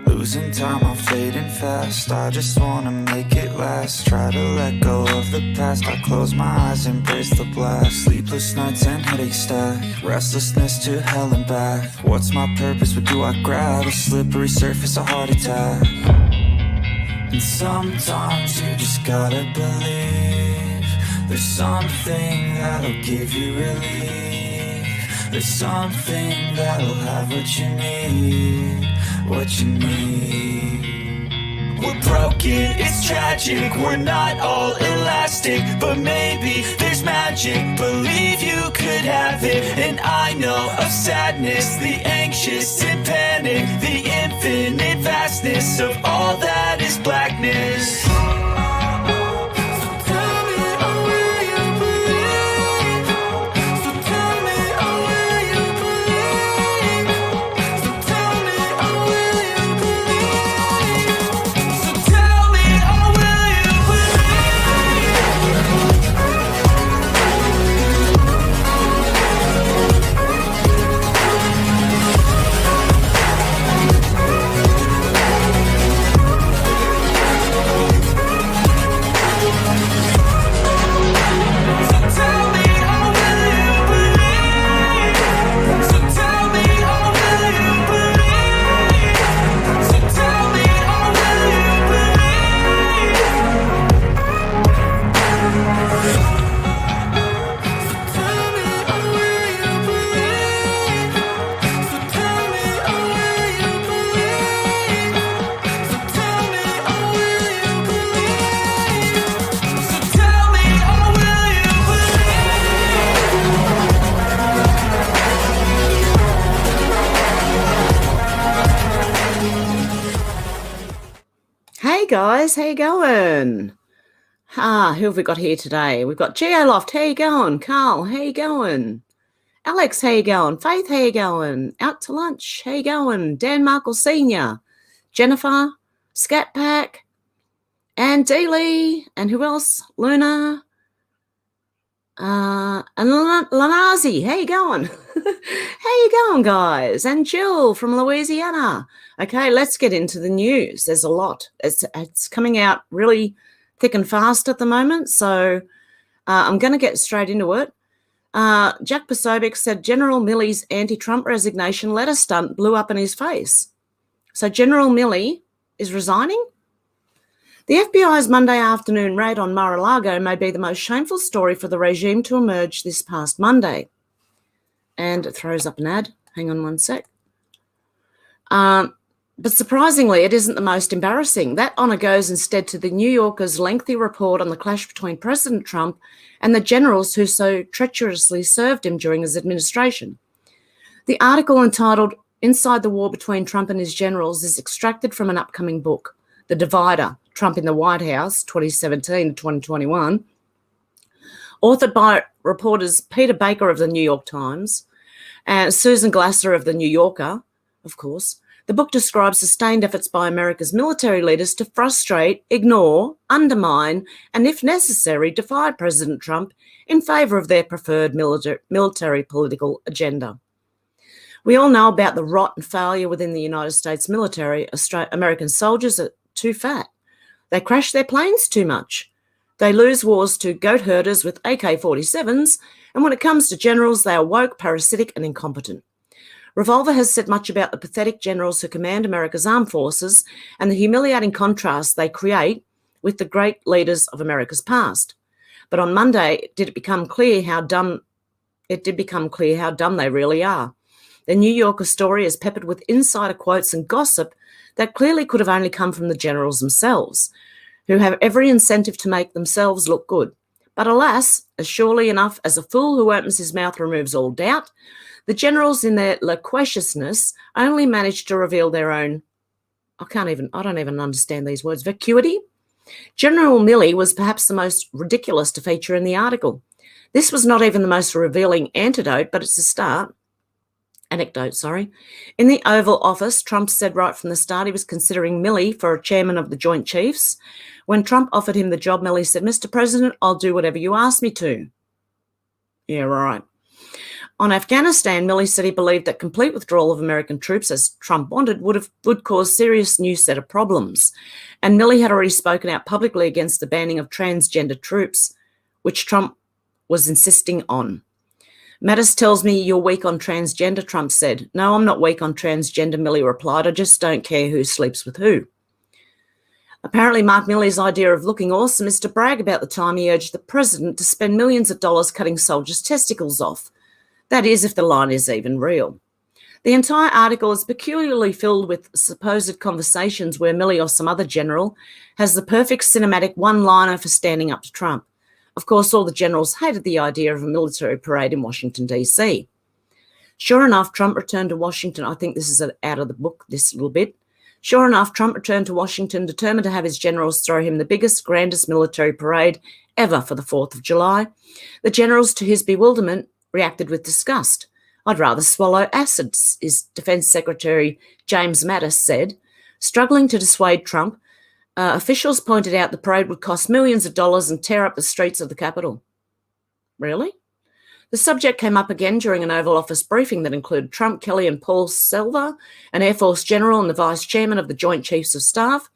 Losing time, I'm fading fast. I just wanna make it last. Try to let go of the past. I close my eyes, embrace the blast. Sleepless nights and headaches stack. Restlessness to hell and back. What's my purpose? What do I grab? A slippery surface, a heart attack. And sometimes you just gotta believe there's something that'll give you relief. There's something that'll have what you need. What you need. We're broken, it's tragic. We're not all elastic, but maybe there's magic. Believe you could have it. And I know of sadness, the anxious and panic, the infinite vastness of all that is blackness. Guys, how you going? Who have we got here today? We've got Geoloft, how you going? Carl, how you going? Alex, how you going? Faith, how you going? Out to lunch, how you going? Dan Markle Senior, Jennifer, Scat Pack, and Dealey, and who else? Luna, and Lanazi, how you going? How you going, guys? And Jill from Louisiana. Okay, let's get into the news. There's a lot. It's coming out really thick and fast at the moment, so I'm going to get straight into it. Jack Posobiec said General Milley's anti-Trump resignation letter stunt blew up in his face. So General Milley is resigning? The FBI's Monday afternoon raid on Mar-a-Lago may be the most shameful story for the regime to emerge this past Monday. And it throws up an ad. Hang on one sec. But surprisingly, it isn't the most embarrassing. That honour goes instead to the New Yorker's lengthy report on the clash between President Trump and the generals who so treacherously served him during his administration. The article entitled Inside the War Between Trump and His Generals is extracted from an upcoming book, The Divider, Trump in the White House, 2017 to 2021, authored by reporters Peter Baker of the New York Times and Susan Glasser of the New Yorker, of course. The book describes sustained efforts by America's military leaders to frustrate, ignore, undermine, and if necessary, defy President Trump in favour of their preferred military political agenda. We all know about the rot and failure within the United States military. American soldiers are too fat. They crash their planes too much. They lose wars to goat herders with AK-47s, and when it comes to generals, they are woke, parasitic, and incompetent. Revolver has said much about the pathetic generals who command America's armed forces and the humiliating contrast they create with the great leaders of America's past. But on Monday, it did become clear how dumb they really are. The New Yorker story is peppered with insider quotes and gossip that clearly could have only come from the generals themselves, who have every incentive to make themselves look good. But alas, as surely enough as a fool who opens his mouth removes all doubt, the generals in their loquaciousness only managed to reveal their own, I don't even understand these words, vacuity. General Milley was perhaps the most ridiculous to feature in the article. This was not even the most revealing anecdote, but it's a start. In the Oval Office, Trump said right from the start he was considering Milley for a chairman of the Joint Chiefs. When Trump offered him the job, Milley said, "Mr. President, I'll do whatever you ask me to." Yeah, right. On Afghanistan, Milley said he believed that complete withdrawal of American troops, as Trump wanted, would cause serious new set of problems. And Milley had already spoken out publicly against the banning of transgender troops, which Trump was insisting on. Mattis tells me you're weak on transgender, Trump said. No, I'm not weak on transgender, Milley replied. I just don't care who sleeps with who. Apparently, Mark Milley's idea of looking awesome is to brag about the time he urged the president to spend millions of dollars cutting soldiers' testicles off. That is, if the line is even real. The entire article is peculiarly filled with supposed conversations where Milley or some other general has the perfect cinematic one-liner for standing up to Trump. Of course, all the generals hated the idea of a military parade in Washington, D.C. Sure enough, Trump returned to Washington. I think this is out of the book, this little bit. Sure enough, Trump returned to Washington determined to have his generals throw him the biggest, grandest military parade ever for the 4th of July. The generals, to his bewilderment, reacted with disgust. I'd rather swallow acids, his Defence Secretary James Mattis said. Struggling to dissuade Trump, officials pointed out the parade would cost millions of dollars and tear up the streets of the Capitol. Really? The subject came up again during an Oval Office briefing that included Trump, Kelly and Paul Selva, an Air Force general and the Vice Chairman of the Joint Chiefs of Staff.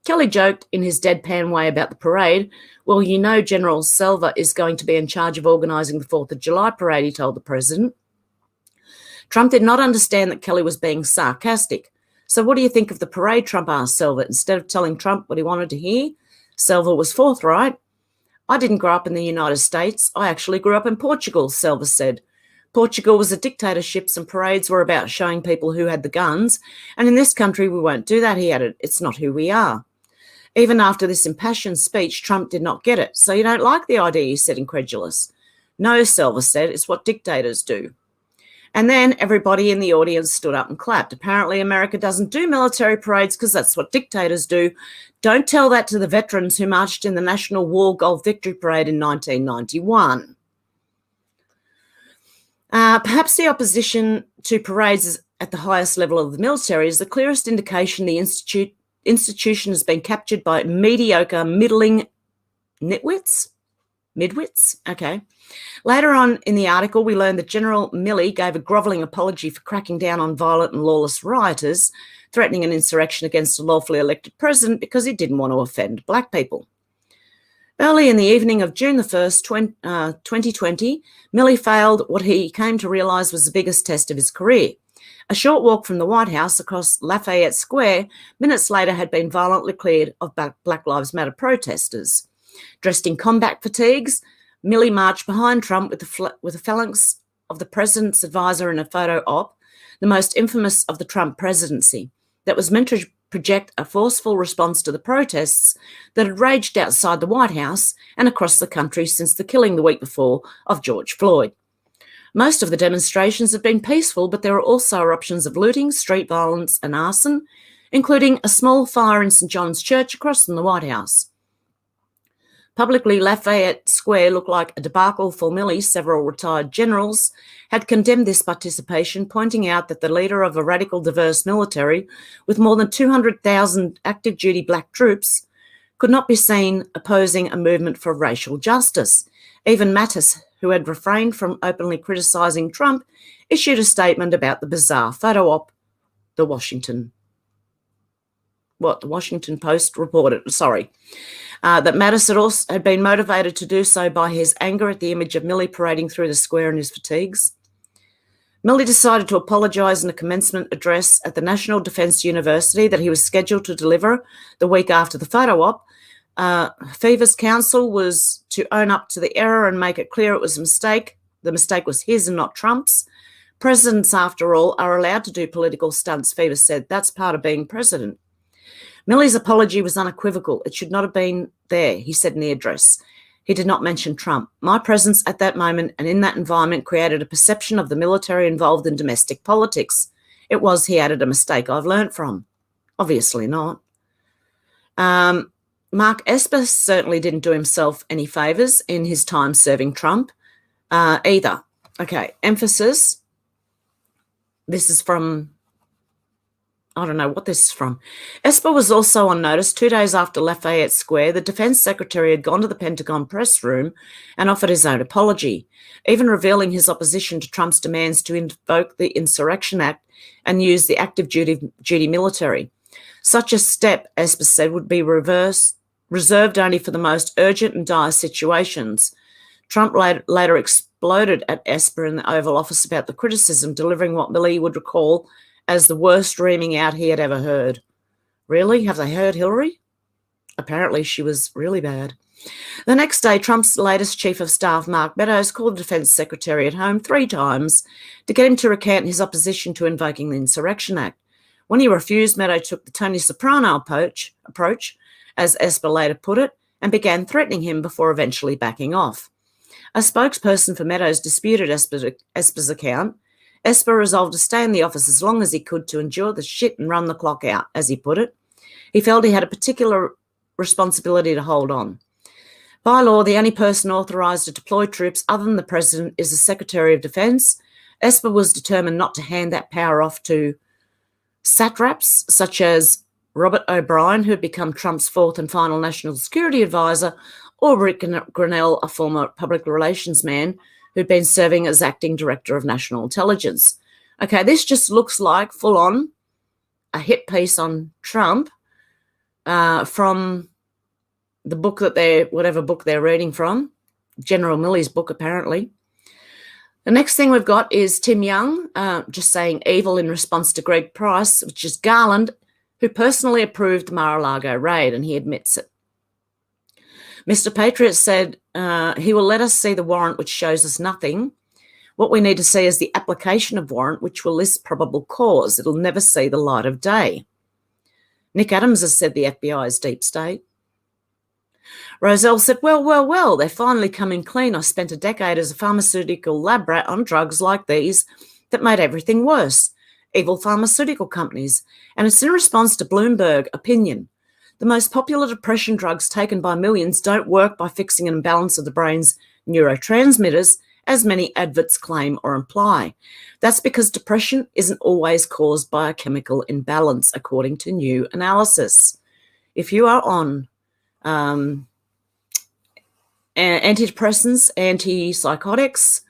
Kelly joked in his deadpan way about the parade. Well, you know General Selva is going to be in charge of organising the 4th of July parade, he told the president. Trump did not understand that Kelly was being sarcastic. So what do you think of the parade, Trump asked Selva. Instead of telling Trump what he wanted to hear, Selva was forthright. I didn't grow up in the United States. I actually grew up in Portugal, Selva said. Portugal was a dictatorship and parades were about showing people who had the guns. And in this country, we won't do that, he added. It's not who we are. Even after this impassioned speech, Trump did not get it. So you don't like the idea, he said, incredulous. No, Selva said, it's what dictators do. And then everybody in the audience stood up and clapped. Apparently America doesn't do military parades because that's what dictators do. Don't tell that to the veterans who marched in the National War Golf Victory Parade in 1991. Perhaps the opposition to parades at the highest level of the military is the clearest indication the institution has been captured by mediocre, middling nitwits? Midwits? Okay. Later on in the article, we learned that General Milley gave a grovelling apology for cracking down on violent and lawless rioters, threatening an insurrection against a lawfully elected president because he didn't want to offend black people. Early in the evening of June the 1st, 2020, Milley failed what he came to realise was the biggest test of his career. A short walk from the White House across Lafayette Square, minutes later had been violently cleared of Black Lives Matter protesters. Dressed in combat fatigues, Milley marched behind Trump with a phalanx of the president's advisor in a photo op, the most infamous of the Trump presidency, that was meant to project a forceful response to the protests that had raged outside the White House and across the country since the killing the week before of George Floyd. Most of the demonstrations have been peaceful, but there are also eruptions of looting, street violence and arson, including a small fire in St. John's Church across from the White House. Publicly, Lafayette Square looked like a debacle for Milley. Several retired generals had condemned this participation, pointing out that the leader of a radical, diverse military with more than 200,000 active duty black troops could not be seen opposing a movement for racial justice. Even Mattis, who had refrained from openly criticising Trump, issued a statement about the bizarre photo op the Washington Post reported, that Mattis had been motivated to do so by his anger at the image of Milley parading through the square in his fatigues. Milley decided to apologise in a commencement address at the National Defence University that he was scheduled to deliver the week after the photo op. FIVA's counsel was to own up to the error and make it clear it was a mistake. The mistake was his and not Trump's. Presidents, after all, are allowed to do political stunts, FIVA said. That's part of being president. Milley's apology was unequivocal. It should not have been there, he said in the address. He did not mention Trump. My presence at that moment and in that environment created a perception of the military involved in domestic politics. It was, he added, a mistake I've learnt from. Obviously not. Mark Esper certainly didn't do himself any favours in his time serving Trump either. Okay, emphasis. This is from I don't know what this is from. Esper was also on notice 2 days after Lafayette Square. The Defense Secretary had gone to the Pentagon press room and offered his own apology, even revealing his opposition to Trump's demands to invoke the Insurrection Act and use the active duty military. Such a step, Esper said, would be reserved only for the most urgent and dire situations. Trump later exploded at Esper in the Oval Office about the criticism, delivering what Milley would recall as the worst reaming out he had ever heard. Really? Have they heard Hillary? Apparently she was really bad. The next day, Trump's latest chief of staff, Mark Meadows, called the Defense Secretary at home 3 times to get him to recant his opposition to invoking the Insurrection Act. When he refused, Meadows took the Tony Soprano approach, as Esper later put it, and began threatening him before eventually backing off. A spokesperson for Meadows disputed Esper's account. Esper resolved to stay in the office as long as he could to endure the shit and run the clock out, as he put it. He felt he had a particular responsibility to hold on. By law, the only person authorised to deploy troops other than the President is the Secretary of Defence. Esper was determined not to hand that power off to satraps such as Robert O'Brien, who had become Trump's 4th and final national security advisor, or Rick Grenell, a former public relations man who'd been serving as acting director of national intelligence. Okay, this just looks like full-on a hit piece on Trump from the book that whatever book they're reading from, General Milley's book, apparently. The next thing we've got is Tim Young just saying evil in response to Greg Price, which is Garland, who personally approved the Mar-a-Lago raid, and he admits it. Mr. Patriot said he will let us see the warrant, which shows us nothing. What we need to see is the application of warrant, which will list probable cause. It'll never see the light of day. Nick Adams has said the FBI is deep state. Roselle said, well, they're finally coming clean. I spent a decade as a pharmaceutical lab rat on drugs like these that made everything worse. Evil pharmaceutical companies. And it's in response to Bloomberg opinion. The most popular depression drugs taken by millions don't work by fixing an imbalance of the brain's neurotransmitters, as many adverts claim or imply. That's because depression isn't always caused by a chemical imbalance, according to new analysis. If you are on antidepressants, antipsychotics,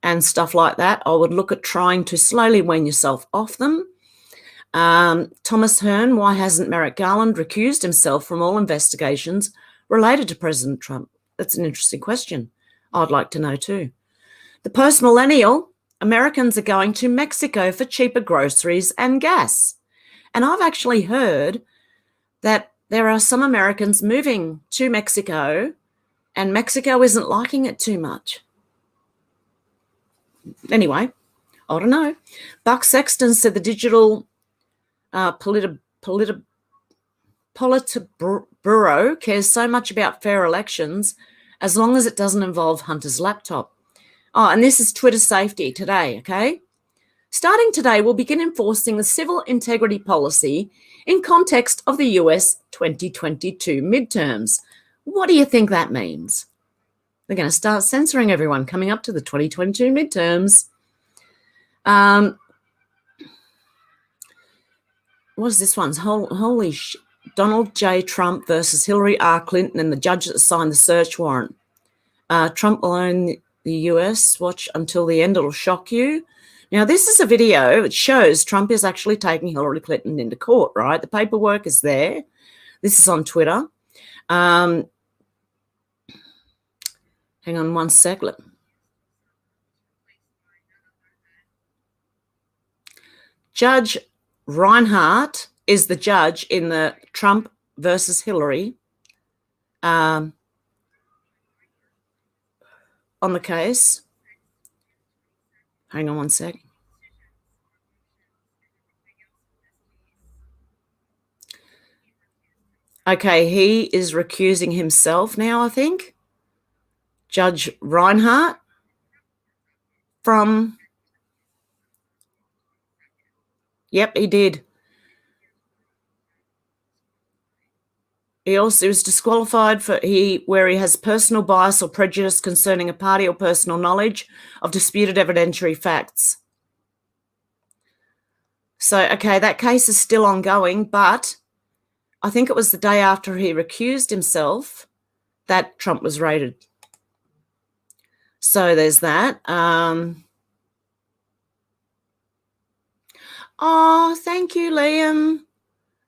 and stuff like that, I would look at trying to slowly wean yourself off them. Thomas Hearn, why hasn't Merrick Garland recused himself from all investigations related to President Trump? That's an interesting question. I'd like to know too. The post-millennial, Americans are going to Mexico for cheaper groceries and gas. And I've actually heard that there are some Americans moving to Mexico and Mexico isn't liking it too much. Anyway, I don't know. Buck Sexton said the digital Politburo cares so much about fair elections as long as it doesn't involve Hunter's laptop. Oh, and this is Twitter safety today, okay? Starting today, we'll begin enforcing the civil integrity policy in context of the US 2022 midterms. What do you think that means? They're going to start censoring everyone coming up to the 2022 midterms. What is this one's? Holy shit. Donald J. Trump versus Hillary R. Clinton and the judge that signed the search warrant. Trump will own the US. Watch until the end. It'll shock you. Now, this is a video. It shows Trump is actually taking Hillary Clinton into court, right? The paperwork is there. This is on Twitter. Hang on one sec. Judge Reinhardt is the judge in the Trump versus Hillary on the case. Hang on one sec. Okay, he is recusing himself now, I think. Judge Reinhardt from... Yep, he did. He also was disqualified for where he has personal bias or prejudice concerning a party or personal knowledge of disputed evidentiary facts. So, okay, that case is still ongoing, but I think it was the day after he recused himself that Trump was raided. So there's that. Oh, thank you, Liam.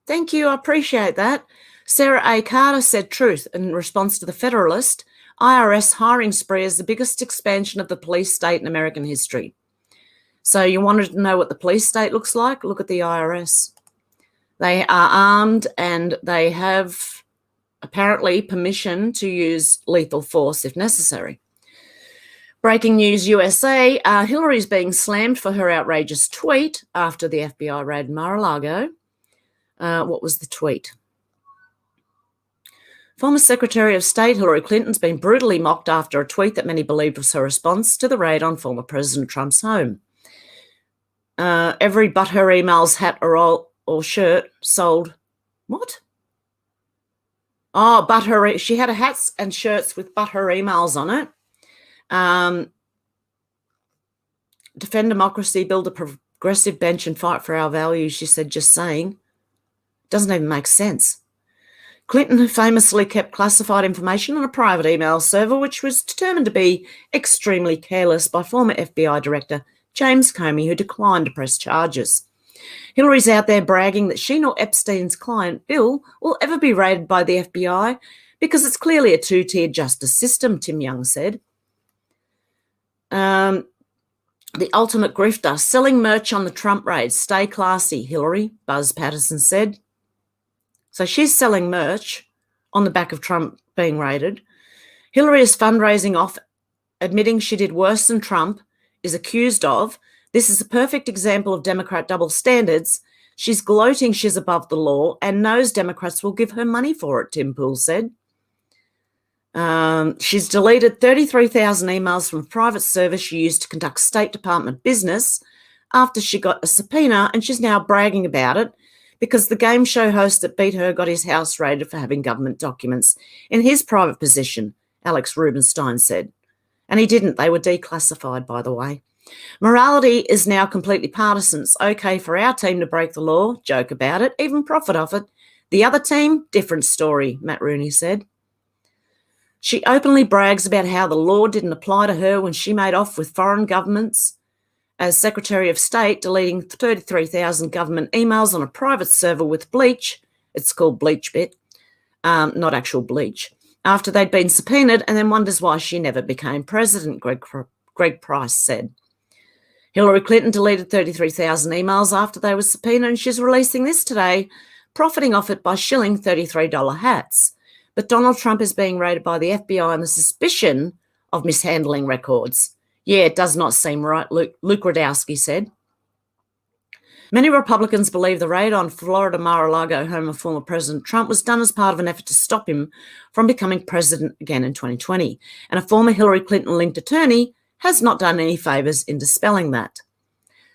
Thank you. I appreciate that. Sarah A. Carter said truth in response to the Federalist. IRS hiring spree is the biggest expansion of the police state in American history. So you wanted to know what the police state looks like? Look at the IRS. They are armed and they have apparently permission to use lethal force if necessary. Breaking news USA, Hillary's being slammed for her outrageous tweet after the FBI raid Mar-a-Lago. What was the tweet? Former Secretary of State Hillary Clinton's been brutally mocked after a tweet that many believed was her response to the raid on former President Trump's home. Every but her emails, hat or shirt sold. What? Oh, she had hats and shirts with but her emails on it. Defend democracy, build a progressive bench and fight for our values, she said, just saying. Doesn't even make sense. Clinton famously kept classified information on a private email server, which was determined to be extremely careless by former FBI Director James Comey, who declined to press charges. Hillary's out there bragging that she nor Epstein's client, Bill, will ever be raided by the FBI because it's clearly a two-tiered justice system, Tim Young said. The ultimate grifter, selling merch on the Trump raid. Stay classy, Hillary, Buzz Patterson said. So she's selling merch on the back of Trump being raided. Hillary is fundraising off, admitting she did worse than Trump is accused of. This is a perfect example of Democrat double standards. She's gloating she's above the law and knows Democrats will give her money for it, Tim Pool said. She's deleted 33,000 emails from a private server she used to conduct State Department business after she got a subpoena, and she's now bragging about it because the game show host that beat her got his house raided for having government documents in his private possession, Alex Rubenstein said. And he didn't. They were declassified, by the way. Morality is now completely partisan. It's okay for our team to break the law, joke about it, even profit off it. The other team, different story, Matt Rooney said. She openly brags about how the law didn't apply to her when she made off with foreign governments as Secretary of State, deleting 33,000 government emails on a private server with bleach. It's called BleachBit, not actual bleach, after they'd been subpoenaed, and then wonders why she never became president, Greg Price said. Hillary Clinton deleted 33,000 emails after they were subpoenaed, and she's releasing this today, profiting off it by shilling $33 hats. But Donald Trump is being raided by the FBI on the suspicion of mishandling records. Yeah, it does not seem right, Luke Radowski said. Many Republicans believe the raid on Florida Mar-a-Lago home of former President Trump was done as part of an effort to stop him from becoming president again in 2020. And a former Hillary Clinton-linked attorney has not done any favours in dispelling that.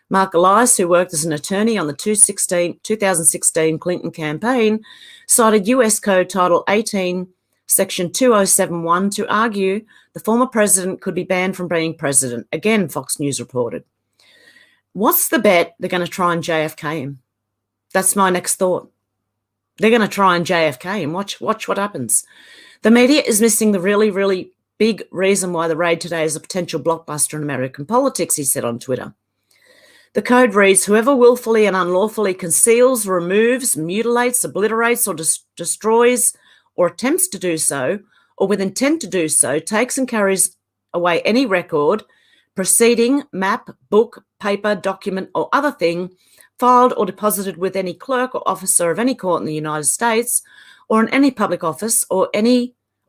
Mark Elias, who worked as an attorney on the 2016 Clinton campaign, cited US Code Title 18, Section 2071 to argue the former president could be banned from being president. Again, Fox News reported. What's the bet they're going to try and JFK him? That's my next thought. They're going to try and JFK him. Watch what happens. The media is missing the really, really big reason why the raid today is a potential blockbuster in American politics, he said on Twitter. The code reads, whoever willfully and unlawfully conceals, removes, mutilates, obliterates, or destroys, or attempts to do so, or with intent to do so, takes and carries away any record, proceeding, map, book, paper, document, or other thing filed or deposited with any clerk or officer of any court in the United States, or in any public office, or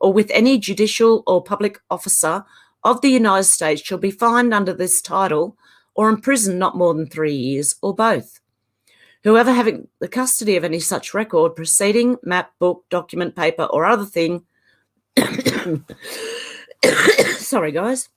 with any judicial or public officer of the United States shall be fined under this title or imprisoned not more than 3 years, or both. Whoever having the custody of any such record, proceeding, map, book, document, paper, or other thing, sorry guys,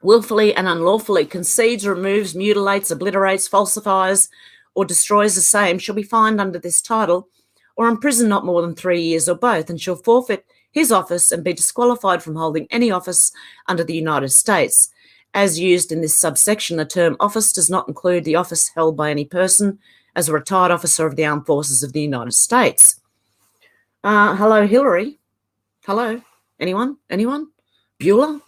willfully and unlawfully concedes, removes, mutilates, obliterates, falsifies, or destroys the same shall be fined under this title or imprisoned not more than 3 years, or both, and shall forfeit his office and be disqualified from holding any office under the United States. As used in this subsection, the term office does not include the office held by any person as a retired officer of the Armed Forces of the United States. Hello, Hillary. Hello. Anyone? Bueller?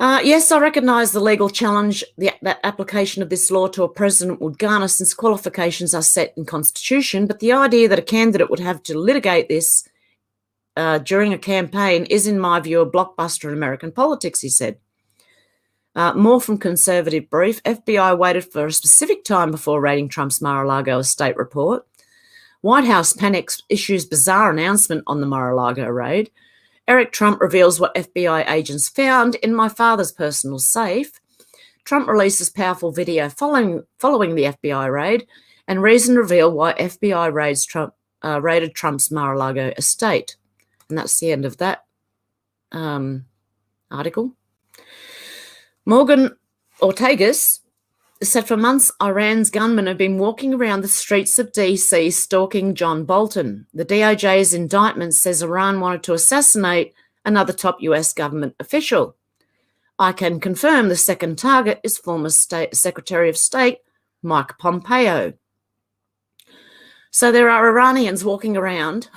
Yes, I recognise the legal challenge that application of this law to a president would garner, since qualifications are set in Constitution, but the idea that a candidate would have to litigate this during a campaign is, in my view, a blockbuster in American politics, he said. More from Conservative Brief. FBI waited for a specific time before raiding Trump's Mar-a-Lago estate report. White House panics, issues bizarre announcement on the Mar-a-Lago raid. Eric Trump reveals what FBI agents found in my father's personal safe. Trump releases powerful video following the FBI raid, and reason reveal why FBI raided Trump's Mar-a-Lago estate. And that's the end of that article. Morgan Ortagus said for months Iran's gunmen have been walking around the streets of DC stalking John Bolton. The DOJ's indictment says Iran wanted to assassinate another top US government official. I can confirm the second target is former Secretary of State Mike Pompeo. So there are Iranians walking around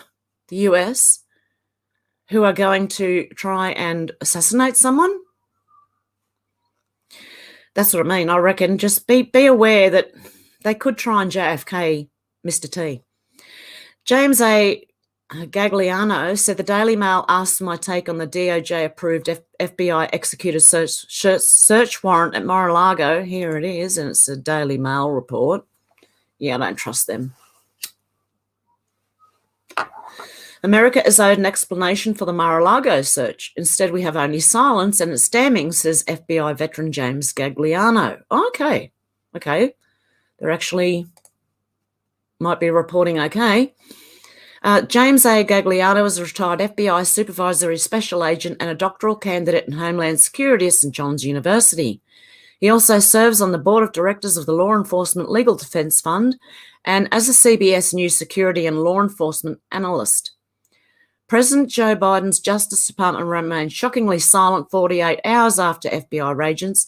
the US who are going to try and assassinate someone. That's what I mean. I reckon just be aware that they could try and JFK Mr. T. James A. Gagliano said the Daily Mail asked my take on the DOJ-approved FBI executed search warrant at Mar-a-Lago. Here it is, and it's a Daily Mail report. Yeah, I don't trust them. America is owed an explanation for the Mar-a-Lago search. Instead, we have only silence, and it's damning, says FBI veteran James Gagliano. Okay. They're actually might be reporting okay. James A. Gagliano is a retired FBI supervisory special agent and a doctoral candidate in Homeland Security at St. John's University. He also serves on the board of directors of the Law Enforcement Legal Defense Fund and as a CBS News security and law enforcement analyst. President Joe Biden's Justice Department remained shockingly silent 48 hours after FBI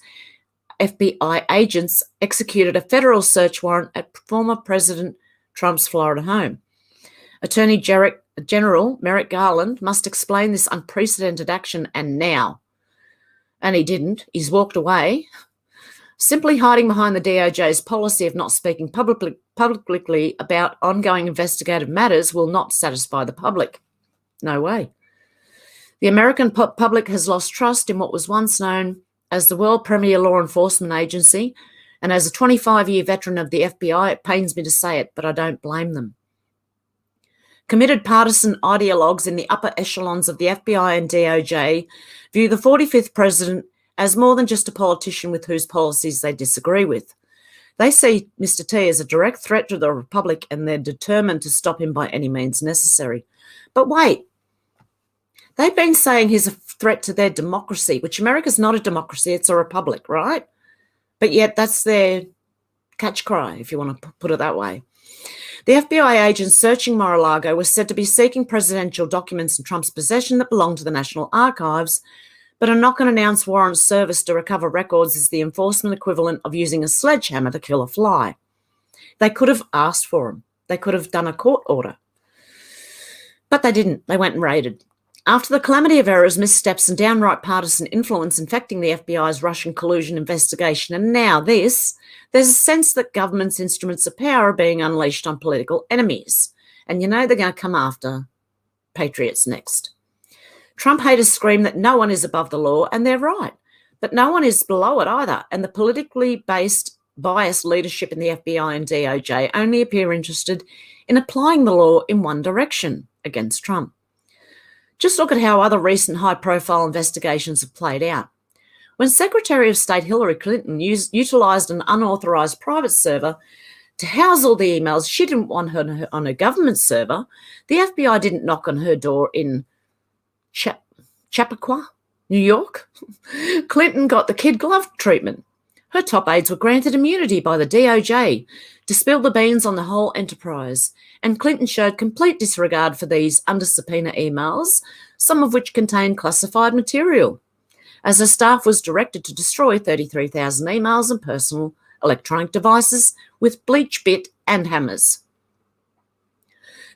agents executed a federal search warrant at former President Trump's Florida home. Attorney General Merrick Garland must explain this unprecedented action, and now. And he didn't. He's walked away. Simply hiding behind the DOJ's policy of not speaking publicly about ongoing investigative matters will not satisfy the public. No way. The American public has lost trust in what was once known as the world premier law enforcement agency, and as a 25-year veteran of the FBI, it pains me to say it, but I don't blame them. Committed partisan ideologues in the upper echelons of the FBI and DOJ view the 45th president as more than just a politician with whose policies they disagree with. They see Mr. T as a direct threat to the Republic, and they're determined to stop him by any means necessary. But wait, they've been saying he's a threat to their democracy, which America's not a democracy, it's a republic, right? But yet that's their catch cry, if you want to put it that way. The FBI agents searching Mar-a-Lago were said to be seeking presidential documents in Trump's possession that belong to the National Archives, but are not going to announce warrant service to recover records as the enforcement equivalent of using a sledgehammer to kill a fly. They could have asked for them. They could have done a court order. But they didn't. They went and raided. After the calamity of errors, missteps, and downright partisan influence infecting the FBI's Russian collusion investigation, and now this, there's a sense that government's instruments of power are being unleashed on political enemies. And you know they're going to come after patriots next. Trump haters scream that no one is above the law, and they're right. But no one is below it either, and the politically biased leadership in the FBI and DOJ only appear interested in applying the law in one direction against Trump. Just look at how other recent high-profile investigations have played out. When Secretary of State Hillary Clinton utilised an unauthorised private server to house all the emails she didn't want her on her government server, the FBI didn't knock on her door in Chappaqua, New York. Clinton got the kid glove treatment. Her top aides were granted immunity by the DOJ to spill the beans on the whole enterprise, and Clinton showed complete disregard for these under subpoena emails, some of which contained classified material. as her staff was directed to destroy 33,000 emails and personal electronic devices with bleach bit and hammers.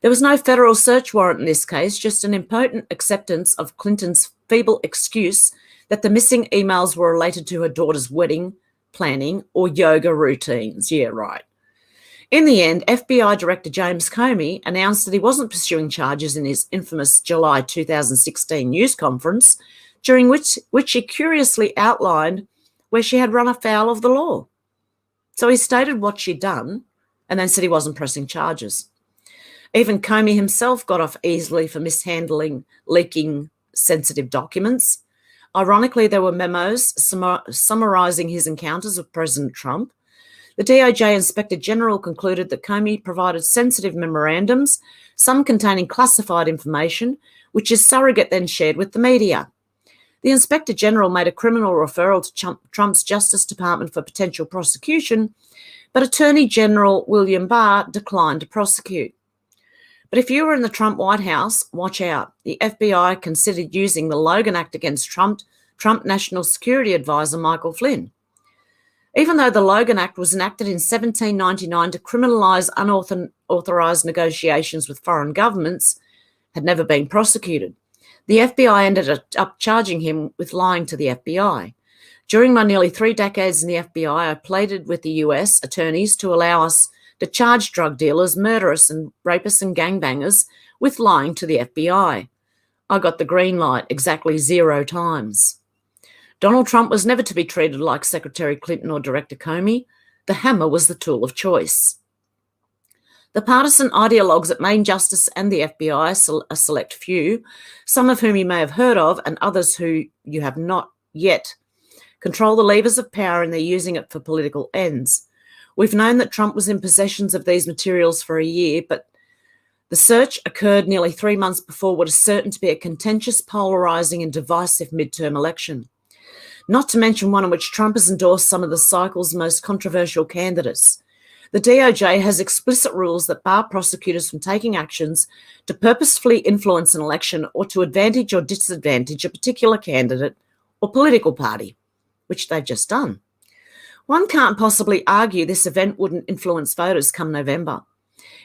There was no federal search warrant in this case, just an impotent acceptance of Clinton's feeble excuse that the missing emails were related to her daughter's wedding planning or yoga routines. Yeah, right. In the end, FBI Director James Comey announced that he wasn't pursuing charges in his infamous July 2016 news conference, during which he curiously outlined where she had run afoul of the law. So he stated what she'd done and then said he wasn't pressing charges. Even Comey himself got off easily for mishandling leaking sensitive documents. Ironically, there were memos summarising his encounters with President Trump. The DOJ Inspector General concluded that Comey provided sensitive memorandums, some containing classified information, which his surrogate then shared with the media. The Inspector General made a criminal referral to Trump's Justice Department for potential prosecution, but Attorney General William Barr declined to prosecute. But if you were in the Trump White House, watch out. The FBI considered using the Logan Act against Trump National Security Advisor Michael Flynn. Even though the Logan Act was enacted in 1799 to criminalise unauthorised negotiations with foreign governments, had never been prosecuted. The FBI ended up charging him with lying to the FBI. During my nearly 3 decades in the FBI, I pleaded with the US attorneys to allow us to charge drug dealers, murderers and rapists and gangbangers with lying to the FBI. I got the green light exactly 0 times. Donald Trump was never to be treated like Secretary Clinton or Director Comey. The hammer was the tool of choice. The partisan ideologues at Main Justice and the FBI, a select few, some of whom you may have heard of and others who you have not yet, control the levers of power and they're using it for political ends. We've known that Trump was in possession of these materials for a year, but the search occurred nearly 3 months before what is certain to be a contentious, polarising and divisive midterm election. Not to mention one in which Trump has endorsed some of the cycle's most controversial candidates. The DOJ has explicit rules that bar prosecutors from taking actions to purposefully influence an election or to advantage or disadvantage a particular candidate or political party, which they've just done. One can't possibly argue this event wouldn't influence voters come November.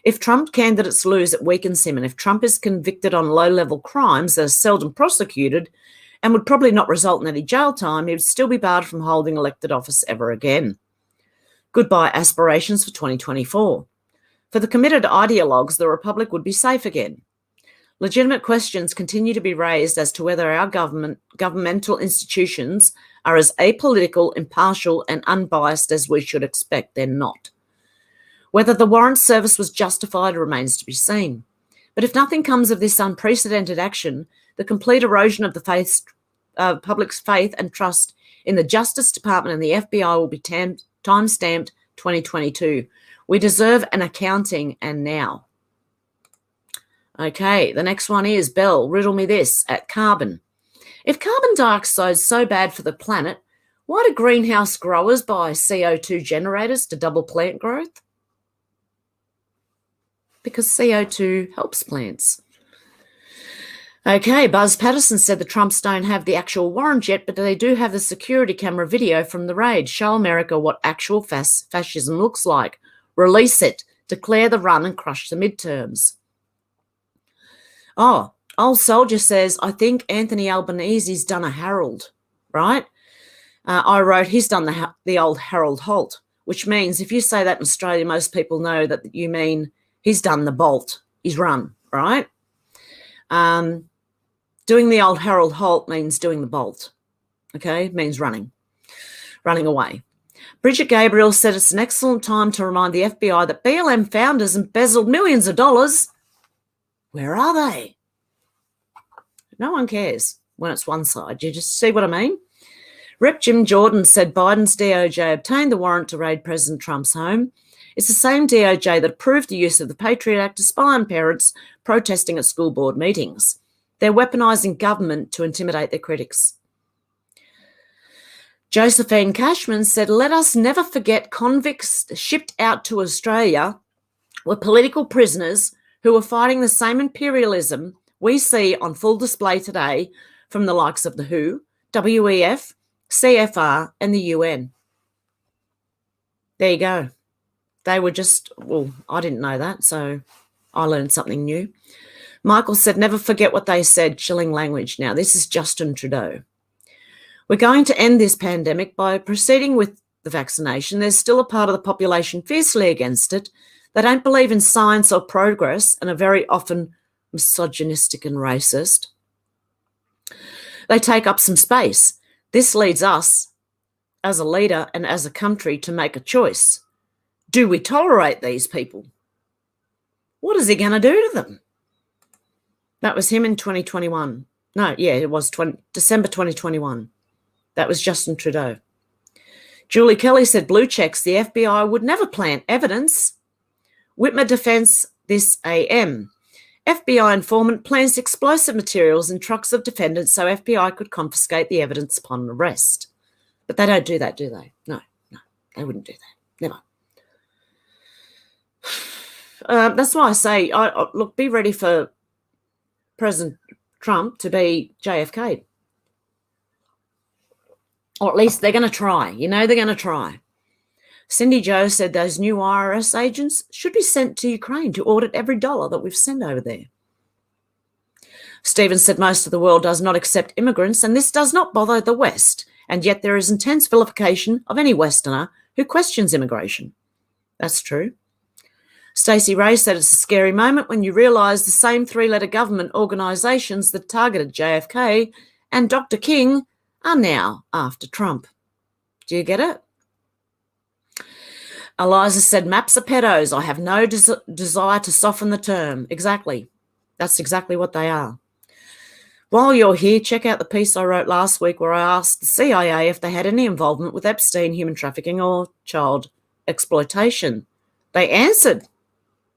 If Trump candidates lose, it weakens him, and if Trump is convicted on low-level crimes that are seldom prosecuted and would probably not result in any jail time, he would still be barred from holding elected office ever again. Goodbye aspirations for 2024. For the committed ideologues, the Republic would be safe again. Legitimate questions continue to be raised as to whether our governmental institutions are as apolitical, impartial and unbiased as we should expect. They're not. Whether the warrant service was justified remains to be seen. But if nothing comes of this unprecedented action, the complete erosion of the public's faith and trust in the Justice Department and the FBI will be time-stamped 2022. We deserve an accounting, and now. Okay, the next one is Bell, riddle me this, at carbon. If carbon dioxide is so bad for the planet, why do greenhouse growers buy CO2 generators to double plant growth? Because CO2 helps plants. Okay, Buzz Patterson said the Trumps don't have the actual warrant yet, but they do have the security camera video from the raid. Show America what actual fascism looks like. Release it. Declare the run and crush the midterms. Oh, Old Soldier says, I think Anthony Albanese's done a Harold, right? I wrote, he's done the old Harold Holt, which means if you say that in Australia, most people know that you mean he's done the bolt, he's run, right? Doing the old Harold Holt means doing the bolt, okay? Means running away. Bridget Gabriel said it's an excellent time to remind the FBI that BLM founders embezzled millions of dollars. Where are they? No one cares when it's one side. You just see what I mean? Rep Jim Jordan said Biden's DOJ obtained the warrant to raid President Trump's home. It's the same DOJ that approved the use of the Patriot Act to spy on parents protesting at school board meetings. They're weaponising government to intimidate their critics. Josephine Cashman said, let us never forget convicts shipped out to Australia were political prisoners who were fighting the same imperialism we see on full display today from the likes of the WHO, WEF, CFR, and the UN. There you go. They were just, well, I didn't know that, so I learned something new. Michael said, never forget what they said, chilling language. Now, this is Justin Trudeau. We're going to end this pandemic by proceeding with the vaccination. There's still a part of the population fiercely against it. They don't believe in science or progress and are very often misogynistic and racist. They take up some space. This leads us, as a leader and as a country, to make a choice. Do we tolerate these people? What is he going to do to them? That was him in 2021. No, yeah, it was December 2021. That was Justin Trudeau. Julie Kelly said, blue checks, the FBI would never plant evidence. Whitmer defence this AM. FBI informant plants explosive materials in trucks of defendants so FBI could confiscate the evidence upon arrest. But they don't do that, do they? No, they wouldn't do that. Never. That's why I say, look, be ready for President Trump to be JFK. Or at least they're going to try. You know they're going to try. Cindy Joe said those new IRS agents should be sent to Ukraine to audit every dollar that we've sent over there. Stephen said most of the world does not accept immigrants, and this does not bother the West, and yet there is intense vilification of any Westerner who questions immigration. That's true. Stacey Ray said it's a scary moment when you realise the same three-letter government organisations that targeted JFK and Dr. King are now after Trump. Do you get it? Eliza said, maps are pedos. I have no desire to soften the term. Exactly. That's exactly what they are. While you're here, check out the piece I wrote last week where I asked the CIA if they had any involvement with Epstein, human trafficking or child exploitation. They answered.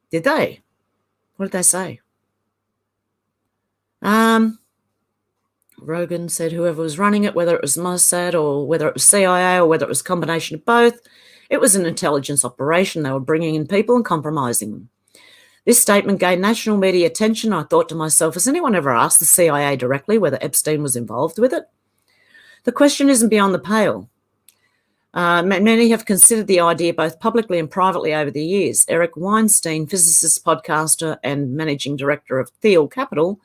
Did they? What did they say? Rogan said whoever was running it, whether it was Mossad or whether it was CIA or whether it was a combination of both, it was an intelligence operation. They were bringing in people and compromising them. This statement gained national media attention. I thought to myself, has anyone ever asked the CIA directly whether Epstein was involved with it? The question isn't beyond the pale. Many have considered the idea both publicly and privately over the years. Eric Weinstein, physicist, podcaster, and managing director of Thiel Capital,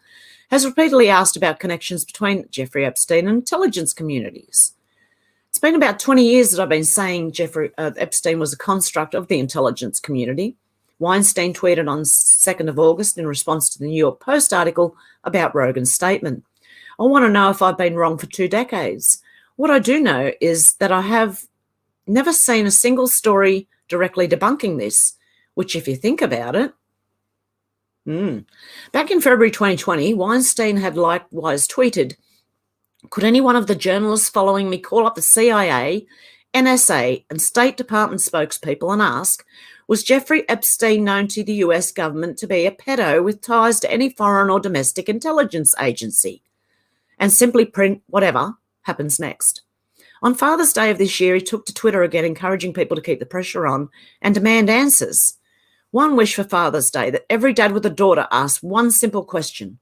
has repeatedly asked about connections between Jeffrey Epstein and intelligence communities. It's been about 20 years that I've been saying Jeffrey Epstein was a construct of the intelligence community. Weinstein tweeted on 2nd of August in response to the New York Post article about Rogan's statement. I want to know if I've been wrong for 2 decades. What I do know is that I have never seen a single story directly debunking this, which if you think about it, Back in February 2020, Weinstein had likewise tweeted, could any one of the journalists following me call up the CIA, NSA, and State Department spokespeople and ask, was Jeffrey Epstein known to the US government to be a pedo with ties to any foreign or domestic intelligence agency? And simply print whatever happens next. On Father's Day of this year, he took to Twitter again, encouraging people to keep the pressure on and demand answers. One wish for Father's Day, that every dad with a daughter asks one simple question.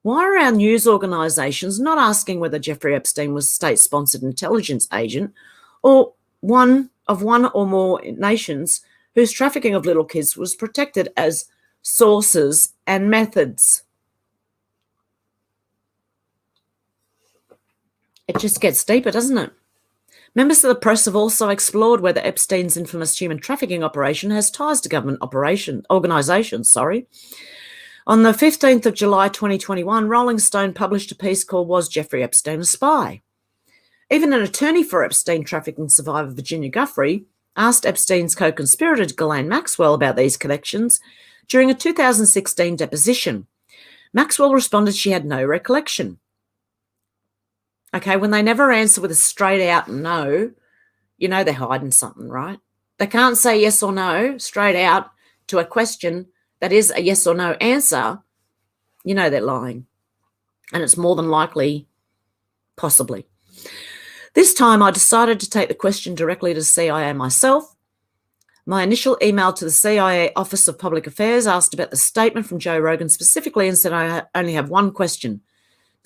Why are our news organisations not asking whether Jeffrey Epstein was a state-sponsored intelligence agent or one or more nations whose trafficking of little kids was protected as sources and methods? It just gets deeper, doesn't it? Members of the press have also explored whether Epstein's infamous human trafficking operation has ties to government organisations. On the 15th of July 2021, Rolling Stone published a piece called Was Jeffrey Epstein a Spy? Even an attorney for Epstein trafficking survivor Virginia Guthrie asked Epstein's co-conspirator Ghislaine Maxwell about these connections during a 2016 deposition. Maxwell responded she had no recollection. Okay, when they never answer with a straight out no, you know they're hiding something, right? They can't say yes or no straight out to a question that is a yes or no answer. You know they're lying. And it's more than likely, possibly. This time I decided to take the question directly to the CIA myself. My initial email to the CIA Office of Public Affairs asked about the statement from Joe Rogan specifically and said I only have one question.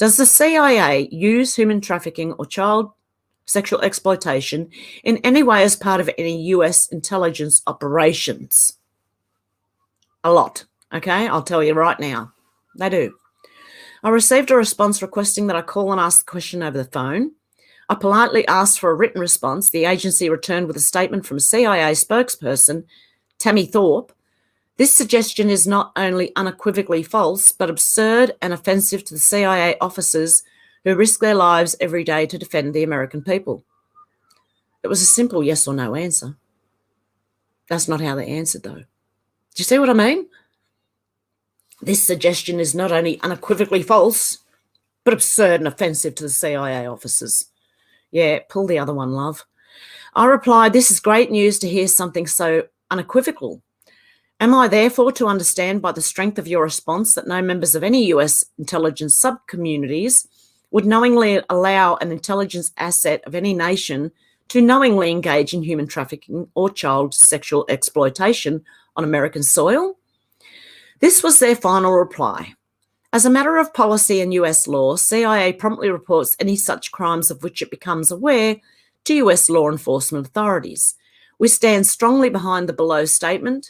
Does the CIA use human trafficking or child sexual exploitation in any way as part of any US intelligence operations? A lot, okay? I'll tell you right now. They do. I received a response requesting that I call and ask the question over the phone. I politely asked for a written response. The agency returned with a statement from a CIA spokesperson, Tammy Thorpe. This suggestion is not only unequivocally false, but absurd and offensive to the CIA officers who risk their lives every day to defend the American people. It was a simple yes or no answer. That's not how they answered, though. Do you see what I mean? This suggestion is not only unequivocally false, but absurd and offensive to the CIA officers. Yeah, pull the other one, love. I replied, this is great news to hear something so unequivocal. Am I therefore to understand by the strength of your response that no members of any US intelligence subcommunities would knowingly allow an intelligence asset of any nation to knowingly engage in human trafficking or child sexual exploitation on American soil? This was their final reply. As a matter of policy and US law, CIA promptly reports any such crimes of which it becomes aware to US law enforcement authorities. We stand strongly behind the below statement.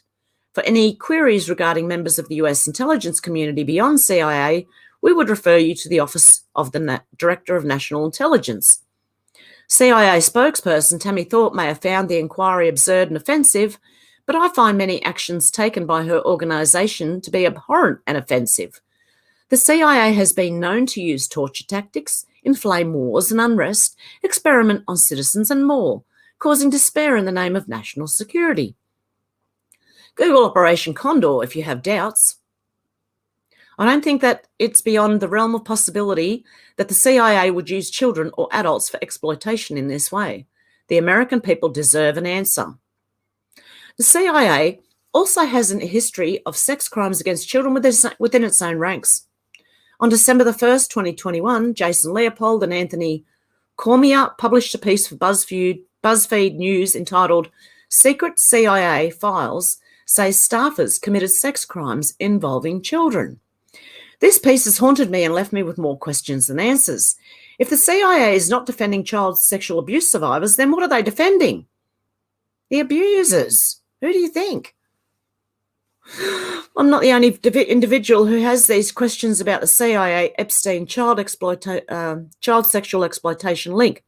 For any queries regarding members of the US intelligence community beyond CIA, we would refer you to the Office of the Director of National Intelligence. CIA spokesperson Tammy Thorpe may have found the inquiry absurd and offensive, but I find many actions taken by her organisation to be abhorrent and offensive. The CIA has been known to use torture tactics, inflame wars and unrest, experiment on citizens and more, causing despair in the name of national security. Google Operation Condor if you have doubts. I don't think that it's beyond the realm of possibility that the CIA would use children or adults for exploitation in this way. The American people deserve an answer. The CIA also has a history of sex crimes against children within its own ranks. On December the 1st, 2021, Jason Leopold and Anthony Cormier published a piece for BuzzFeed News entitled Secret CIA Files Say Staffers Committed Sex Crimes Involving Children. This piece has haunted me and left me with more questions than answers. If the CIA is not defending child sexual abuse survivors, then what are they defending? The abusers. Who do you think? I'm not the only individual who has these questions about the CIA Epstein child sexual exploitation link.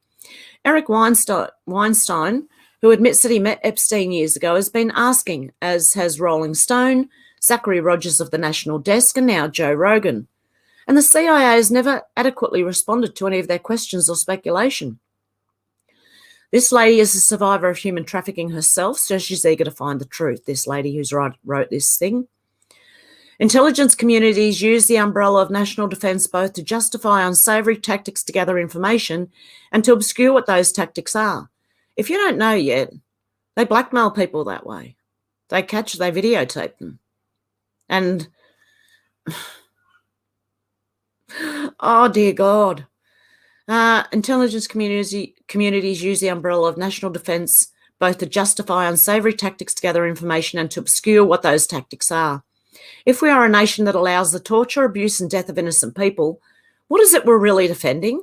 Eric Weinstein, who admits that he met Epstein years ago, has been asking, as has Rolling Stone, Zachary Rogers of the National Desk, and now Joe Rogan. And the CIA has never adequately responded to any of their questions or speculation. This lady is a survivor of human trafficking herself, so she's eager to find the truth, this lady who's wrote this thing. Intelligence communities use the umbrella of national defence both to justify unsavoury tactics to gather information and to obscure what those tactics are. If you don't know yet, they blackmail people that way. They videotape them. And, oh dear God. Intelligence communities use the umbrella of national defence both to justify unsavoury tactics to gather information and to obscure what those tactics are. If we are a nation that allows the torture, abuse and death of innocent people, what is it we're really defending?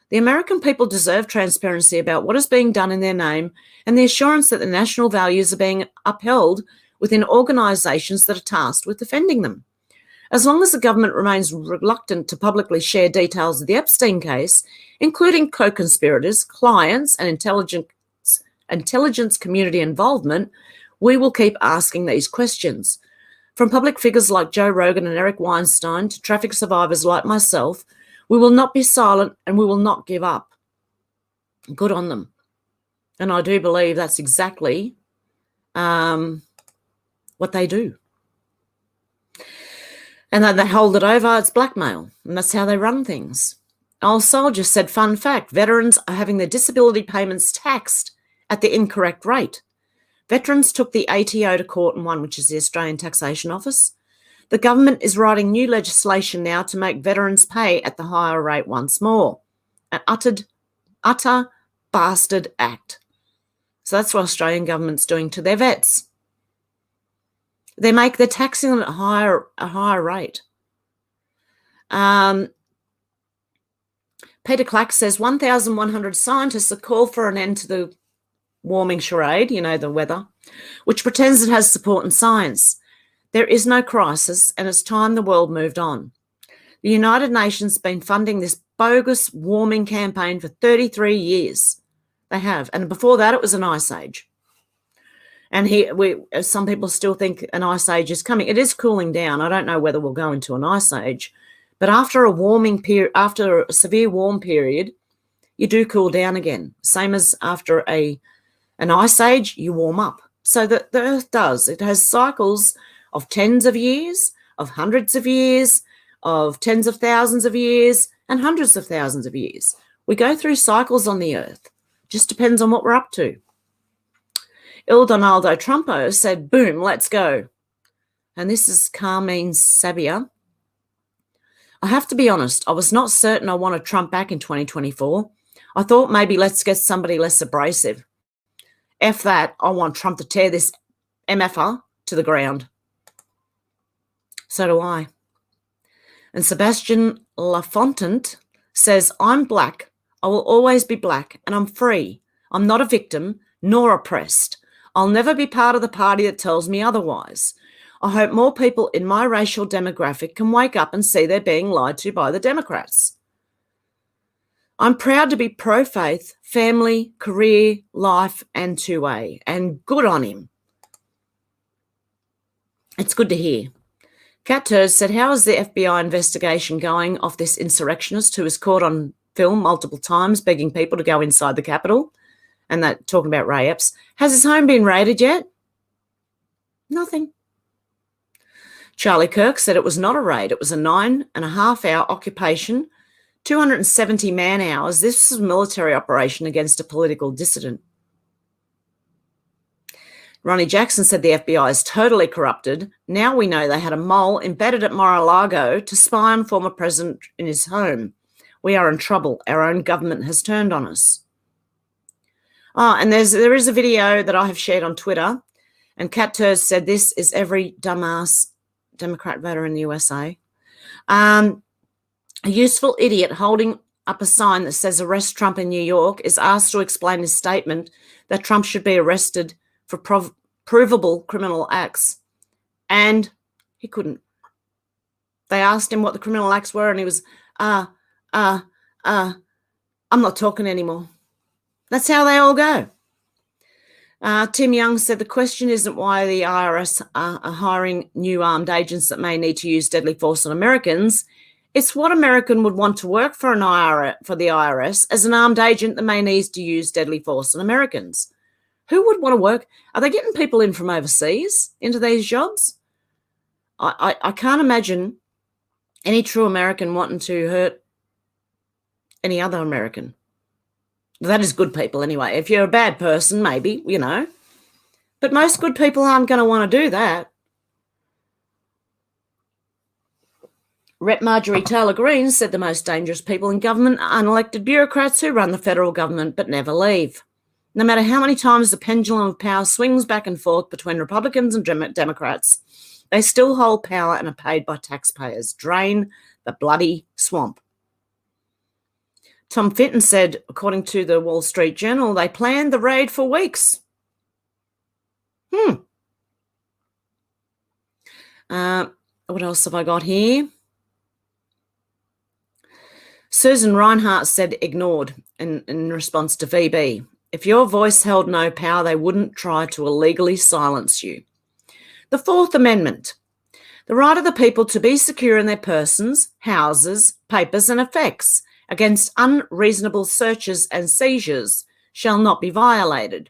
The American people deserve transparency about what is being done in their name and the assurance that the national values are being upheld within organisations that are tasked with defending them. As long as the government remains reluctant to publicly share details of the Epstein case, including co-conspirators, clients, and intelligence community involvement, we will keep asking these questions. From public figures like Joe Rogan and Eric Weinstein to traffic survivors like myself, we will not be silent and we will not give up. Good on them. And I do believe that's exactly what they do. And then they hold it over, it's blackmail, and that's how they run things. Old Soldier said, fun fact, veterans are having their disability payments taxed at the incorrect rate. Veterans took the ATO to court and won, which is the Australian Taxation Office. The government is writing new legislation now to make veterans pay at the higher rate once more. An utter bastard act. So that's what Australian government's doing to their vets. They're taxing them at a higher rate. Peter Clack says 1,100 scientists have called for an end to the warming charade, the weather, which pretends it has support in science. There is no crisis, and it's time the world moved on. The United Nations has been funding this bogus warming campaign for 33 years. They have. And before that, it was an ice age. And some people still think an ice age is coming. It is cooling down. I don't know whether we'll go into an ice age. But after after a severe warm period, you do cool down again. Same as after an ice age, you warm up. So the Earth does. It has cycles of tens of years, of hundreds of years, of tens of thousands of years, and hundreds of thousands of years. We go through cycles on the Earth. Just depends on what we're up to. Il Donaldo Trumpo said, boom, let's go. And this is Carmine Sabia. I have to be honest, I was not certain I wanted Trump back in 2024. I thought maybe let's get somebody less abrasive. F that, I want Trump to tear this MFR to the ground. So do I. And Sebastian Lafontant says, I'm black. I will always be black, and I'm free. I'm not a victim nor oppressed. I'll never be part of the party that tells me otherwise. I hope more people in my racial demographic can wake up and see they're being lied to by the Democrats. I'm proud to be pro-faith, family, career, life, and 2A, and good on him. It's good to hear. Kat Turs said, how is the FBI investigation going of this insurrectionist who was caught on film multiple times begging people to go inside the Capitol? And that talking about Ray Epps. Has his home been raided yet? Nothing. Charlie Kirk said it was not a raid. It was a 9.5-hour occupation, 270 man-hours. This was a military operation against a political dissident. Ronnie Jackson said the FBI is totally corrupted. Now we know they had a mole embedded at Mar-a-Lago to spy on former president in his home. We are in trouble. Our own government has turned on us. And there is a video that I have shared on Twitter, and Kat Turs said this is every dumbass Democrat voter in the USA. A useful idiot holding up a sign that says arrest Trump in New York is asked to explain his statement that Trump should be arrested for provable criminal acts, and he couldn't. They asked him what the criminal acts were, and he was, I'm not talking anymore. That's how they all go. Tim Young said the question isn't why the IRS are hiring new armed agents that may need to use deadly force on Americans. It's what American would want to work for the IRS as an armed agent that may need to use deadly force on Americans. Who would want to work? Are they getting people in from overseas into these jobs? I can't imagine any true American wanting to hurt any other American. That is good people anyway. If you're a bad person, maybe, But most good people aren't going to want to do that. Rep. Marjorie Taylor Greene said the most dangerous people in government are unelected bureaucrats who run the federal government but never leave. No matter how many times the pendulum of power swings back and forth between Republicans and Democrats, they still hold power and are paid by taxpayers. Drain the bloody swamp. Tom Fitton said, according to the Wall Street Journal, they planned the raid for weeks. What else have I got here? Susan Reinhart said ignored in response to VB. If your voice held no power, they wouldn't try to illegally silence you. The Fourth Amendment. The right of the people to be secure in their persons, houses, papers and effects against unreasonable searches and seizures shall not be violated,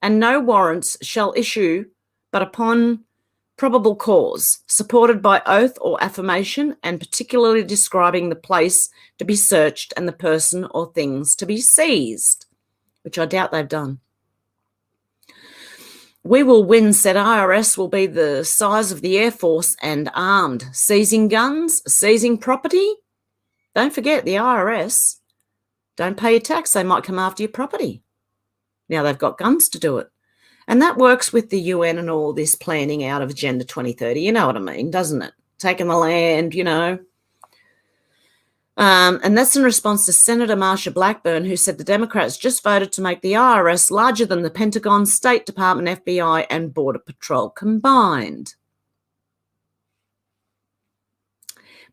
and no warrants shall issue but upon probable cause, supported by oath or affirmation, and particularly describing the place to be searched and the person or things to be seized, which I doubt they've done. We will win, said IRS will be the size of the Air Force and armed, seizing guns, seizing property. Don't forget the IRS. Don't pay your tax. They might come after your property. Now they've got guns to do it. And that works with the UN and all this planning out of Agenda 2030. You know what I mean, doesn't it? Taking the land, And that's in response to Senator Marsha Blackburn, who said the Democrats just voted to make the IRS larger than the Pentagon, State Department, FBI, and Border Patrol combined.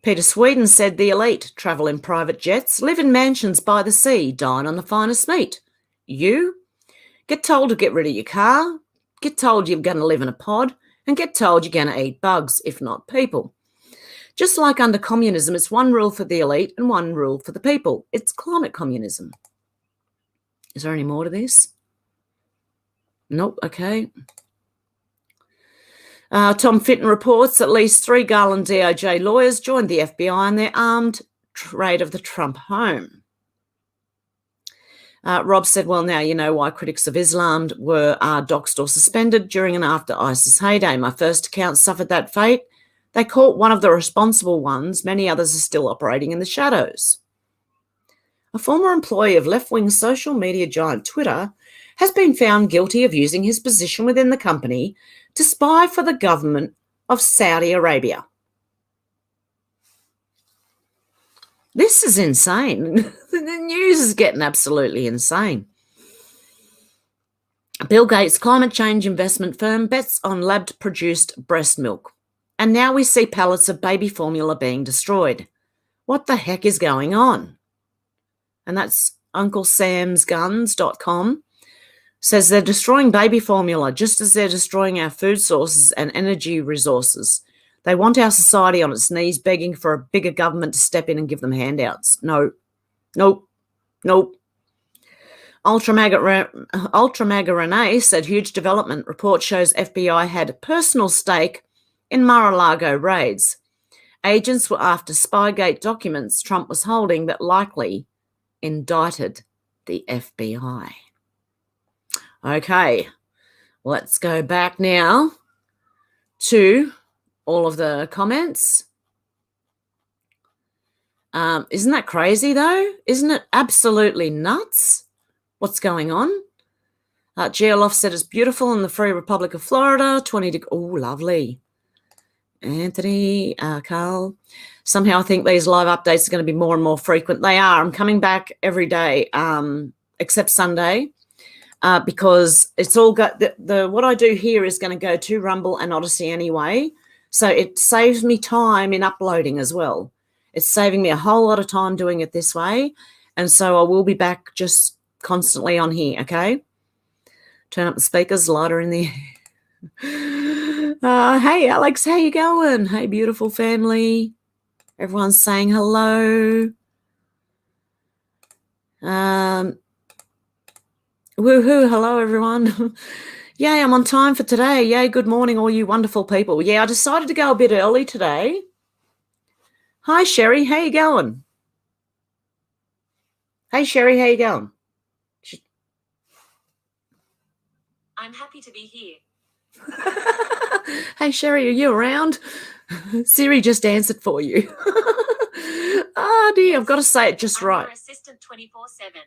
Peter Sweden said the elite travel in private jets, live in mansions by the sea, dine on the finest meat. You get told to get rid of your car, get told you're going to live in a pod, and get told you're going to eat bugs, if not people. Just like under communism, it's one rule for the elite and one rule for the people. It's climate communism. Is there any more to this? Nope, okay. Tom Fitton reports at least 3 Garland DOJ lawyers joined the FBI in their armed raid of the Trump home. Rob said, well, now you know why critics of Islam were doxxed or suspended during and after ISIS heyday. My first account suffered that fate. They caught one of the responsible ones. Many others are still operating in the shadows. A former employee of left-wing social media giant Twitter has been found guilty of using his position within the company to spy for the government of Saudi Arabia. This is insane. The news is getting absolutely insane. Bill Gates' climate change investment firm bets on lab-produced breast milk. And now we see pallets of baby formula being destroyed. What the heck is going on? And that's UncleSam'sGuns.com. Says they're destroying baby formula just as they're destroying our food sources and energy resources. They want our society on its knees begging for a bigger government to step in and give them handouts. No, nope, nope. Ultramaga Renee said huge development. Report shows FBI had a personal stake in Mar-a-Lago raids. Agents were after Spygate documents Trump was holding that likely indicted the FBI. Okay, let's go back now to all of the comments. Isn't that crazy, though? Isn't it absolutely nuts what's going on? Geoloff said it's beautiful in the Free Republic of Florida. 20 degrees. Oh, lovely. Anthony, Carl. Somehow I think these live updates are going to be more and more frequent. They are. I'm coming back every day except Sunday because it's all got what I do here is going to go to Rumble and Odysee anyway. So it saves me time in uploading as well. It's saving me a whole lot of time doing it this way. And so I will be back just constantly on here, okay? Turn up the speakers, lighter in the hey, Alex, how you going? Hey, beautiful family. Everyone's saying hello. Woohoo, hello, everyone. Yay, I'm on time for today. Yay, good morning, all you wonderful people. Yeah, I decided to go a bit early today. Hi, Sherry, how you going? Hey, Sherry, how you going? I'm happy to be here. Hey, Sherry, are you around? Siri just answered for you. Oh, dear, yes. I've got to say it just right. Your assistant 24/7.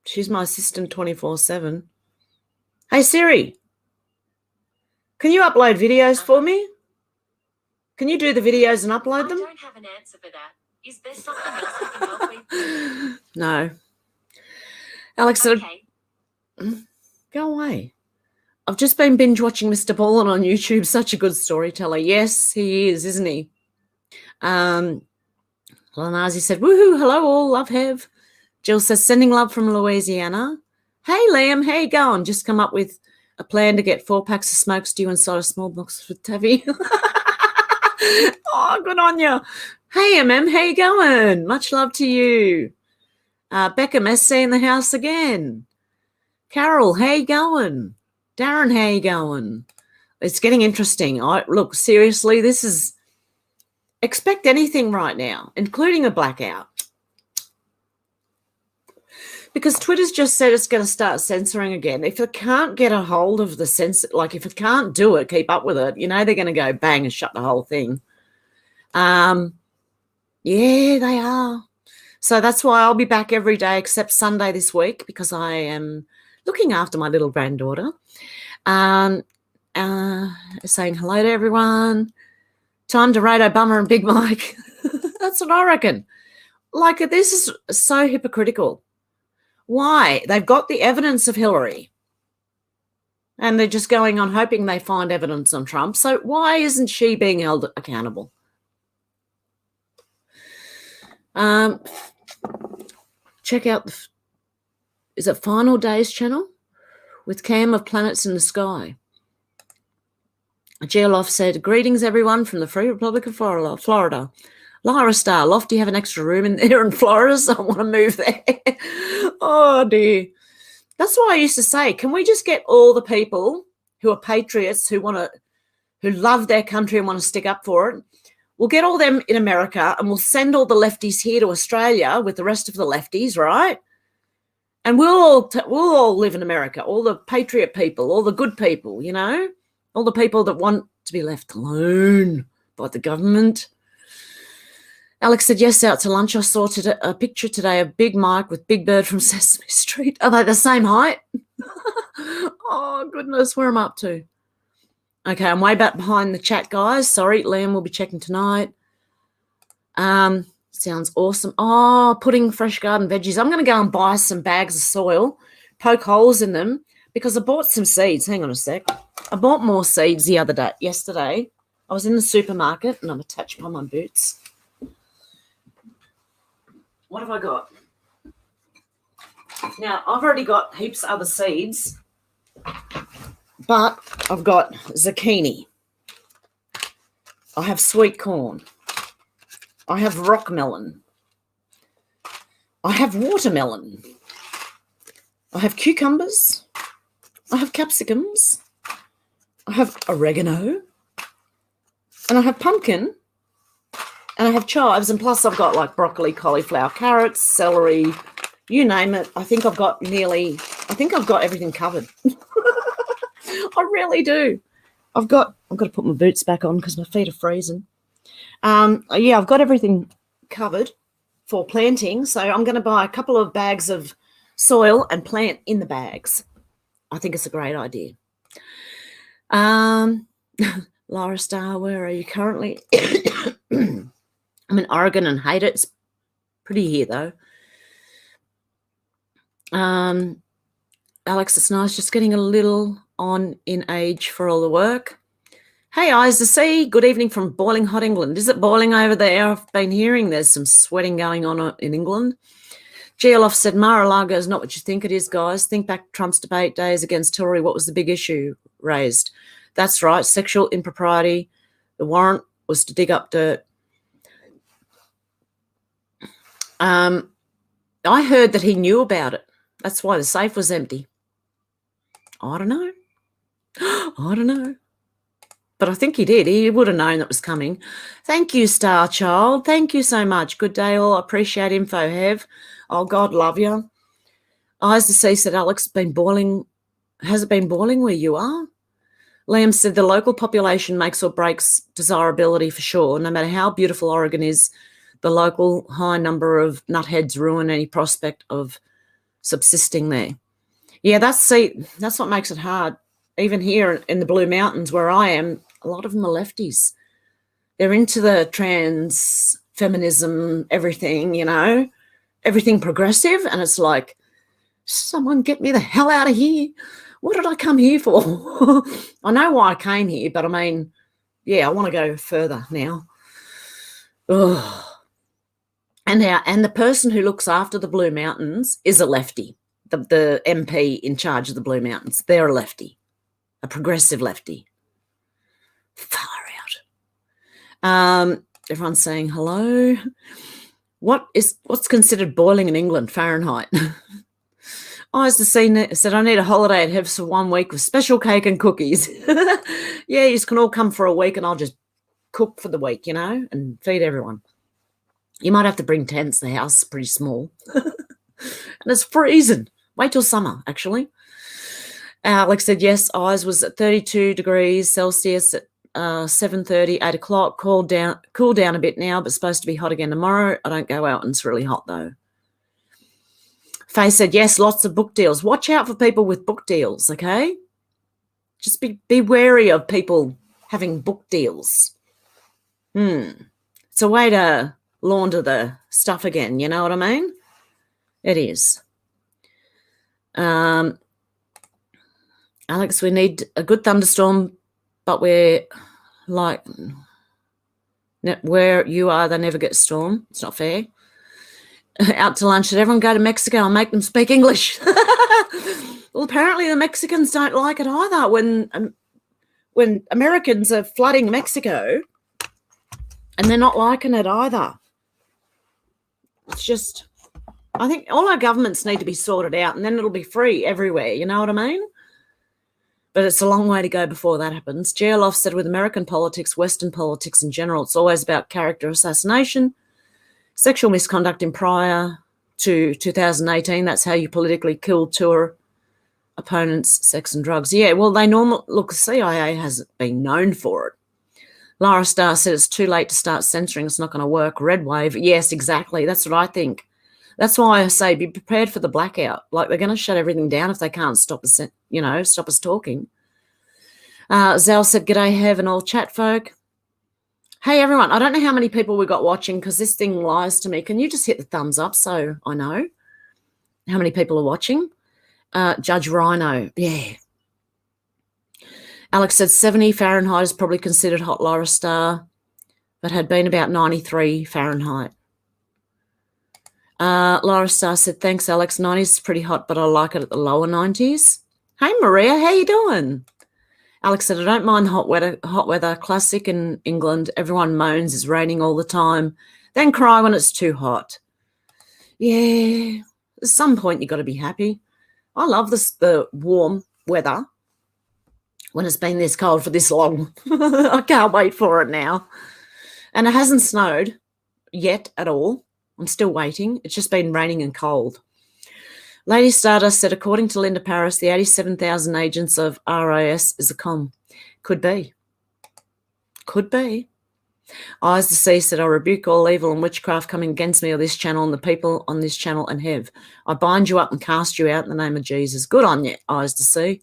She's my assistant 24/7. Hey, Siri, can you upload videos for me? Can you do the videos and upload them? I don't have an answer for that. Is there something else I can help with? No. Alex said, Okay. Go away. I've just been binge watching Mr. Ballin on YouTube. Such a good storyteller. Yes, he is, isn't he? Lanazi said, woohoo, hello all, love Hev. Jill says, sending love from Louisiana. Hey, Liam, how you going? Just come up with a plan to get 4 packs of smoke stew inside a small box with Tavi. Oh, good on you. Hey, MM, how you going? Much love to you. Becca Messi in the house again. Carol, how you going? Darren, how you going? It's getting interesting. Look, seriously, this is... Expect anything right now, including a blackout. Because Twitter's just said it's going to start censoring again. If it can't get a hold of the censor, like if it can't do it, keep up with it, you know, they're going to go bang and shut the whole thing. Yeah, they are. So that's why I'll be back every day except Sunday this week because I am looking after my little granddaughter. Saying hello to everyone. Time to rate Obama and Big Mike. That's what I reckon. Like, this is so hypocritical. Why? They've got the evidence of Hillary. And they're just going on hoping they find evidence on Trump. So why isn't she being held accountable? Check out is it Final Days channel with Cam of Planets in the Sky. Geolof said, greetings everyone from the Free Republic of Florida. Lyra Star, Lofty, have an extra room in there in Florida, so I want to move there. Oh dear. That's why I used to say, can we just get all the people who are patriots, who love their country and want to stick up for it? We'll get all them in America and we'll send all the lefties here to Australia with the rest of the lefties, right? And we'll all live in America, all the patriot people, all the good people, you know, all the people that want to be left alone by the government. Alex said, yes, out to lunch. I saw a picture today of Big Mike with Big Bird from Sesame Street. Are they the same height? Oh, goodness, where am I up to? Okay, I'm way back behind the chat, guys. Sorry, Liam will be checking tonight. Sounds awesome. Oh, putting fresh garden veggies. I'm going to go and buy some bags of soil, poke holes in them, because I bought some seeds. Hang on a sec. I bought more seeds yesterday. I was in the supermarket, and I'm attached by my boots. What have I got? Now, I've already got heaps of other seeds, but I've got zucchini. I have sweet corn. I have rock melon. I have watermelon. I have cucumbers. I have capsicums. I have oregano. And I have pumpkin. And I have chives. And plus I've got like broccoli, cauliflower, carrots, celery, you name it. I think I've got everything covered. I really do. I've got to put my boots back on because my feet are freezing. Yeah, I've got everything covered for planting. So I'm going to buy a couple of bags of soil and plant in the bags. I think it's a great idea. Laura Star, where are you currently? I'm in Oregon and hate it. It's pretty here, though. Alex, it's nice. Just getting a little on in age for all the work. Hey, Odysee, good evening from boiling hot England. Is it boiling over there? I've been hearing there's some sweating going on in England. Geolof said, Mar-a-Lago is not what you think it is, guys. Think back to Trump's debate days against Hillary. What was the big issue raised? That's right, sexual impropriety. The warrant was to dig up dirt. I heard that he knew about it. That's why the safe was empty. I don't know. I don't know. But I think he did. He would have known that was coming. Thank you, Star Child. Thank you so much. Good day all. I appreciate info, Hev. Oh, God love you. Eyes to see, said Alex, been boiling. Has it been boiling where you are? Liam said the local population makes or breaks desirability for sure. No matter how beautiful Oregon is, the local high number of nutheads ruin any prospect of subsisting there. Yeah, that's what makes it hard. Even here in the Blue Mountains where I am, a lot of them are lefties. They're into the trans, feminism, everything, you know, everything progressive. And it's like, someone get me the hell out of here. What did I come here for? I know why I came here, but I mean, yeah, I want to go further now. Ugh. And the person who looks after the Blue Mountains is a lefty. The MP in charge of the Blue Mountains, they're a lefty, a progressive lefty. Far out. Everyone's saying hello. What's considered boiling in England? Fahrenheit. Odysee said, I need a holiday at Hev for 1 week with special cake and cookies. Yeah, you can all come for a week and I'll just cook for the week, you know, and feed everyone. You might have to bring tents. The house is pretty small. And it's freezing. Wait till summer, actually. Alex said, yes, Eyes was at 32 degrees Celsius at 7:30, 8 o'clock. Cool down a bit now, but supposed to be hot again tomorrow. I don't go out and it's really hot, though. Faye said, yes, lots of book deals. Watch out for people with book deals, okay? Just be wary of people having book deals. It's a way to launder the stuff again, you know what I mean? It is. Alex, we need a good thunderstorm, but we're like, where you are, they never get a storm. It's not fair. Out to lunch. Did everyone go to Mexico and make them speak English? Well, apparently the Mexicans don't like it either. When Americans are flooding Mexico and they're not liking it either. It's just, I think all our governments need to be sorted out and then it'll be free everywhere. You know what I mean? But it's a long way to go before that happens. Geoloff said with American politics, Western politics in general, it's always about character assassination, sexual misconduct in prior to 2018. That's how you politically kill tour opponents, sex and drugs. Yeah, well, look, the CIA hasn't been known for it. Lara Starr said it's too late to start censoring. It's not going to work. Red wave. Yes, exactly. That's what I think. That's why I say be prepared for the blackout. Like they're going to shut everything down if they can't stop us, stop us talking. Zal said, g'day, Hev and all chat folk. Hey, everyone. I don't know how many people we got watching because this thing lies to me. Can you just hit the thumbs up so I know how many people are watching? Judge Rhino. Yeah. Alex said 70 Fahrenheit is probably considered hot, Lara Starr, but had been about 93 Fahrenheit. Lara Starr said, thanks, Alex. 90s is pretty hot, but I like it at the lower 90s. Hey, Maria, how you doing? Alex said, I don't mind hot weather. Classic in England. Everyone moans it's raining all the time, then cry when it's too hot. Yeah, at some point you've got to be happy. I love the warm weather when it's been this cold for this long. I can't wait for it now. And it hasn't snowed yet at all. I'm still waiting. It's just been raining and cold. Lady Stardust said, according to Linda Paris, the 87,000 agents of RIS is a con. Could be. Could be. Eyes to See said, I rebuke all evil and witchcraft coming against me or this channel and the people on this channel and Hev. I bind you up and cast you out in the name of Jesus. Good on you, Eyes to See.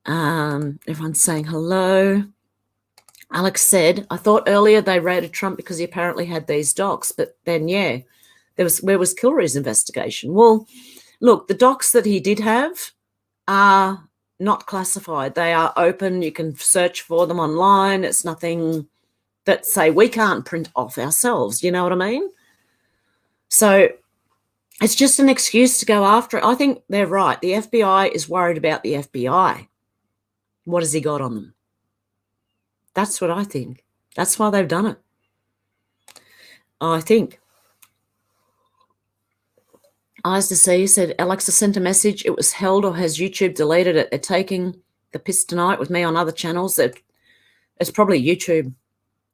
Everyone's saying hello. Alex said, I thought earlier they raided Trump because he apparently had these docs, but then, yeah, where was Kilroy's investigation? Well, look, the docs that he did have are not classified. They are open. You can search for them online. It's nothing that, say, we can't print off ourselves. You know what I mean? So it's just an excuse to go after it. I think they're right. The FBI is worried about the FBI. What has he got on them? That's what I think. That's why they've done it. I think. Eyes to See said, Alexa sent a message. It was held or has YouTube deleted it? They're taking the piss tonight with me on other channels. It's probably YouTube.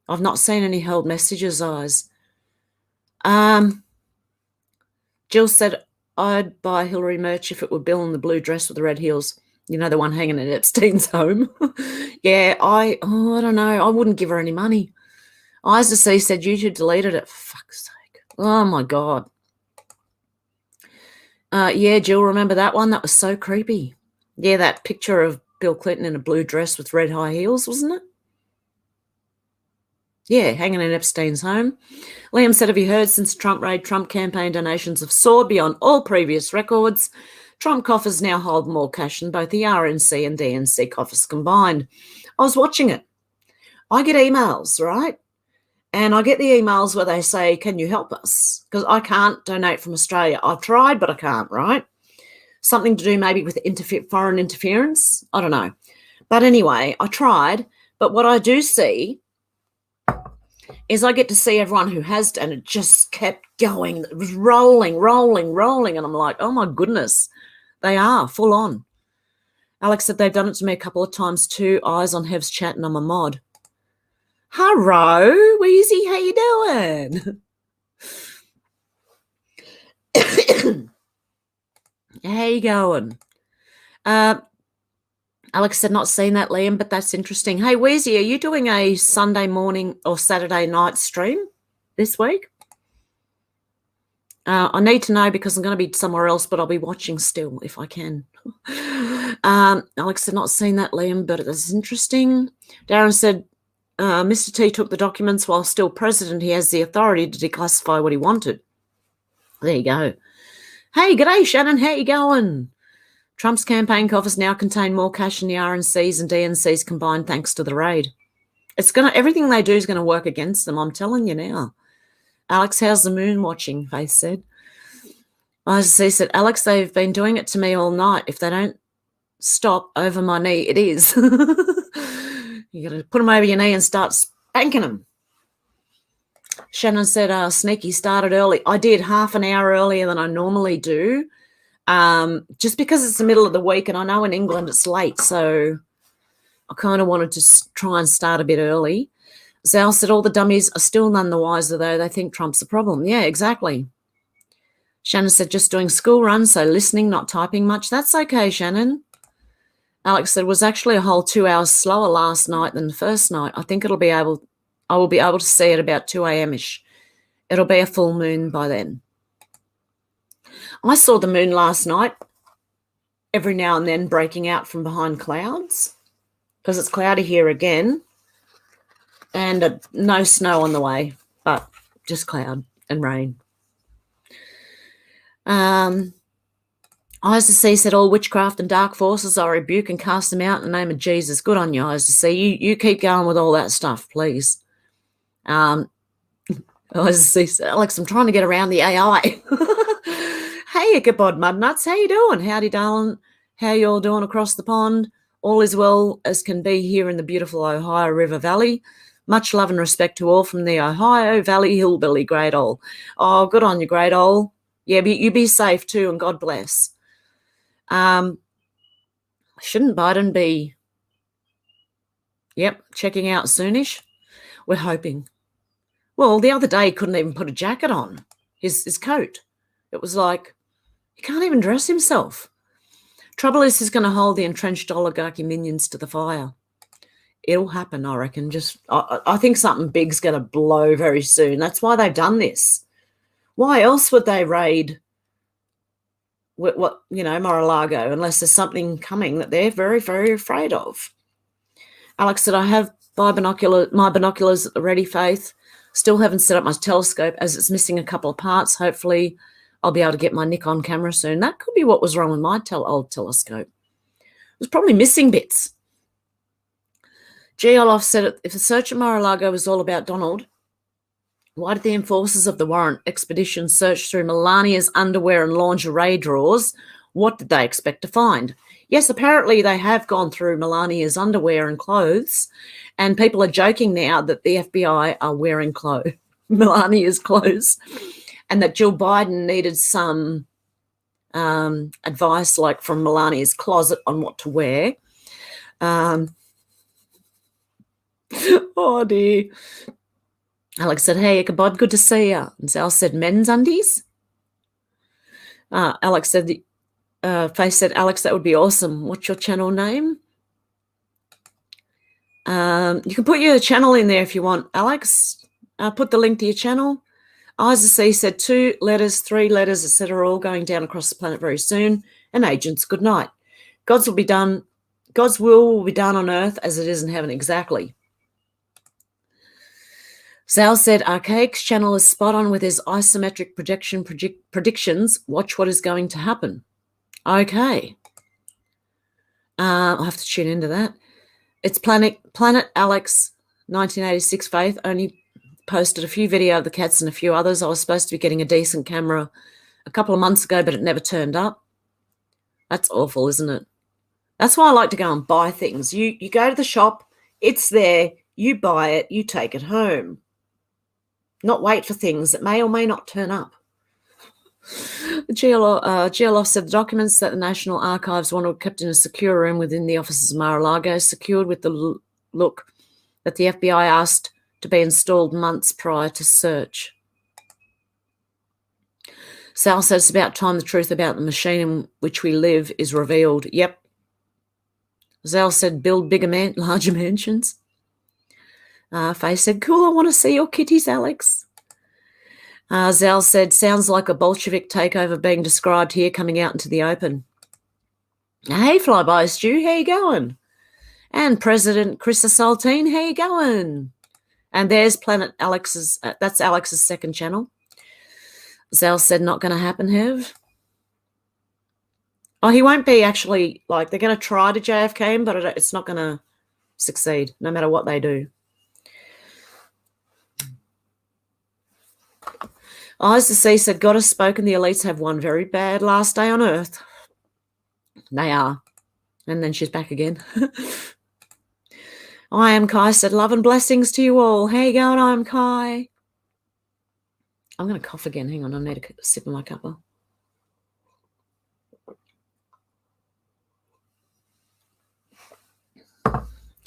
I've not seen any held messages, Eyes. Jill said, I'd buy Hillary merch if it were Bill in the blue dress with the red heels. You know, the one hanging in Epstein's home. Yeah, I don't know. I wouldn't give her any money. Eyes to See said YouTube deleted it. For fuck's sake. Oh, my God. Yeah, Jill, remember that one? That was so creepy. Yeah, that picture of Bill Clinton in a blue dress with red high heels, wasn't it? Yeah, hanging in Epstein's home. Liam said, have you heard since Trump raid, Trump campaign donations have soared beyond all previous records. Trump coffers now hold more cash than both the RNC and DNC coffers combined. I was watching it. I get emails, right? And I get the emails where they say, can you help us? Because I can't donate from Australia. I've tried, but I can't, right? Something to do maybe with foreign interference. I don't know. But anyway, I tried. But what I do see is I get to see everyone who has done it just kept going. It was rolling. And I'm like, oh, my goodness. They are full on. Alex said they've done it to me a couple of times too. Eyes on Hev's chat and I'm a mod. Hello, Weezy, how you doing? How you going? Alex said not seen that, Liam, but that's interesting. Hey, Weezy, are you doing a Sunday morning or Saturday night stream this week? I need to know because I'm going to be somewhere else, but I'll be watching still if I can. Alex said not seen that, Liam, but it's interesting. Darren said, Mr. T took the documents while still president. He has the authority to declassify what he wanted. There you go. Hey, g'day, Shannon. How you going? Trump's campaign coffers now contain more cash than the RNCs and DNCs combined thanks to the raid. Everything they do is going to work against them, I'm telling you now. Alex, how's the moon watching? Faith said. Odysee said, Alex, they've been doing it to me all night. If they don't stop over my knee, it is. You got to put them over your knee and start spanking them. Shannon said, Sneaky started early. I did half an hour earlier than I normally do, just because it's the middle of the week, and I know in England it's late, so I kind of wanted to try and start a bit early. Zal said, all the dummies are still none the wiser, though. They think Trump's the problem. Yeah, exactly. Shannon said, just doing school runs, so listening, not typing much. That's okay, Shannon. Alex said, was actually a whole 2 hours slower last night than the first night. I think I will be able to see it about 2 a.m.-ish. It'll be a full moon by then. I saw the moon last night, every now and then breaking out from behind clouds, because it's cloudy here again, and no snow on the way, but just cloud and rain. Odysee said, all witchcraft and dark forces I rebuke and cast them out in the name of Jesus. Good on you, Odysee. You keep going with all that stuff, please. Odysee said, Alex, I'm trying to get around the AI. Hey, Ichabod Mudnuts, how you doing? Howdy, darling. How you all doing across the pond? All is well as can be here in the beautiful Ohio River Valley. Much love and respect to all from the Ohio Valley Hillbilly Great Ole. Oh, good on you, Great Ole. Yeah, you be safe too, and God bless. Shouldn't Biden be, checking out soonish? We're hoping. Well, the other day he couldn't even put a jacket on, his coat. It was like, he can't even dress himself. Trouble is he's going to hold the entrenched oligarchy minions to the fire. It'll happen, I reckon. I think something big's going to blow very soon. That's why they've done this. Why else would they raid Mar-a-Lago, unless there's something coming that they're very, very afraid of? Alex said, I have my binoculars at the ready, Faith. Still haven't set up my telescope as it's missing a couple of parts. Hopefully I'll be able to get my Nikon camera soon. That could be what was wrong with my old telescope. It was probably missing bits. G. Olof said, if the search at Mar-a-Lago was all about Donald, why did the enforcers of the warrant expedition search through Melania's underwear and lingerie drawers? What did they expect to find? Yes, apparently they have gone through Melania's underwear and clothes, and people are joking now that the FBI are wearing Melania's clothes, and that Jill Biden needed some advice, like from Melania's closet, on what to wear. Oh, dear. Alex said, hey, Ichabod, good to see you. And Sal said, men's undies? Alex said, Faith said, Alex, that would be awesome. What's your channel name? You can put your channel in there if you want, Alex. Put the link to your channel. Odysee said 2 letters, 3 letters, etc., all going down across the planet very soon. And agents, good night. God's will be done on earth as it is in heaven. Exactly. Zal said, Archaic's channel is spot on with his isometric projection predictions. Watch what is going to happen. Okay. I'll have to tune into that. It's Planet Alex 1986 Faith only posted a few video of the cats and a few others. I was supposed to be getting a decent camera a couple of months ago, but it never turned up. That's awful, isn't it? That's why I like to go and buy things. You go to the shop, it's there, you buy it, you take it home. Not wait for things that may or may not turn up. GLF said the documents that the National Archives wanted were kept in a secure room within the offices of Mar-a-Lago, secured with the look that the FBI asked to be installed months prior to search. Sal said it's about time the truth about the machine in which we live is revealed. Yep. Zal said build larger mansions. Faye said, cool, I want to see your kitties, Alex. Zal said, sounds like a Bolshevik takeover being described here coming out into the open. Hey, Flyby Stu, how you going? And President Chris Saltine, how you going? And there's Planet Alex's, that's Alex's second channel. Zal said not going to happen, Hev. Oh, he won't be actually, like, they're going to try to JFK him, but it's not going to succeed, no matter what they do. Odysee said, God has spoken, the elites have one very bad last day on earth. They are. And then she's back again. I am Kai said, love and blessings to you all. How you going, I am Kai? I'm going to cough again. Hang on, I need a sip of my cuppa.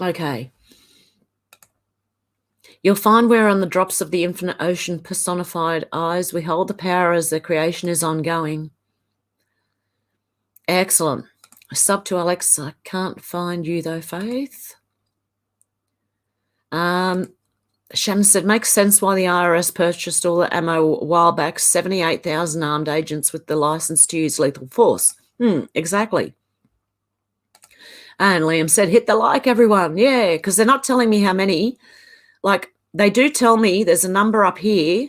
Okay. You'll find we're on the drops of the infinite ocean personified eyes. We hold the power as the creation is ongoing. Excellent. Sub to Alex. I can't find you though, Faith. Shannon said, makes sense why the IRS purchased all the ammo a while back, 78,000 armed agents with the license to use lethal force. Exactly. And Liam said, hit the like, everyone. Yeah, because they're not telling me how many. Like, they do tell me there's a number up here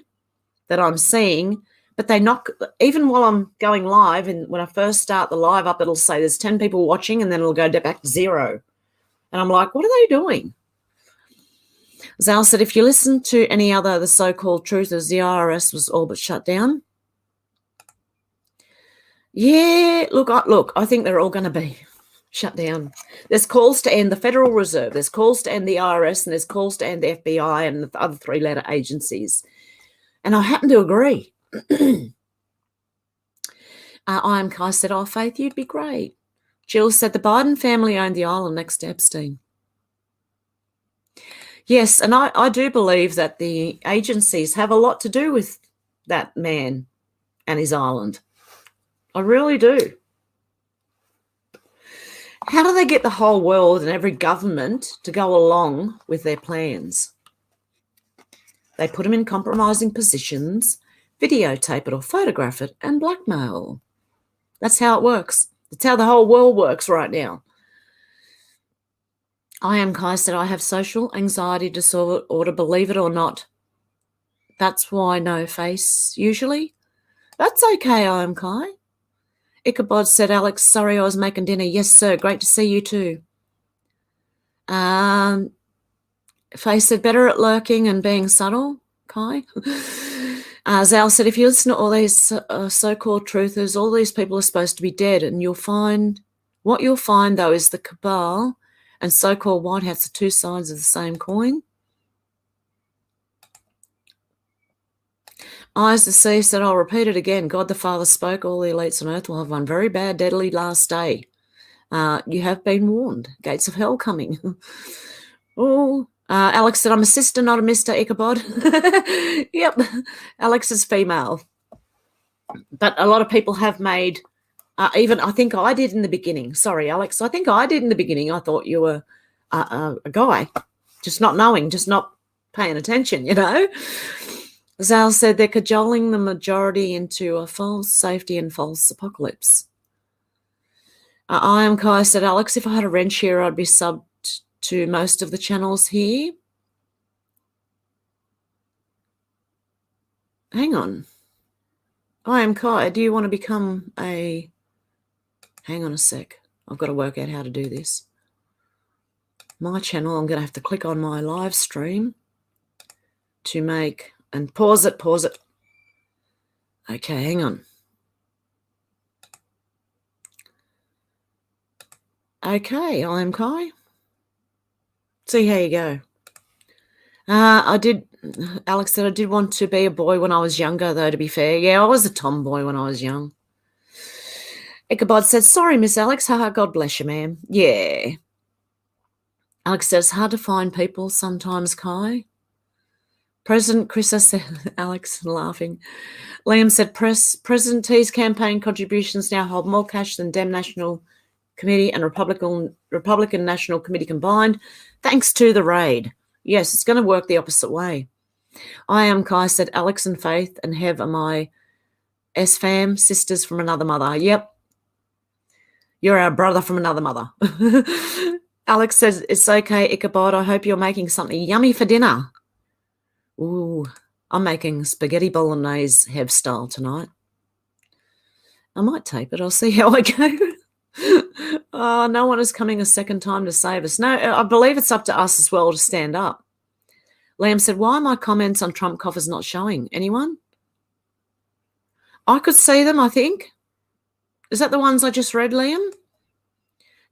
that I'm seeing, but they not, even while I'm going live, and when I first start the live up, it'll say there's 10 people watching, and then it'll go back to 0. And I'm like, what are they doing? Zal said, if you listen to any other of the so-called truthers, the IRS was all but shut down. Yeah, look, I think they're all going to be shut down. There's calls to end the Federal Reserve, there's calls to end the IRS, and there's calls to end the FBI and the other 3-letter agencies. And I happen to agree. I am Kai said, oh, Faith, you'd be great. Jill said, the Biden family owned the island next to Epstein. Yes, and I do believe that the agencies have a lot to do with that man and his island. I really do. How do they get the whole world and every government to go along with their plans? They put them in compromising positions, videotape it or photograph it, and blackmail. That's how it works. That's how the whole world works right now. I am Kai said, I have social anxiety disorder, believe it or not. That's why no face, usually. That's okay, I am Kai. Ichabod said, Alex, sorry I was making dinner. Yes, sir, great to see you too. Faye said, better at lurking and being subtle, Kai. Zal said, if you listen to all these so-called truthers, all these people are supposed to be dead, and what you'll find, though, is the cabal and so-called white hats are two sides of the same coin. Eyes to see said, I'll repeat it again. God the Father spoke, all the elites on earth will have one very bad, deadly last day. You have been warned. Gates of hell coming. Alex said, I'm a sister, not a Mr. Ichabod. Yep, Alex is female. But a lot of people have made, even I think I did in the beginning. Sorry, Alex, I think I did in the beginning. I thought you were a guy, just not knowing, just not paying attention, you know. Zal said they're cajoling the majority into a false safety and false apocalypse. I am Kai said, Alex, if I had a wrench here, I'd be subbed to most of the channels here. Hang on. I am Kai. Do you want to become a... Hang on a sec. I've got to work out how to do this. My channel, I'm going to have to click on my live stream to make... And pause it. Okay, hang on. Okay, I am Kai. See how you go. Alex said I did want to be a boy when I was younger, though, to be fair. Yeah, I was a tomboy when I was young. Ichabod said, sorry, Miss Alex. Haha, God bless you, ma'am. Yeah. Alex says, hard to find people sometimes, Kai. President Chris said, Alex laughing. Liam said, President T's campaign contributions now hold more cash than Dem National Committee and Republican National Committee combined, thanks to the raid. Yes, it's going to work the opposite way. I am Kai said, Alex and Faith and Hev are my S-fam, sisters from another mother. Yep. You're our brother from another mother. Alex says, it's okay, Ichabod. I hope you're making something yummy for dinner. Ooh, I'm making spaghetti bolognese Hev style tonight. I might tape it. I'll see how I go. Oh, no one is coming a second time to save us. No, I believe it's up to us as well to stand up. Liam said, why are my comments on Trump coffers not showing? Anyone? I could see them, I think. Is that the ones I just read, Liam?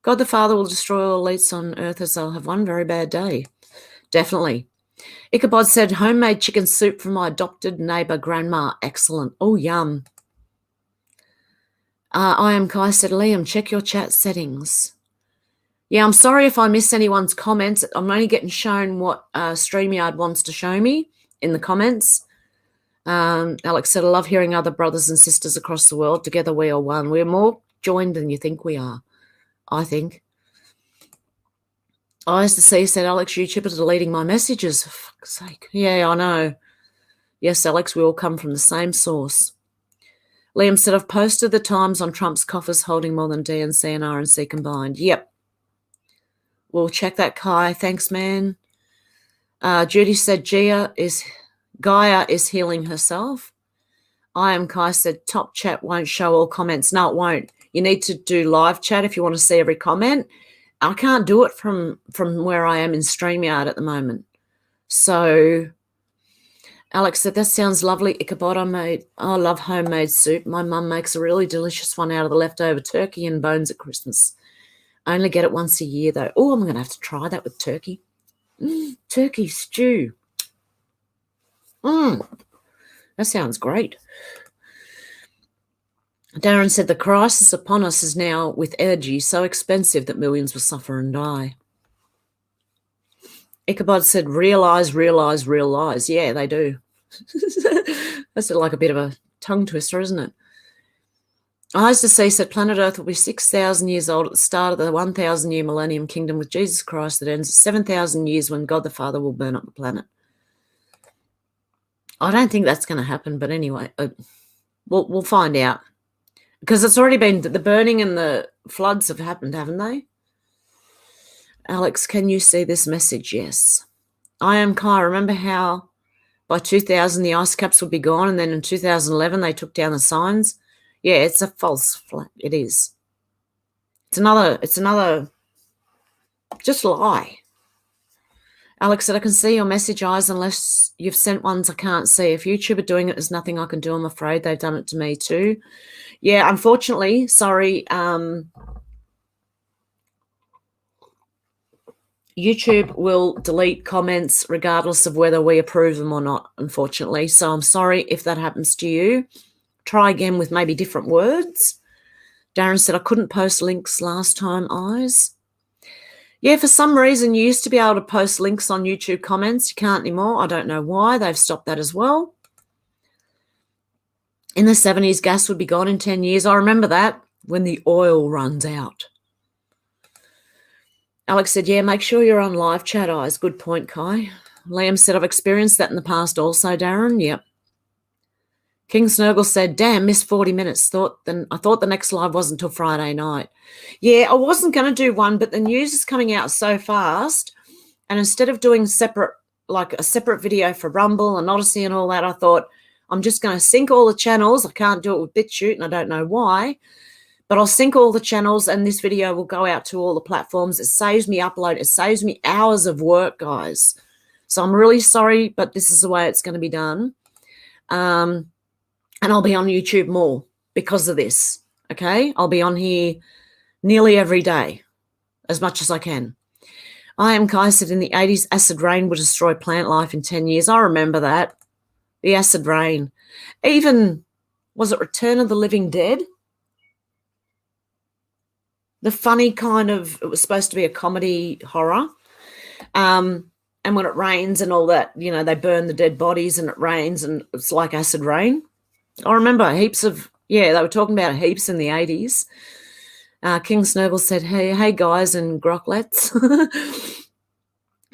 God the Father will destroy all elites on earth as they'll have one very bad day. Definitely. Ichabod said, homemade chicken soup from my adopted neighbour grandma. Excellent. Oh, yum. I am Kai said, Liam, check your chat settings. Yeah, I'm sorry if I miss anyone's comments. I'm only getting shown what StreamYard wants to show me in the comments. Alex said, I love hearing other brothers and sisters across the world. Together we are one. We're more joined than you think we are, I think. Eyes to see said, Alex, YouTuber deleting my messages. For fuck's sake. Yeah, I know. Yes, Alex, we all come from the same source. Liam said, I've posted the times on Trump's coffers holding more than DNC and RNC combined. Yep. We'll check that, Kai. Thanks, man. Judy said, Gaia is healing herself. I am Kai said, top chat won't show all comments. No, it won't. You need to do live chat if you want to see every comment. I can't do it from where I am in StreamYard at the moment. So Alex said, that sounds lovely, Ichabod. I love homemade soup. My mum makes a really delicious one out of the leftover turkey and bones at Christmas. I only get it once a year, though. Oh, I'm going to have to try that with turkey. Turkey stew. That sounds great. Darren said, the crisis upon us is now with energy so expensive that millions will suffer and die. Ichabod said, realise. Yeah, they do. That's like a bit of a tongue twister, isn't it? Eyes to see said, planet Earth will be 6,000 years old at the start of the 1,000-year millennium kingdom with Jesus Christ that ends at 7,000 years when God the Father will burn up the planet. I don't think that's going to happen, but anyway, we'll find out. Because it's already been, the burning and the floods have happened, haven't they? Alex, can you see this message? Yes. I am Kai. Remember how by 2000 the ice caps would be gone, and then in 2011 they took down the signs? Yeah, it's a false flag. It is. It's another just lie. Alex said, I can see your message, Eyes, unless you've sent ones I can't see. If YouTube are doing it, there's nothing I can do, I'm afraid. They've done it to me too. Yeah, unfortunately, sorry. YouTube will delete comments regardless of whether we approve them or not, unfortunately. So I'm sorry if that happens to you. Try again with maybe different words. Darren said, I couldn't post links last time, Eyes. Yeah, for some reason, you used to be able to post links on YouTube comments. You can't anymore. I don't know why. They've stopped that as well. In the 70s, gas would be gone in 10 years. I remember that, when the oil runs out. Alex said, yeah, make sure you're on live chat, Eyes. Good point, Kai. Liam said, I've experienced that in the past also, Darren. Yep. King Snurgle said, damn, missed 40 minutes. I thought the next live wasn't until Friday night. Yeah, I wasn't going to do one, but the news is coming out so fast. And instead of doing a separate video for Rumble and Odysee and all that, I thought I'm just going to sync all the channels. I can't do it with Bitchute, and I don't know why. But I'll sync all the channels, and this video will go out to all the platforms. It saves me upload. It saves me hours of work, guys. So I'm really sorry, but this is the way it's going to be done. And I'll be on YouTube more because of this, okay? I'll be on here nearly every day, as much as I can. I am Kai said, in the 80s, acid rain would destroy plant life in 10 years. I remember that, the acid rain. Even, was it Return of the Living Dead? The funny kind of, it was supposed to be a comedy horror. And when it rains and all that, you know, they burn the dead bodies and it rains and it's like acid rain. I remember heaps of, yeah, they were talking about heaps in the 80s. King Snurgle said, hey guys and grocklets.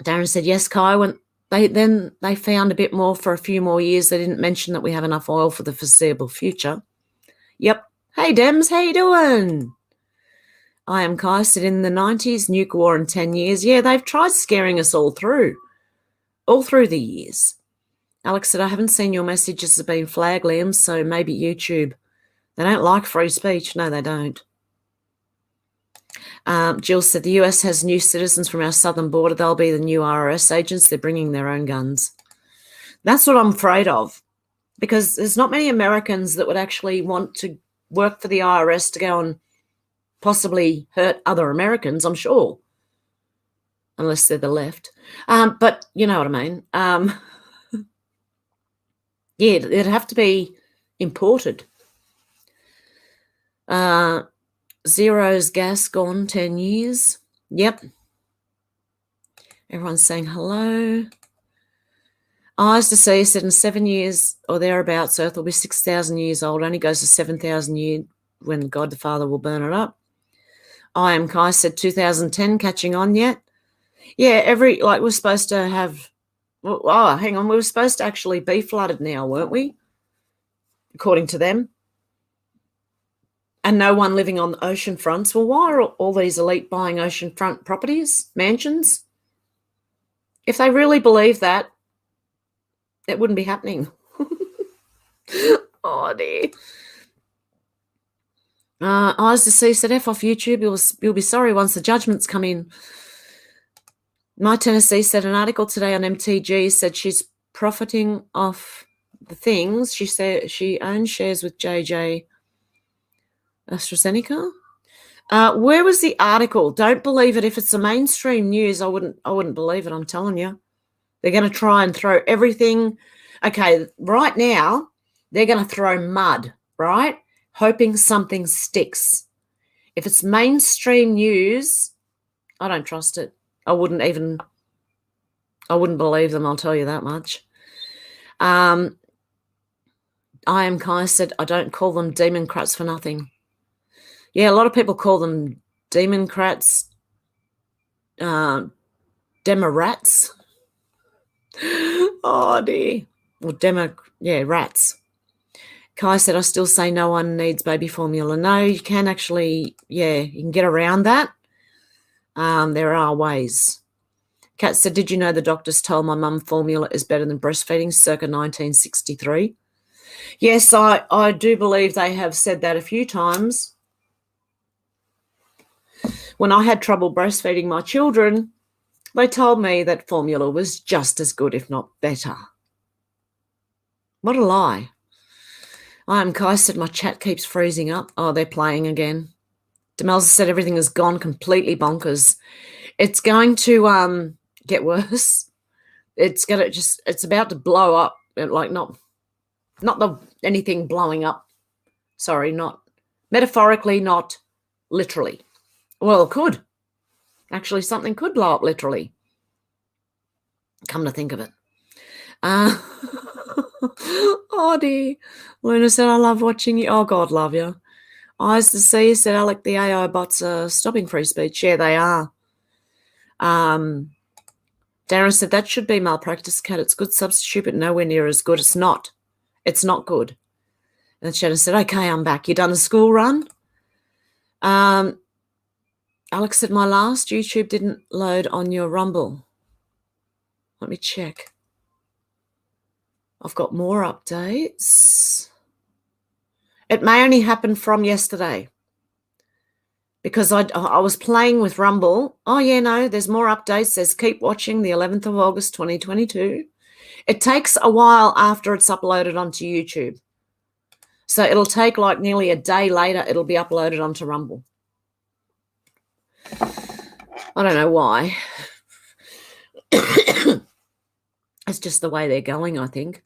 Darren said, yes, Kai, when they found a bit more for a few more years. They didn't mention that we have enough oil for the foreseeable future. Yep. Hey, Dems, how you doing? I am Kai said in the 90s, nuke war in 10 years. Yeah, they've tried scaring us all through the years. Alex said, I haven't seen your messages have been flagged, Liam, so maybe YouTube. They don't like free speech. No, they don't. Jill said, the US has new citizens from our southern border. They'll be the new IRS agents. They're bringing their own guns. That's what I'm afraid of, because there's not many Americans that would actually want to work for the IRS to go and possibly hurt other Americans, I'm sure, unless they're the left. But you know what I mean. Yeah, it'd have to be imported. Zero's gas gone 10 years. Yep. Everyone's saying hello. Eyes to see said in 7 years or thereabouts, Earth will be 6,000 years old. Only goes to 7,000 years when God the Father will burn it up. I am Kai said 2010, catching on yet? Yeah, we're supposed to have, oh, hang on, we were supposed to actually be flooded now, weren't we? According to them. And no one living on the ocean fronts. Well, why are all these elite buying oceanfront properties, mansions? If they really believe that, it wouldn't be happening. Oh, dear. Eyes to see said, F off YouTube. You'll be sorry once the judgments come in. My Tennessee said an article today on MTG said she's profiting off the things. She said she owns shares with JJ AstraZeneca. Where was the article? Don't believe it. If it's the mainstream news, I wouldn't believe it. I'm telling you. They're going to try and throw everything. Okay, right now, they're going to throw mud, right? Hoping something sticks. If it's mainstream news, I don't trust it. I wouldn't believe them, I'll tell you that much. I am Kai said, I don't call them Democrats for nothing. Yeah, a lot of people call them Democrats, Demorats. Oh, dear. Or rats. Kai said, I still say no one needs baby formula. No, you can actually, you can get around that. There are ways. Kat said, did you know the doctors told my mum formula is better than breastfeeding circa 1963? Yes, I do believe they have said that a few times. When I had trouble breastfeeding my children, they told me that formula was just as good, if not better. What a lie. I am Kai said, my chat keeps freezing up. Oh, they're playing again. Demelza said everything has gone completely bonkers. It's going to get worse. It's about to blow up. Like not anything blowing up. Sorry, not metaphorically, not literally. Well, it could. Actually, something could blow up literally. Come to think of it. Oh, dear. Luna said, I love watching you. Oh, God, love you. Eyes to see said, Alec, the AI bots are stopping free speech. Yeah, they are. Darren said, that should be malpractice, Kat. It's good substitute, but nowhere near as good. It's not. It's not good. And Shannon said, okay, I'm back. You done the school run? Alex said, my last YouTube didn't load on your Rumble. Let me check. I've got more updates. It may only happen from yesterday because I was playing with Rumble. Oh, yeah, no, there's more updates. It says keep watching the 11th of August, 2022. It takes a while after it's uploaded onto YouTube. So it'll take like nearly a day later, it'll be uploaded onto Rumble. I don't know why. It's just the way they're going, I think.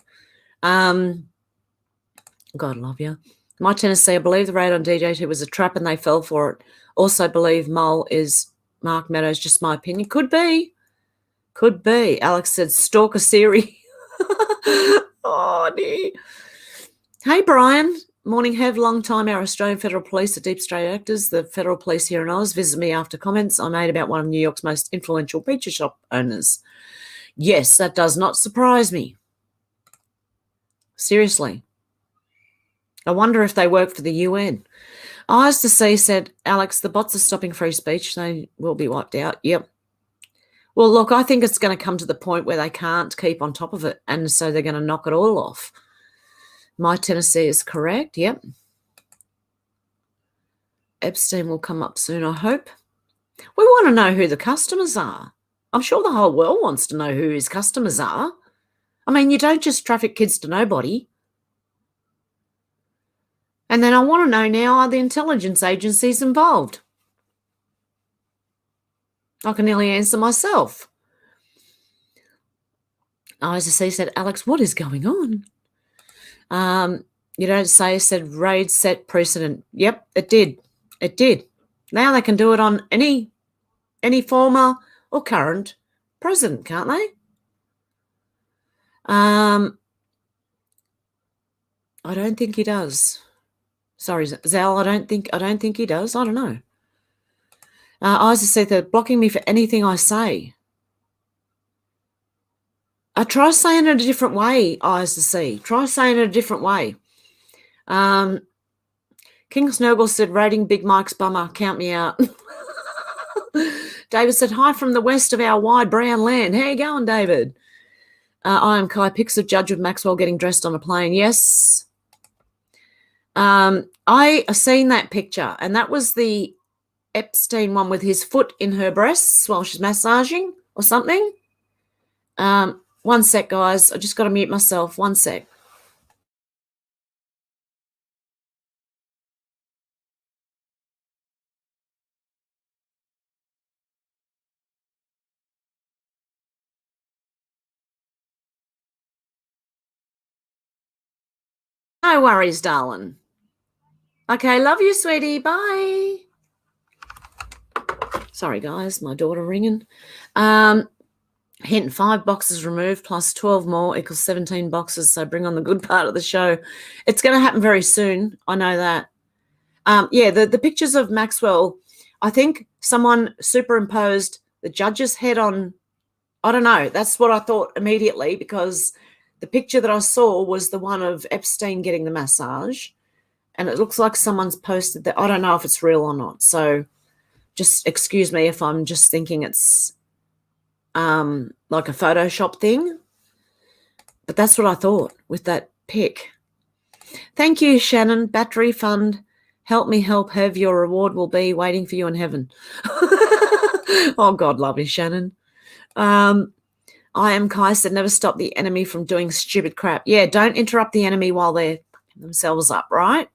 God love you. My Tennessee, I believe the raid on DJ2 was a trap and they fell for it. Also believe Mole is Mark Meadows, just my opinion. Could be. Could be. Alex said stalker Siri. Oh, dear. Hey, Brian. Morning, Hev. Long time our Australian Federal Police are deep state actors. The Federal Police here in Oz visited me after comments I made about one of New York's most influential pizza shop owners. Yes, that does not surprise me. Seriously. I wonder if they work for the UN. Eyes to See said, Alex, the bots are stopping free speech. They will be wiped out. Yep. Well, look, I think it's going to come to the point where they can't keep on top of it, and so they're going to knock it all off. My Tennessee is correct. Yep. Epstein will come up soon, I hope. We want to know who the customers are. I'm sure the whole world wants to know who his customers are. I mean, you don't just traffic kids to nobody. And then I want to know now, are the intelligence agencies involved? I can nearly answer myself. Odysee said, Alex, what is going on? You don't say, said raid set precedent. Yep, it did. It did. Now they can do it on any former or current president, can't they? I don't think he does. Sorry, Zal, I don't think he does. I don't know. Isa said they're blocking me for anything I say. I try saying it a different way, Isa C. Try saying it a different way. King Snowball said, rating Big Mike's bummer, count me out. David said, hi from the west of our wide brown land. How you going, David? I am Kai Pix, a judge of Maxwell getting dressed on a plane. Yes. I seen that picture, and that was the Epstein one with his foot in her breasts while she's massaging or something. One sec, guys. I just got to mute myself. One sec. No worries, darling. Okay, love you, sweetie. Bye. Sorry, guys, my daughter ringing. Hint, 5 boxes removed plus 12 more equals 17 boxes, so bring on the good part of the show. It's going to happen very soon. I know that. Yeah, the pictures of Maxwell, I think someone superimposed the judge's head on, I don't know, that's what I thought immediately, because the picture that I saw was the one of Epstein getting the massage, and it looks like someone's posted that. I don't know if it's real or not, so just excuse me if I'm just thinking it's like a Photoshop thing, but that's what I thought with that pic. Thank you, Shannon. Battery fund. Help me help Hev. Your reward will be waiting for you in heaven. Oh, God love you, Shannon. I am Kai said, never stop the enemy from doing stupid crap. Yeah, don't interrupt the enemy while they're themselves up, right?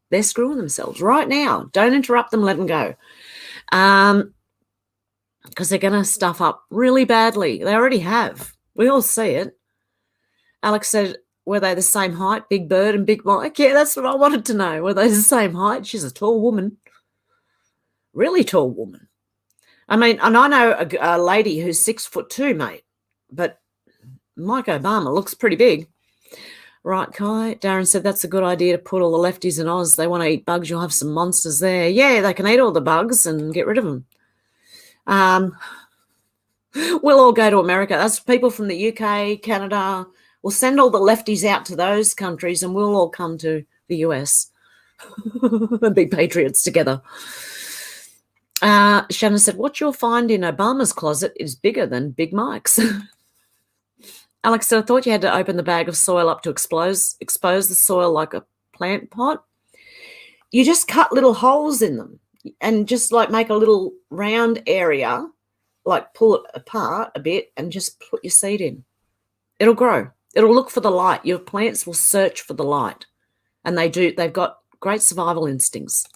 They're screwing themselves right now. Don't interrupt them, let them go. Because they're going to stuff up really badly. They already have. We all see it. Alex said, were they the same height, Big Bird and Big Mike? Yeah, that's what I wanted to know. Were they the same height? She's a tall woman. Really tall woman. I mean, and I know a lady who's 6'2", mate, but Mike Obama looks pretty big. Right, Kai? Darren said that's a good idea to put all the lefties in Oz. They want to eat bugs. You'll have some monsters there. Yeah, they can eat all the bugs and get rid of them. We'll all go to America. That's people from the UK, Canada. We'll send all the lefties out to those countries and we'll all come to the US and be patriots together. Shannon said, what you'll find in Obama's closet is bigger than Big Mike's. Alex said, I thought you had to open the bag of soil up to expose the soil like a plant pot. You just cut little holes in them and just like make a little round area, like pull it apart a bit and just put your seed in. It'll grow. It'll look for the light. Your plants will search for the light. And they do. They've got great survival instincts.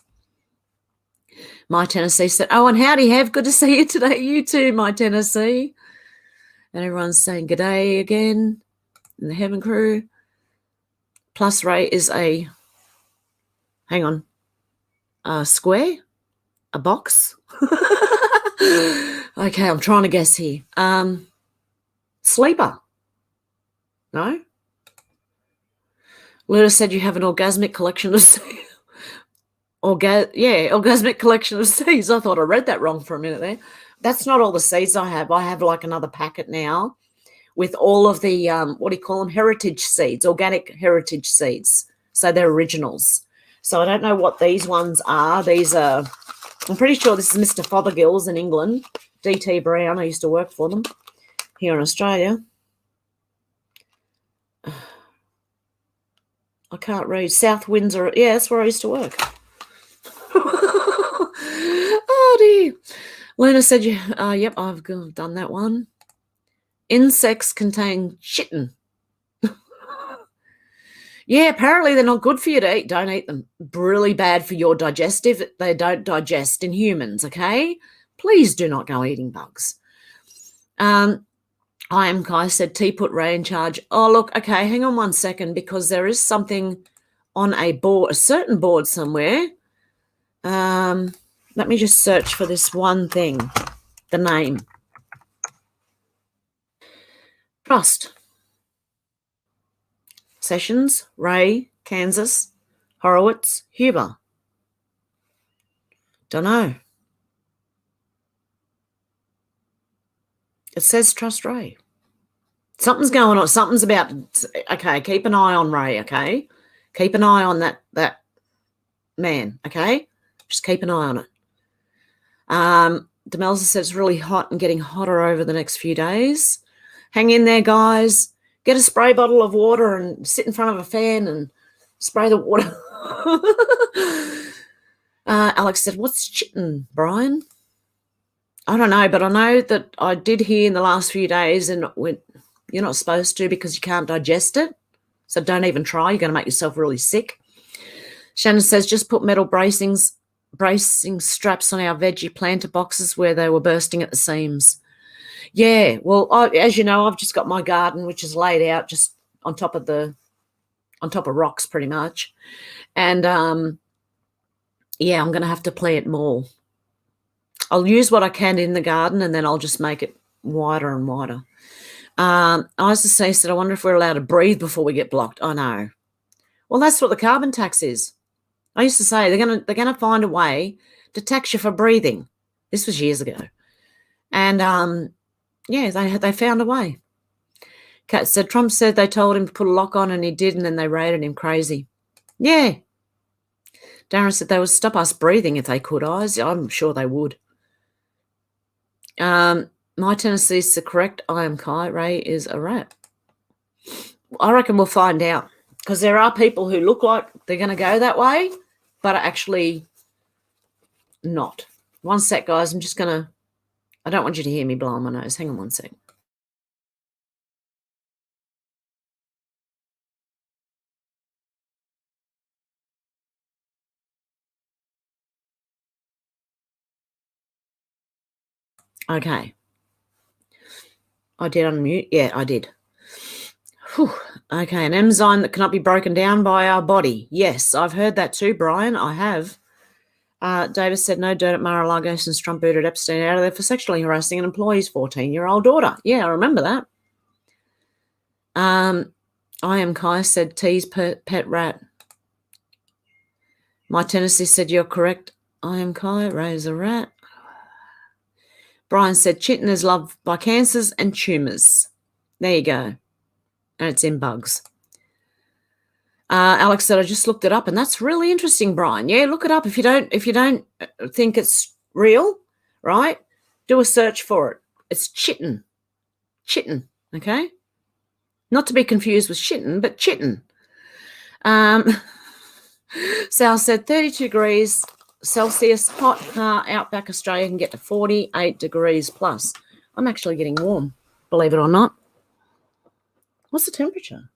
My Tennessee said, oh, and howdy, Hev. Good to see you today. You too, my Tennessee. And everyone's saying good day again in the Heaven crew. Plus Ray is a, hang on, a square, a box. Okay, I'm trying to guess here. Sleeper. No? Luna said you have an orgasmic collection of seeds. Orgasmic collection of seeds. I thought I read that wrong for a minute there. That's not all the seeds I have. I have like another packet now with all of the, what do you call them, heritage seeds, organic heritage seeds. So they're originals. So I don't know what these ones are. These are, I'm pretty sure this is Mr. Fothergill's in England. DT Brown, I used to work for them here in Australia. I can't read. South Windsor. Yeah, that's where I used to work. Oh, dear. Luna said, yep, I've done that one. Insects contain chitin. Yeah, apparently they're not good for you to eat. Don't eat them. Really bad for your digestive. They don't digest in humans, okay? Please do not go eating bugs. I am Kai said, T put Ray in charge. Oh, look, okay, hang on one second, because there is something on a board, a certain board somewhere. Let me just search for this one thing, the name. Trust. Sessions, Ray, Kansas, Horowitz, Huber. Don't know. It says trust Ray. Something's going on. Something's about. Okay, keep an eye on Ray. Okay, keep an eye on that man. Okay, just keep an eye on it. Demelza says it's really hot and getting hotter over the next few days. Hang in there, guys. Get a spray bottle of water and sit in front of a fan and spray the water. Alex said, what's chitin, Brian? I don't know, but I know that I did hear in the last few days, and you're not supposed to because you can't digest it. So don't even try. You're going to make yourself really sick. Shannon says, just put metal bracing straps on our veggie planter boxes where they were bursting at the seams. Yeah, well, as you know, I've just got my garden, which is laid out just on top of rocks pretty much. And, yeah, I'm going to have to plant more. I'll use what I can in the garden, and then I'll just make it wider and wider. Isa said, I wonder if we're allowed to breathe before we get blocked. I know. Well, that's what the carbon tax is. I used to say they're gonna find a way to tax you for breathing. This was years ago. And, yeah, they found a way. Kat said, Trump said they told him to put a lock on and he did, and then they rated him crazy. Yeah. Darren said they would stop us breathing if they could. I'm sure they would. My Tennessee is correct. I am Kai. Ray is a rat. I reckon we'll find out, because there are people who look like they're going to go that way, but are actually not. One sec, guys. I'm just going to... I don't want you to hear me blow on my nose. Hang on one sec. Okay. I did unmute. Yeah, I did. Whew. Okay, an enzyme that cannot be broken down by our body. Yes, I've heard that too, Brian. I have. Davis said, no dirt at Mar-a-Lago since Trump booted Epstein out of there for sexually harassing an employee's 14-year-old daughter. Yeah, I remember that. I am Kai said, T's pet rat. My Tennessee said, you're correct. I am Kai, Ray's a rat. Brian said, chitin is loved by cancers and tumours. There you go. And it's in bugs. Alex said, I just looked it up, and that's really interesting, Brian. Yeah, look it up. If you don't think it's real, right, do a search for it. It's chitin. Chitin, okay? Not to be confused with shitten, but chitin. Sal said 32 degrees Celsius, hot. Outback Australia can get to 48 degrees plus. I'm actually getting warm, believe it or not. What's the temperature?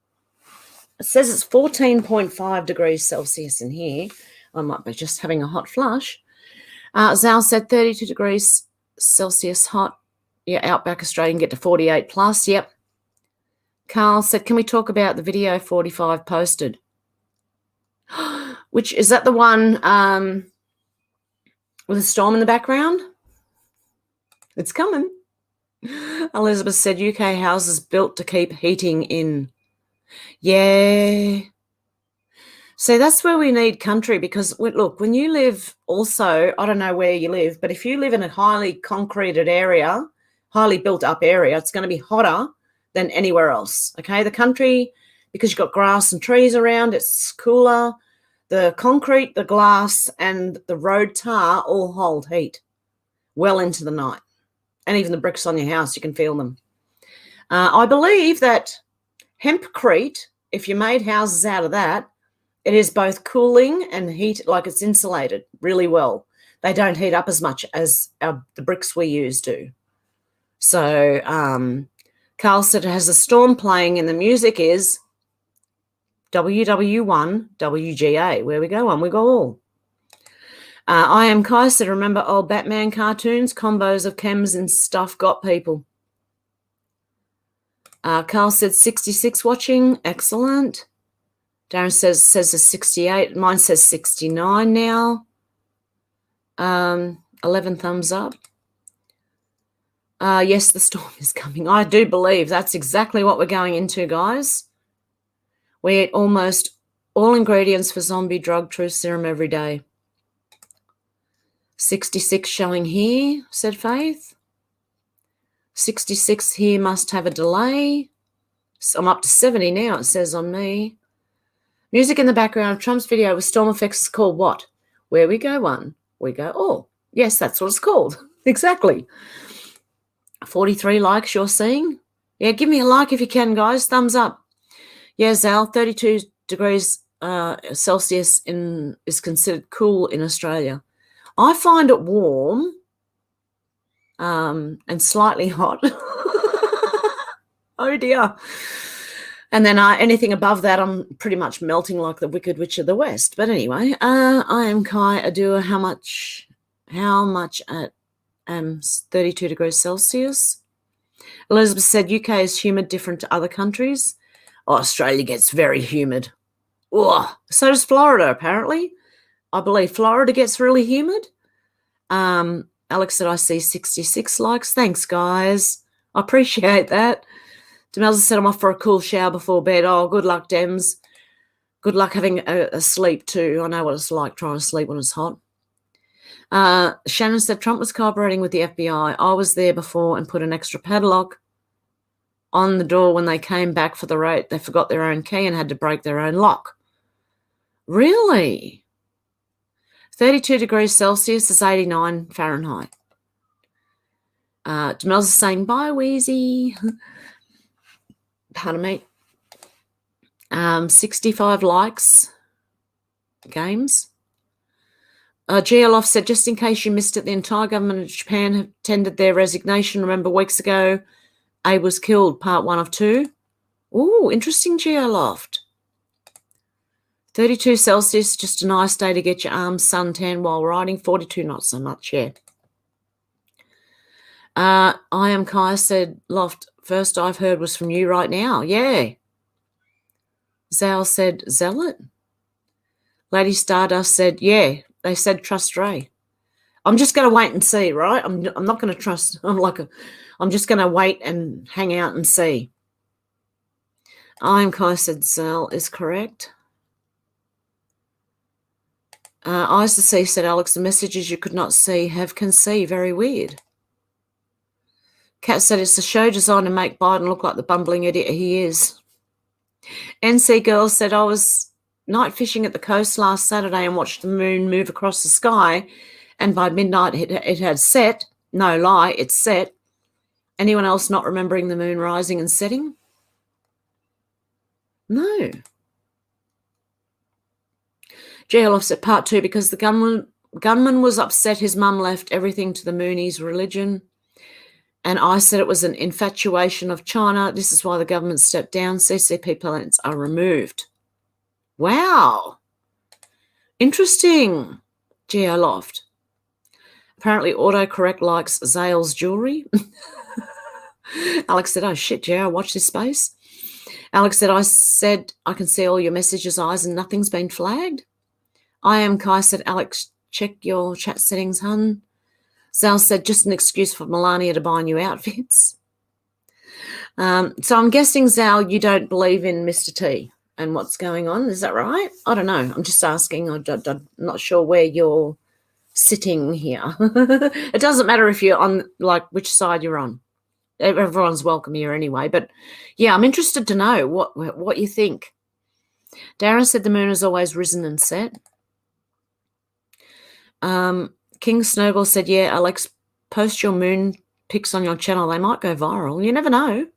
It says it's 14.5 degrees Celsius in here. I might be just having a hot flush. Zal said 32 degrees Celsius hot. Yeah, Outback Australia can get to 48 plus. Yep. Carl said, can we talk about the video 45 posted? Which, is that the one with a storm in the background? It's coming. Elizabeth said, UK houses built to keep heating in. Yeah. So that's where we need country, because, look, when you live also, I don't know where you live, but if you live in a highly concreted area, highly built up area, it's going to be hotter than anywhere else, okay? The country, because you've got grass and trees around, it's cooler. The concrete, the glass, and the road tar all hold heat well into the night. And even the bricks on your house, you can feel them. I believe that hempcrete, if you made houses out of that, it is both cooling and heat, like it's insulated really well. They don't heat up as much as the bricks we use do. So Carl said it has a storm playing and the music is WW1 WGA. Where we go on, we go all. I am Kai said, remember old Batman cartoons? Combos of chems and stuff got people. Carl said 66 watching. Excellent. Darren says it's 68. Mine says 69 now. 11 thumbs up. Yes, the storm is coming. I do believe that's exactly what we're going into, guys. We eat almost all ingredients for zombie drug truth serum every day. 66 showing here, said Faith. 66 here must have a delay. So I'm up to 70 now, it says on me. Music in the background of Trump's video with storm effects is called what? Where we go one, we go all. Yes, that's what it's called. Exactly. 43 likes you're seeing. Yeah, give me a like if you can, guys. Thumbs up. Yeah, Zal, 32 degrees Celsius is considered cool in Australia. I find it warm and slightly hot. Oh, dear. And then anything above that, I'm pretty much melting like the Wicked Witch of the West. But anyway, I am Kai Adua. How much at 32 degrees Celsius? Elizabeth said UK is humid, different to other countries. Oh, Australia gets very humid. Oh, so does Florida, apparently. I believe Florida gets really humid. Alex said, I see 66 likes. Thanks, guys. I appreciate that. Demelza said, I'm off for a cool shower before bed. Oh, good luck, Dems. Good luck having a sleep too. I know what it's like trying to sleep when it's hot. Shannon said, Trump was cooperating with the FBI. I was there before and put an extra padlock on the door when they came back for the raid. They forgot their own key and had to break their own lock. Really? 32 degrees Celsius is 89 Fahrenheit. Demelza's saying, bye, Wheezy. Pardon me. 65 likes. Games. GLOF said, just in case you missed it, the entire government of Japan have tendered their resignation. Remember weeks ago, Abe was killed, part 1 of 2. Ooh, interesting, GeoLoft. 32 Celsius, just a nice day to get your arms suntan while riding. 42, not so much, yeah. I am Kai said, Loft, first I've heard was from you right now. Yeah. Zal said, Zealot. Lady Stardust said, yeah, they said trust Ray. I'm just going to wait and see, right? I'm not going to trust. I'm just going to wait and hang out and see. I am Kai said, Zal is correct. Eyes to see, said Alex, the messages you could not see can see. Very weird. Kat said it's a show designed to make Biden look like the bumbling idiot he is. NC Girl said, I was night fishing at the coast last Saturday and watched the moon move across the sky, and by midnight it had set. No lie, it's set. Anyone else not remembering the moon rising and setting? No. GLF said part 2, because the gunman was upset his mum left everything to the Moonies' religion. And I said it was an infatuation of China. This is why the government stepped down. CCP plants are removed. Wow. Interesting. GeoLoft. Apparently autocorrect likes Zale's jewelry. Alex said, oh shit, Geo, watch this space. Alex said, I can see all your messages, eyes, and nothing's been flagged. I am Kai said, Alex, check your chat settings, hun. Zal said, just an excuse for Melania to buy new outfits. So I'm guessing, Zal, you don't believe in Mr. T and what's going on. Is that right? I don't know. I'm just asking. I'm not sure where you're sitting here. It doesn't matter if you're on, like, which side you're on. Everyone's welcome here anyway. But, yeah, I'm interested to know what you think. Darren said the moon has always risen and set. King Snowball said, yeah, Alex, post your moon pics on your channel. They might go viral. You never know.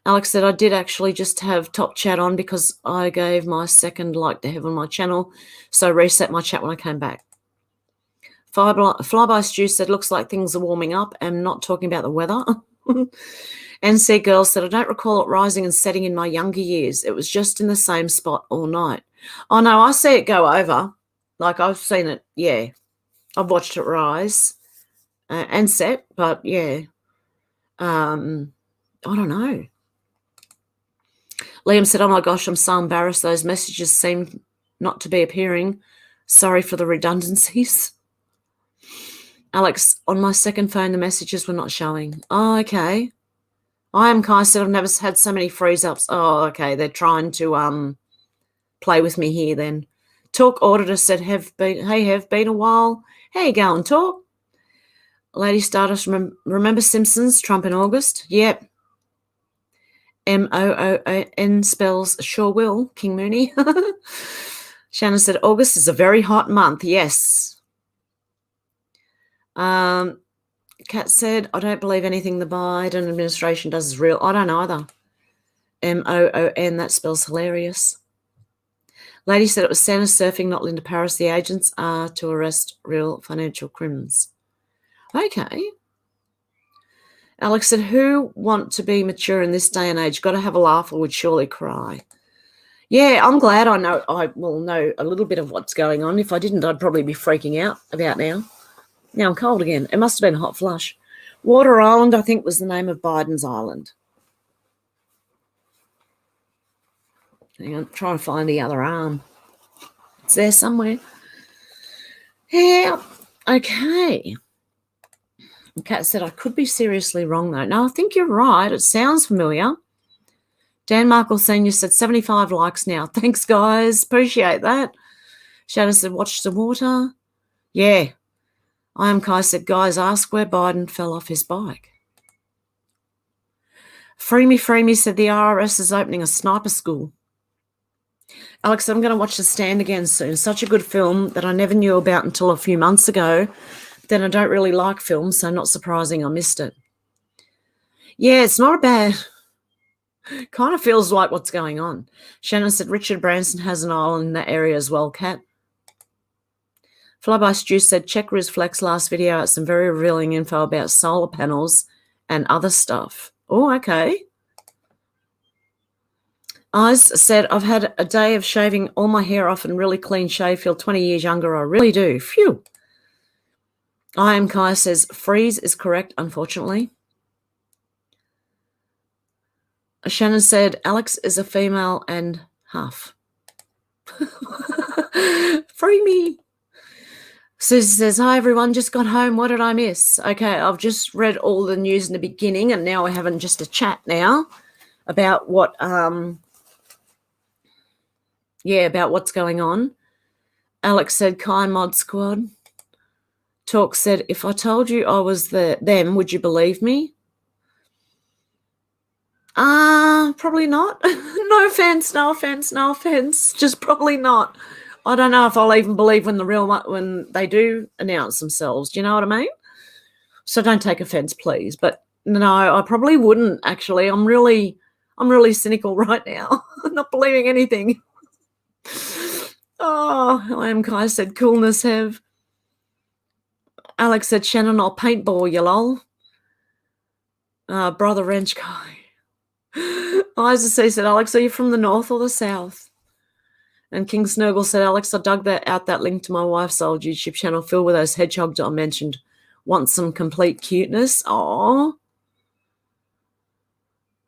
Alex said, I did actually just have top chat on because I gave my second like to Hev on my channel, so reset my chat when I came back. Flyby Stew said, looks like things are warming up. I'm not talking about the weather. NC Girl said, I don't recall it rising and setting in my younger years. It was just in the same spot all night. Oh, no, I see it go over. Like, I've seen it, yeah. I've watched it rise and set, but, yeah. I don't know. Liam said, oh, my gosh, I'm so embarrassed. Those messages seem not to be appearing. Sorry for the redundancies. Alex, on my second phone, the messages were not showing. Oh, okay. I am Kai said, I've never had so many freeze-ups. Oh, okay. They're trying to play with me here then. Talk Auditor said, hey, Hev, been a while. How you going, Talk? Lady Stardust, remember Simpsons, Trump in August? Yep. MOON spells sure will, King Mooney. Shannon said, August is a very hot month. Yes. Kat said, I don't believe anything the Biden administration does is real. I don't either. MOON, that spells hilarious. Lady said it was Santa surfing, not Linda Paris. The agents are to arrest real financial criminals. Okay. Alex said, who want to be mature in this day and age? Got to have a laugh or would surely cry. Yeah, I'm glad I will know a little bit of what's going on. If I didn't, I'd probably be freaking out about now. Now I'm cold again. It must have been a hot flush. Water Island, I think, was the name of Biden's island. Hang on, trying to find the other arm. It's there somewhere. Yeah, okay. Kat said, I could be seriously wrong, though. No, I think you're right. It sounds familiar. Dan Markle Sr. said, 75 likes now. Thanks, guys. Appreciate that. Shadow said, watch the water. Yeah. I am Kai said, guys, ask where Biden fell off his bike. Free Me said, the IRS is opening a sniper school. Alex said, I'm going to watch The Stand again soon. Such a good film that I never knew about until a few months ago. Then I don't really like films, so not surprising I missed it. Yeah, it's not a bad... Kind of feels like what's going on. Shannon said, Richard Branson has an island in that area as well, Kat. Flyby Stew said, check Riz Flex last video out some very revealing info about solar panels and other stuff. Oh, okay. Eyes said, I've had a day of shaving all my hair off and really clean shave, feel 20 years younger. I really do. Phew. I am Kai says, freeze is correct, unfortunately. Shannon said, Alex is a female and half. Free me. Susie says, hi, everyone. Just got home. What did I miss? Okay, I've just read all the news in the beginning, and now we're having just a chat now about what, about what's going on. Alex said, Kai Mod Squad. Talk said, if I told you I was them, would you believe me? Probably not. No offense. Just probably not. I don't know if I'll even believe when they do announce themselves. Do you know what I mean? So don't take offense, please. But no, I probably wouldn't actually. I'm really cynical right now. I'm not believing anything. Oh, I am Kai said, coolness Hev. Alex said, Shannon, I'll paintball you, lol. Brother Wrench Kai. Odysee said, Alex, are you from the north or the south? And King Snurgle said, Alex, I dug that link to my wife's old YouTube channel filled with those hedgehogs I mentioned. Want some complete cuteness? Aww.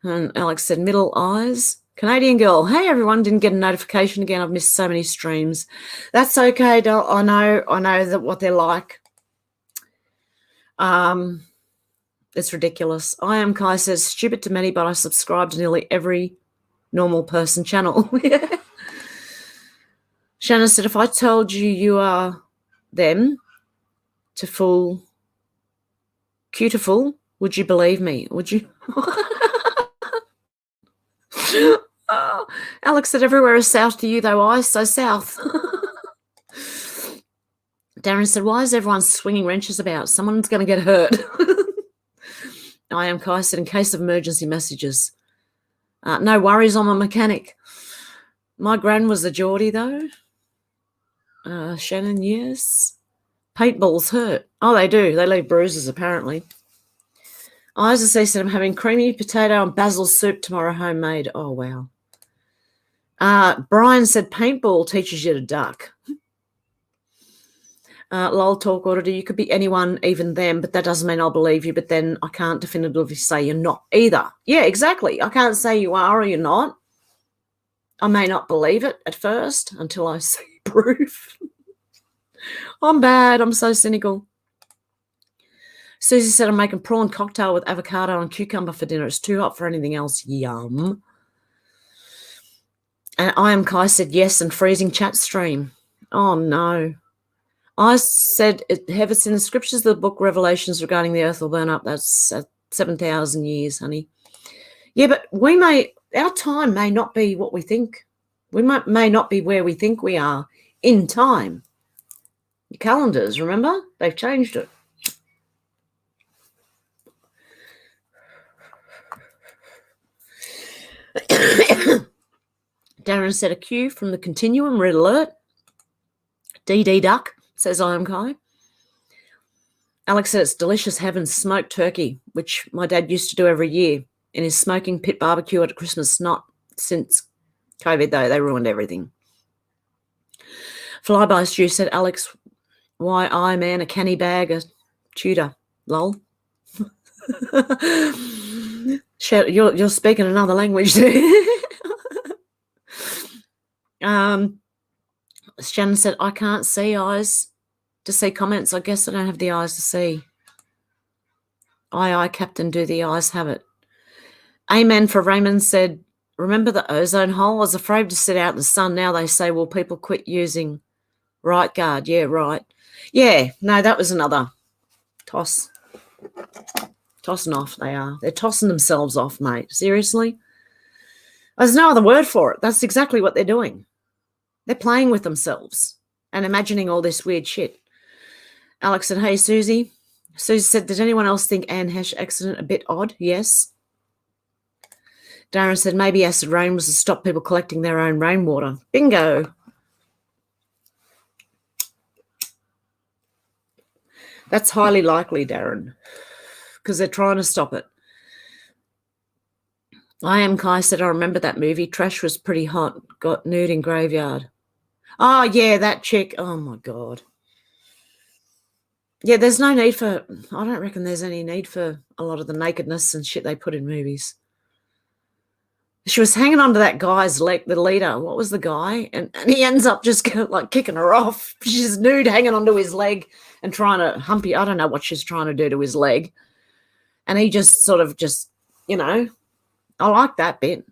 And Alex said, middle eyes. Canadian girl. Hey, everyone. Didn't get a notification again. I've missed so many streams. That's okay. I know that what they're like. It's ridiculous. I am Kai says, stupid to many, but I subscribe to nearly every normal person channel. Shannon said, if I told you you are them to fool Cutiful, would you believe me? Would you? Oh, Alex said, everywhere is south to you, though, I, so south. Darren said, why is everyone swinging wrenches about? Someone's going to get hurt. I am Kai said, in case of emergency messages. No worries, I'm a mechanic. My gran was a Geordie, though. Shannon, yes. Paintballs hurt. Oh, they do. They leave bruises, apparently. Odysee said, I'm having creamy potato and basil soup tomorrow, homemade. Oh, wow. Brian said, paintball teaches you to duck. Lol talk auditor, you could be anyone, even them, but that doesn't mean I'll believe you, but then I can't definitively say you're not either. Yeah, exactly. I can't say you are or you're not. I may not believe it at first until I see proof. I'm bad. I'm so cynical. Susie said, I'm making prawn cocktail with avocado and cucumber for dinner. It's too hot for anything else. Yum. And I am Kai said, yes, and freezing chat stream. Oh, no. I said, Hev, in the scriptures of the book Revelations regarding the earth will burn up. That's 7,000 years, honey. Yeah, but our time may not be what we think. We may not be where we think we are in time. The calendars, remember? They've changed it. Darren said, a cue from the continuum, red alert. DD duck, says I am Kai. Alex said, it's delicious having smoked turkey, which my dad used to do every year in his smoking pit barbecue at Christmas, not since COVID, though. They ruined everything. Flyby Stew said, Alex, why I, man, a canny bag, a tutor. Lol. You're speaking another language there. Shannon said, I can't see eyes to see comments. I guess I don't have the eyes to see. Aye, Captain, do the eyes have it? Amen for Raymond said, remember the ozone hole? I was afraid to sit out in the sun. Now they say, well, people quit using right guard. Yeah, right. Yeah, no, that was another toss. Tossing off, they are. They're tossing themselves off, mate. Seriously? There's no other word for it. That's exactly what they're doing. They're playing with themselves and imagining all this weird shit. Alex said, hey, Susie. Susie said, did anyone else think Anne Hesh accident a bit odd? Yes. Darren said, maybe acid rain was to stop people collecting their own rainwater. Bingo. That's highly likely, Darren, because they're trying to stop it. I am Kai said, I remember that movie. Trash was pretty hot. Got nude in graveyard. Oh, yeah, that chick. Oh, my God. Yeah, there's no need for, I don't reckon there's any need for a lot of the nakedness and shit they put in movies. She was hanging onto that guy's leg, the leader. What was the guy? And he ends up just like kicking her off. She's nude hanging onto his leg and trying to humpy. I don't know what she's trying to do to his leg. And he just sort of you know, I like that bit.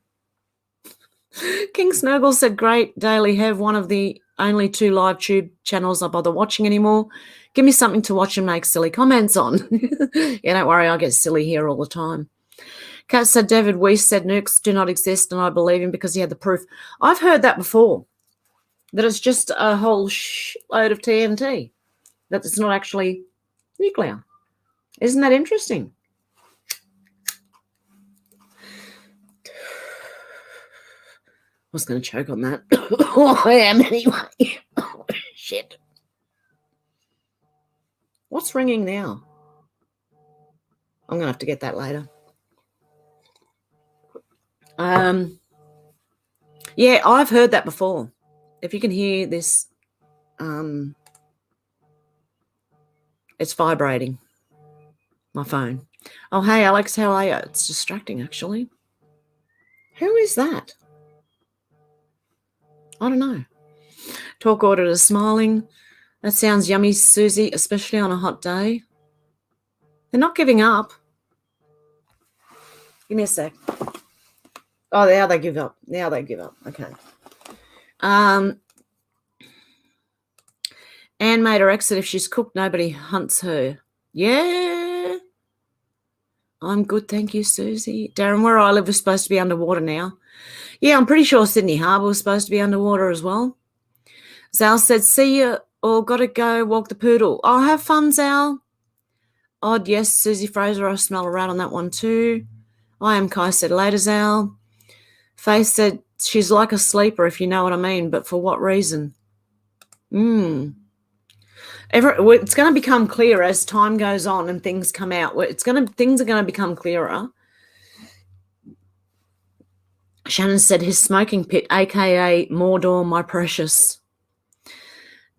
King Snurgle said, great, Daily Hev, one of the only 2 live tube channels I bother watching anymore. Give me something to watch and make silly comments on. Yeah, don't worry, I get silly here all the time. Kat said, David Weiss said nukes do not exist, and I believe him because he had the proof. I've heard that before, that it's just a whole load of TNT, that it's not actually nuclear. Isn't that interesting? I was going to choke on that. Oh, I am anyway. Oh, shit. What's ringing now? I'm going to have to get that later. Yeah, I've heard that before. If you can hear this, it's vibrating. My phone. Oh, hey, Alex, how are you? It's distracting, actually. Who is that? I don't know. Talk auditor smiling. That sounds yummy, Susie, especially on a hot day. They're not giving up. Give me a sec. Oh, now they give up. Now they give up. Okay. Anne made her exit. If she's cooked, nobody hunts her. Yeah. I'm good, thank you, Susie. Darren, where I live is supposed to be underwater now. Yeah, I'm pretty sure Sydney Harbour was supposed to be underwater as well. Zal said, see you, or got to go walk the poodle. Oh, have fun, Zal. Odd, yes, Susie Fraser, I smell a rat on that one too. I am Kai said, later, Zal. Faith said, she's like a sleeper, if you know what I mean, but for what reason? It's going to become clear as time goes on and things come out. Things are going to become clearer. Shannon said his smoking pit, aka Mordor, my precious.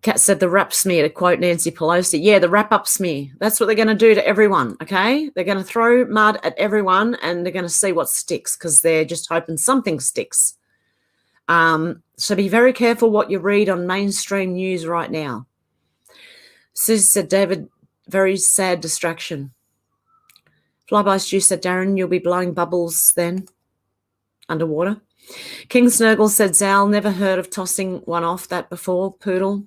Kat said the rap smear, to quote Nancy Pelosi. Yeah, the wrap-up smear. That's what they're going to do to everyone, okay? They're going to throw mud at everyone and they're going to see what sticks because they're just hoping something sticks. So be very careful what you read on mainstream news right now. Susie said, David, very sad distraction. Flyby Stew said, Darren, you'll be blowing bubbles then underwater. King Snurgle said, Zal, never heard of tossing one off that before, poodle.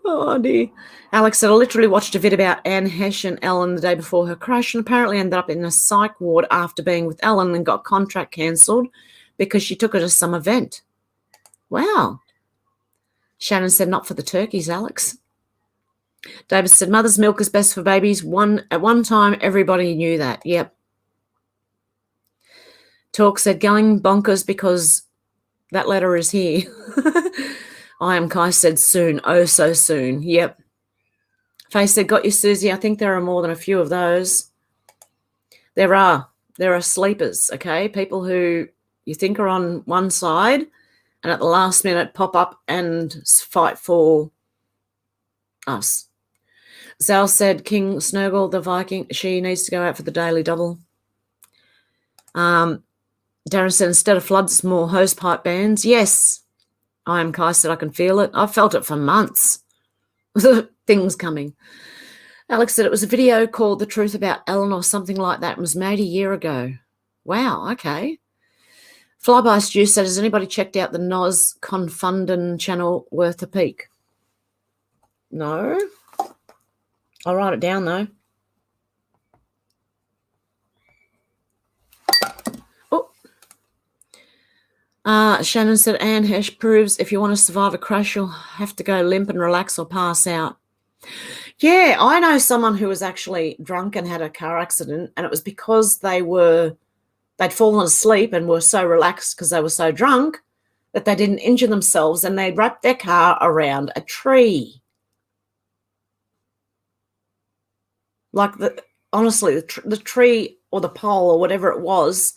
Oh, dear. Alex said, I literally watched a vid about Anne Hesh and Ellen the day before her crash and apparently ended up in a psych ward after being with Ellen and got contract cancelled because she took her to some event. Wow. Shannon said, not for the turkeys, Alex. David said, mother's milk is best for babies. At one time, everybody knew that. Yep. Talk said, going bonkers because that letter is here. I am Kai said, soon. Oh, so soon. Yep. Faye said, got you, Susie. I think there are more than a few of those. There are sleepers, okay? People who you think are on one side and at the last minute pop up and fight for us. Zal said, King Snurgle, the Viking, she needs to go out for the daily double. Darren said, instead of floods, more hosepipe bans. Yes. I am Kai said, I can feel it. I've felt it for months. Things coming. Alex said, it was a video called The Truth About Ellen or something like that. It was made a year ago. Wow, okay. Flyby Stew said, has anybody checked out the Noz Confunden channel worth a peek? No. I'll write it down, though. Shannon said, Anne Hesh proves if you want to survive a crash, you'll have to go limp and relax or pass out. Yeah, I know someone who was actually drunk and had a car accident, and it was because they'd fallen asleep and were so relaxed because they were so drunk that they didn't injure themselves, and they wrapped their car around a tree. Like, honestly, the tree or the pole or whatever it was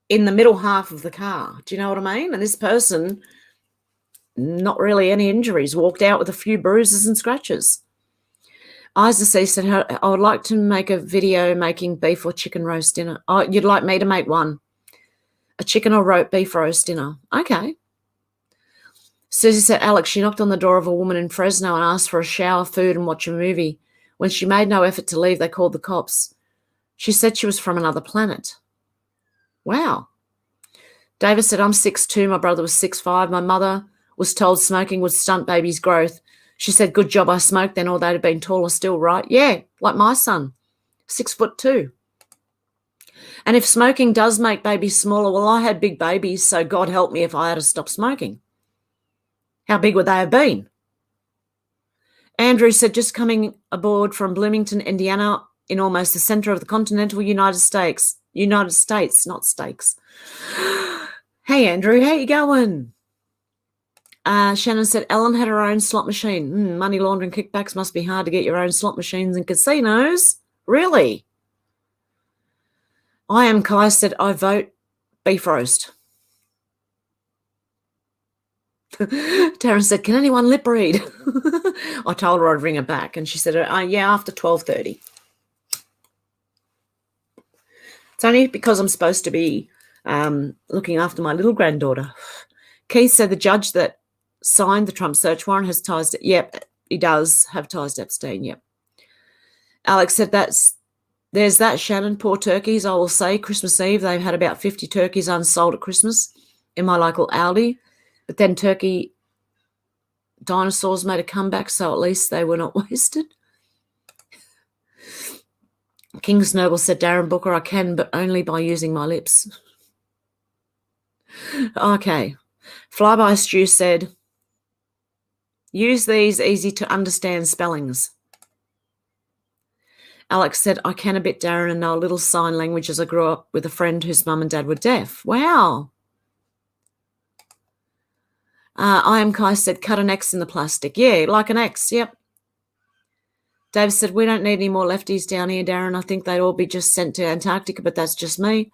in the middle half of the car. Do you know what I mean? And this person, not really any injuries, walked out with a few bruises and scratches. Odysee said, I would like to make a video making beef or chicken roast dinner. Oh, you'd like me to make one? A chicken or beef roast dinner. Okay. Susie said, Alex, she knocked on the door of a woman in Fresno and asked for a shower, food, and watch a movie. When she made no effort to leave, they called the cops. She said she was from another planet. Wow. David said, I'm 6'2", my brother was 6'5". My mother was told smoking would stunt babies' growth. She said, good job I smoked then, or they'd have been taller still, right? Yeah, like my son, 6'2". And if smoking does make babies smaller, well, I had big babies, so God help me if I had to stop smoking. How big would they have been? Andrew said, just coming aboard from Bloomington, Indiana, in almost the center of the continental United States. United States, not steaks. Hey, Andrew, how you going? Shannon said, Ellen had her own slot machine. Money laundering kickbacks must be hard to get your own slot machines in casinos. Really? I am Kai said, I vote beef roast. Taryn said, can anyone lip read? I told her I'd ring her back, and she said, yeah, after 12:30. It's only because I'm supposed to be looking after my little granddaughter. Keith said the judge that signed the Trump search warrant has ties to, yep, he does have ties to Epstein, yep. Alex said there's that, Shannon, poor turkeys. I will say Christmas Eve, they've had about 50 turkeys unsold at Christmas in my local Aldi. But then turkey dinosaurs made a comeback, so at least they were not wasted. King's Noble said, Darren Booker, I can, but only by using my lips. Okay. Flyby Stew said, use these easy to understand spellings. Alex said, I can a bit, Darren, and know a little sign language as I grew up with a friend whose mum and dad were deaf. Wow. I am Kai said, cut an X in the plastic. Yeah, like an X, yep. Dave said, we don't need any more lefties down here, Darren. I think they'd all be just sent to Antarctica, but that's just me.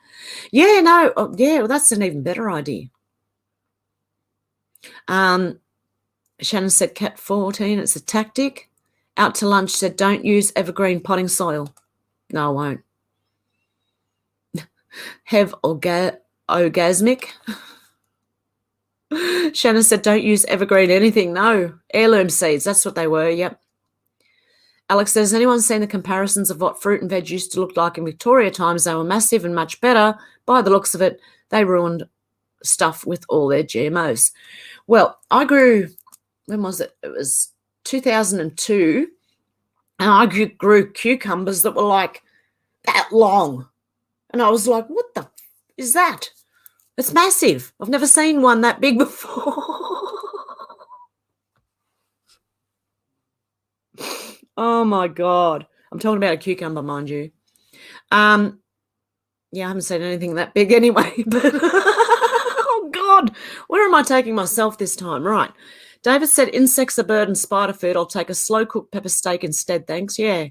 Yeah, no, well, that's an even better idea. Shannon said, Cat 14, it's a tactic. Out to lunch said, don't use evergreen potting soil. No, I won't. Hev orgasmic. Shannon said, don't use evergreen anything. No, heirloom seeds. That's what they were, yep. Alex says, has anyone seen the comparisons of what fruit and veg used to look like in Victoria times? They were massive and much better. By the looks of it, they ruined stuff with all their GMOs. Well, I grew, when was it? It was 2002, and I grew cucumbers that were like that long. And I was like, what the is that? It's massive. I've never seen one that big before. Oh, my God. I'm talking about a cucumber, mind you. Yeah, I haven't seen anything that big anyway. But oh, God. Where am I taking myself this time? Right. David said, insects are bird and spider food. I'll take a slow-cooked pepper steak instead, thanks. Yeah.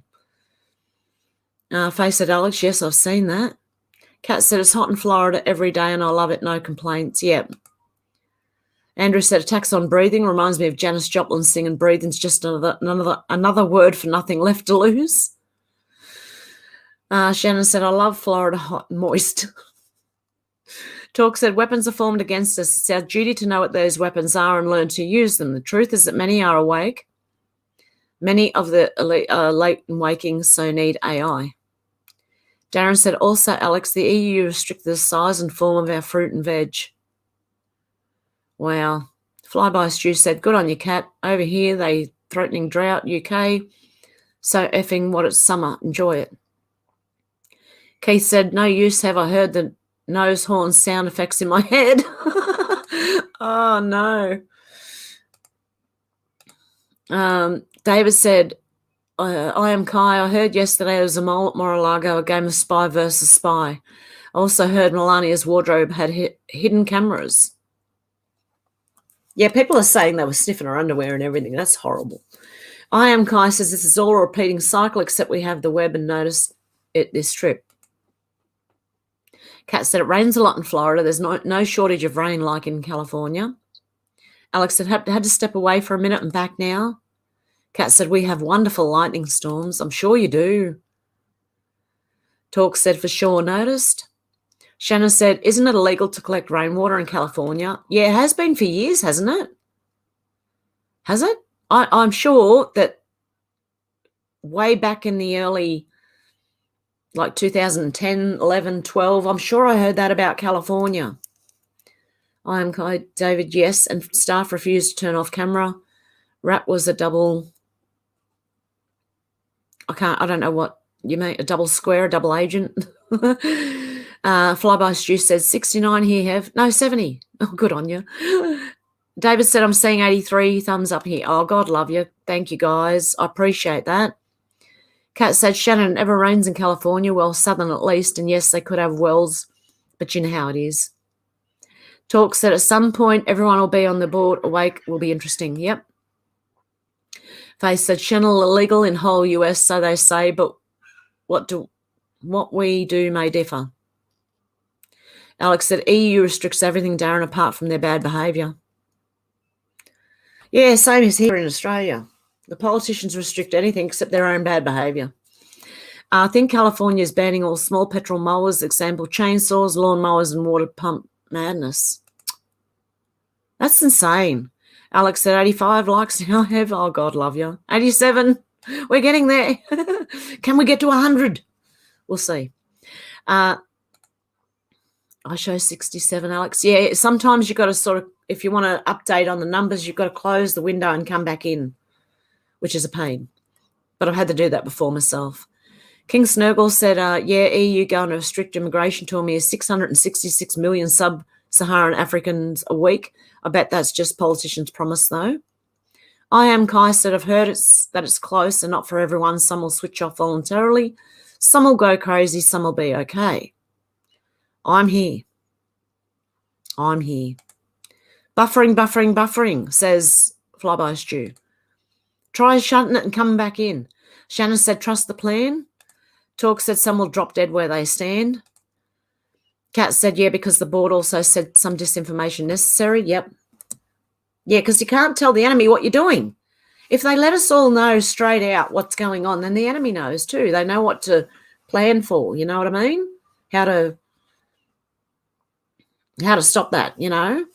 Faye said, Alex, yes, I've seen that. Kat said, it's hot in Florida every day and I love it, no complaints. Yep. Andrew said, attacks on breathing reminds me of Janis Joplin singing breathing's just another word for nothing left to lose. Shannon said, I love Florida hot and moist. Talk said, weapons are formed against us. It's our duty to know what those weapons are and learn to use them. The truth is that many are awake. Many of the elite are late in waking, so need AI. Darren said, also, Alex, the EU restricted the size and form of our fruit and veg. Wow. Flyby Stew said, good on you, Cat. Over here, they threatening drought, UK. So effing what it's summer. Enjoy it. Keith said, no use have I heard the nose horn sound effects in my head. Oh, no. David said, I am Kai. I heard yesterday there was a mole at Mar-a-Lago, a game of spy versus spy. I also heard Melania's wardrobe had hidden cameras. Yeah, people are saying they were sniffing her underwear and everything. That's horrible. I am Kai says this is all a repeating cycle, except we have the web and noticed it this trip. Kat said it rains a lot in Florida. There's no shortage of rain like in California. Alex said had to step away for a minute and back now. Kat said we have wonderful lightning storms. I'm sure you do. Talk said for sure noticed. Shannon said, isn't it illegal to collect rainwater in California? Yeah, it has been for years, hasn't it? Has it? I'm sure that way back in the early, like 2010, 11, 12, I'm sure I heard that about California. I am Kai, David, yes, and staff refused to turn off camera. Rap was a double, I don't know what you mean, a double square, a double agent. Flyby Stew says 69 here, Hev. No, 70. Oh, good on you. David said, I'm seeing 83 thumbs up here. Oh, God love you. Thank you, guys. I appreciate that. Kat said, Shannon, it never rains in California. Well, southern at least. And yes, they could have wells, but you know how it is. Talk said, at some point, everyone will be on the board. Awake will be interesting. Yep. Faye said, Shannon illegal in whole US, so they say, but what we do may differ. Alex said, EU restricts everything, Darren, apart from their bad behaviour. Yeah, same as here in Australia. The politicians restrict anything except their own bad behaviour. I think California is banning all small petrol mowers, example, chainsaws, lawn mowers and water pump madness. That's insane. Alex said 85 likes now, Hev. Oh, God love you. 87. We're getting there. Can we get to 100? We'll see. I show 67, Alex. Yeah, sometimes you've got to sort of, if you want to update on the numbers, you've got to close the window and come back in, which is a pain. But I've had to do that before myself. King Snurgle said, yeah, EU going to strict immigration to me is 666 million sub-Saharan Africans a week. I bet that's just politicians' promise, though. I am Kai said, I've heard that it's close and not for everyone. Some will switch off voluntarily. Some will go crazy. Some will be okay. I'm here. I'm here. Buffering, says Flyby Stew. Try shutting it and coming back in. Shannon said, trust the plan. Talk said some will drop dead where they stand. Kat said, yeah, because the board also said some disinformation necessary. Yep. Yeah, because you can't tell the enemy what you're doing. If they let us all know straight out what's going on, then the enemy knows too. They know what to plan for, you know what I mean? How to stop that, you know?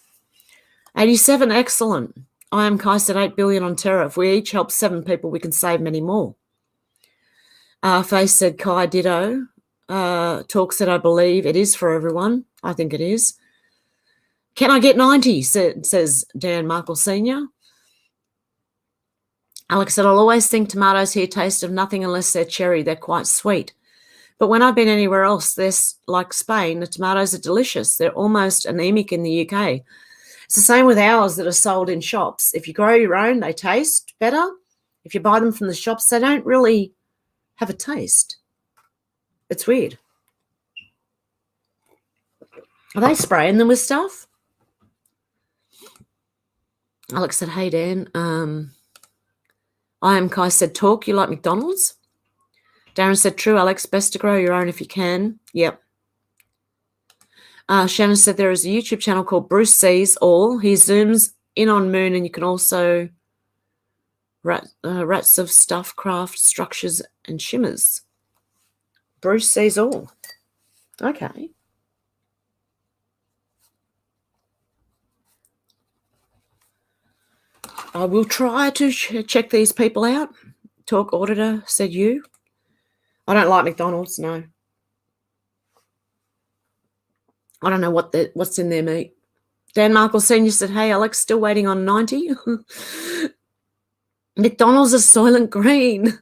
87, excellent. I am Kai said 8 billion on terror. If we each help 7 people, we can save many more. Face said Kai ditto. Talk said I believe it is for everyone. I think it is. Can I get 90? Says Dan Markle Sr. Alex said, I'll always think tomatoes here taste of nothing unless they're cherry. They're quite sweet. But when I've been anywhere else, like Spain, the tomatoes are delicious. They're almost anemic in the UK. It's the same with ours that are sold in shops. If you grow your own, they taste better. If you buy them from the shops, they don't really have a taste. It's weird. Are they spraying them with stuff? Alex said, hey, Dan. I am Kai said, talk, you like McDonald's? Darren said, true, Alex, best to grow your own if you can. Yep. Shannon said there is a YouTube channel called Bruce Sees All. He zooms in on moon and you can also rats of stuff, craft, structures and shimmers. Bruce Sees All. Okay. I will try to check these people out. Talk auditor, said you. I don't like McDonald's, no. I don't know what's in their meat. Dan Markle Sr. said, hey, Alex, still waiting on 90. McDonald's is Soylent Green.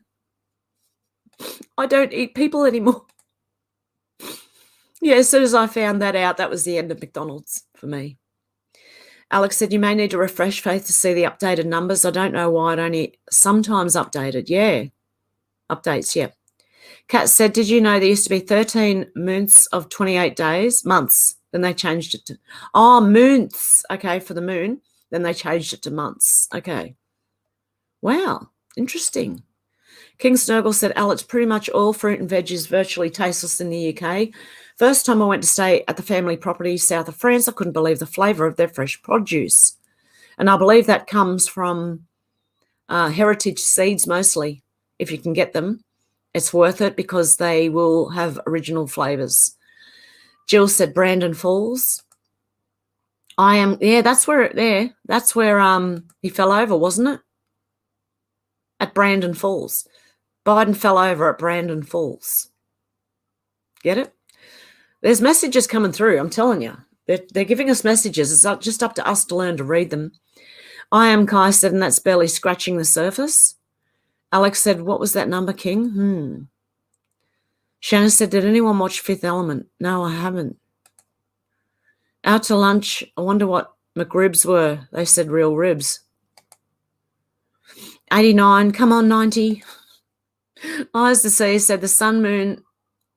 I don't eat people anymore. Yeah, as soon as I found that out, that was the end of McDonald's for me. Alex said, you may need to refresh Faith to see the updated numbers. I don't know why it only sometimes updated. Yeah, updates, yeah. Kat said, did you know there used to be 13 months of 28 days? Months. Then they changed it to, months. Okay, for the moon. Then they changed it to months. Okay. Wow, interesting. King Snurgle said, Alex, pretty much all fruit and veg is virtually tasteless in the UK. First time I went to stay at the family property south of France, I couldn't believe the flavour of their fresh produce. And I believe that comes from heritage seeds mostly, if you can get them. It's worth it because they will have original flavours. Jill said Brandon Falls. That's where he fell over, wasn't it? At Brandon Falls. Biden fell over at Brandon Falls. Get it? There's messages coming through, I'm telling you. They're giving us messages. It's just up to us to learn to read them. I am Kai said, and that's barely scratching the surface. Alex said, what was that number, King? Shannon said, did anyone watch Fifth Element? No, I haven't. Out to lunch. I wonder what McRibs were. They said real ribs. 89. Come on, 90. Eyes to see said the sun, moon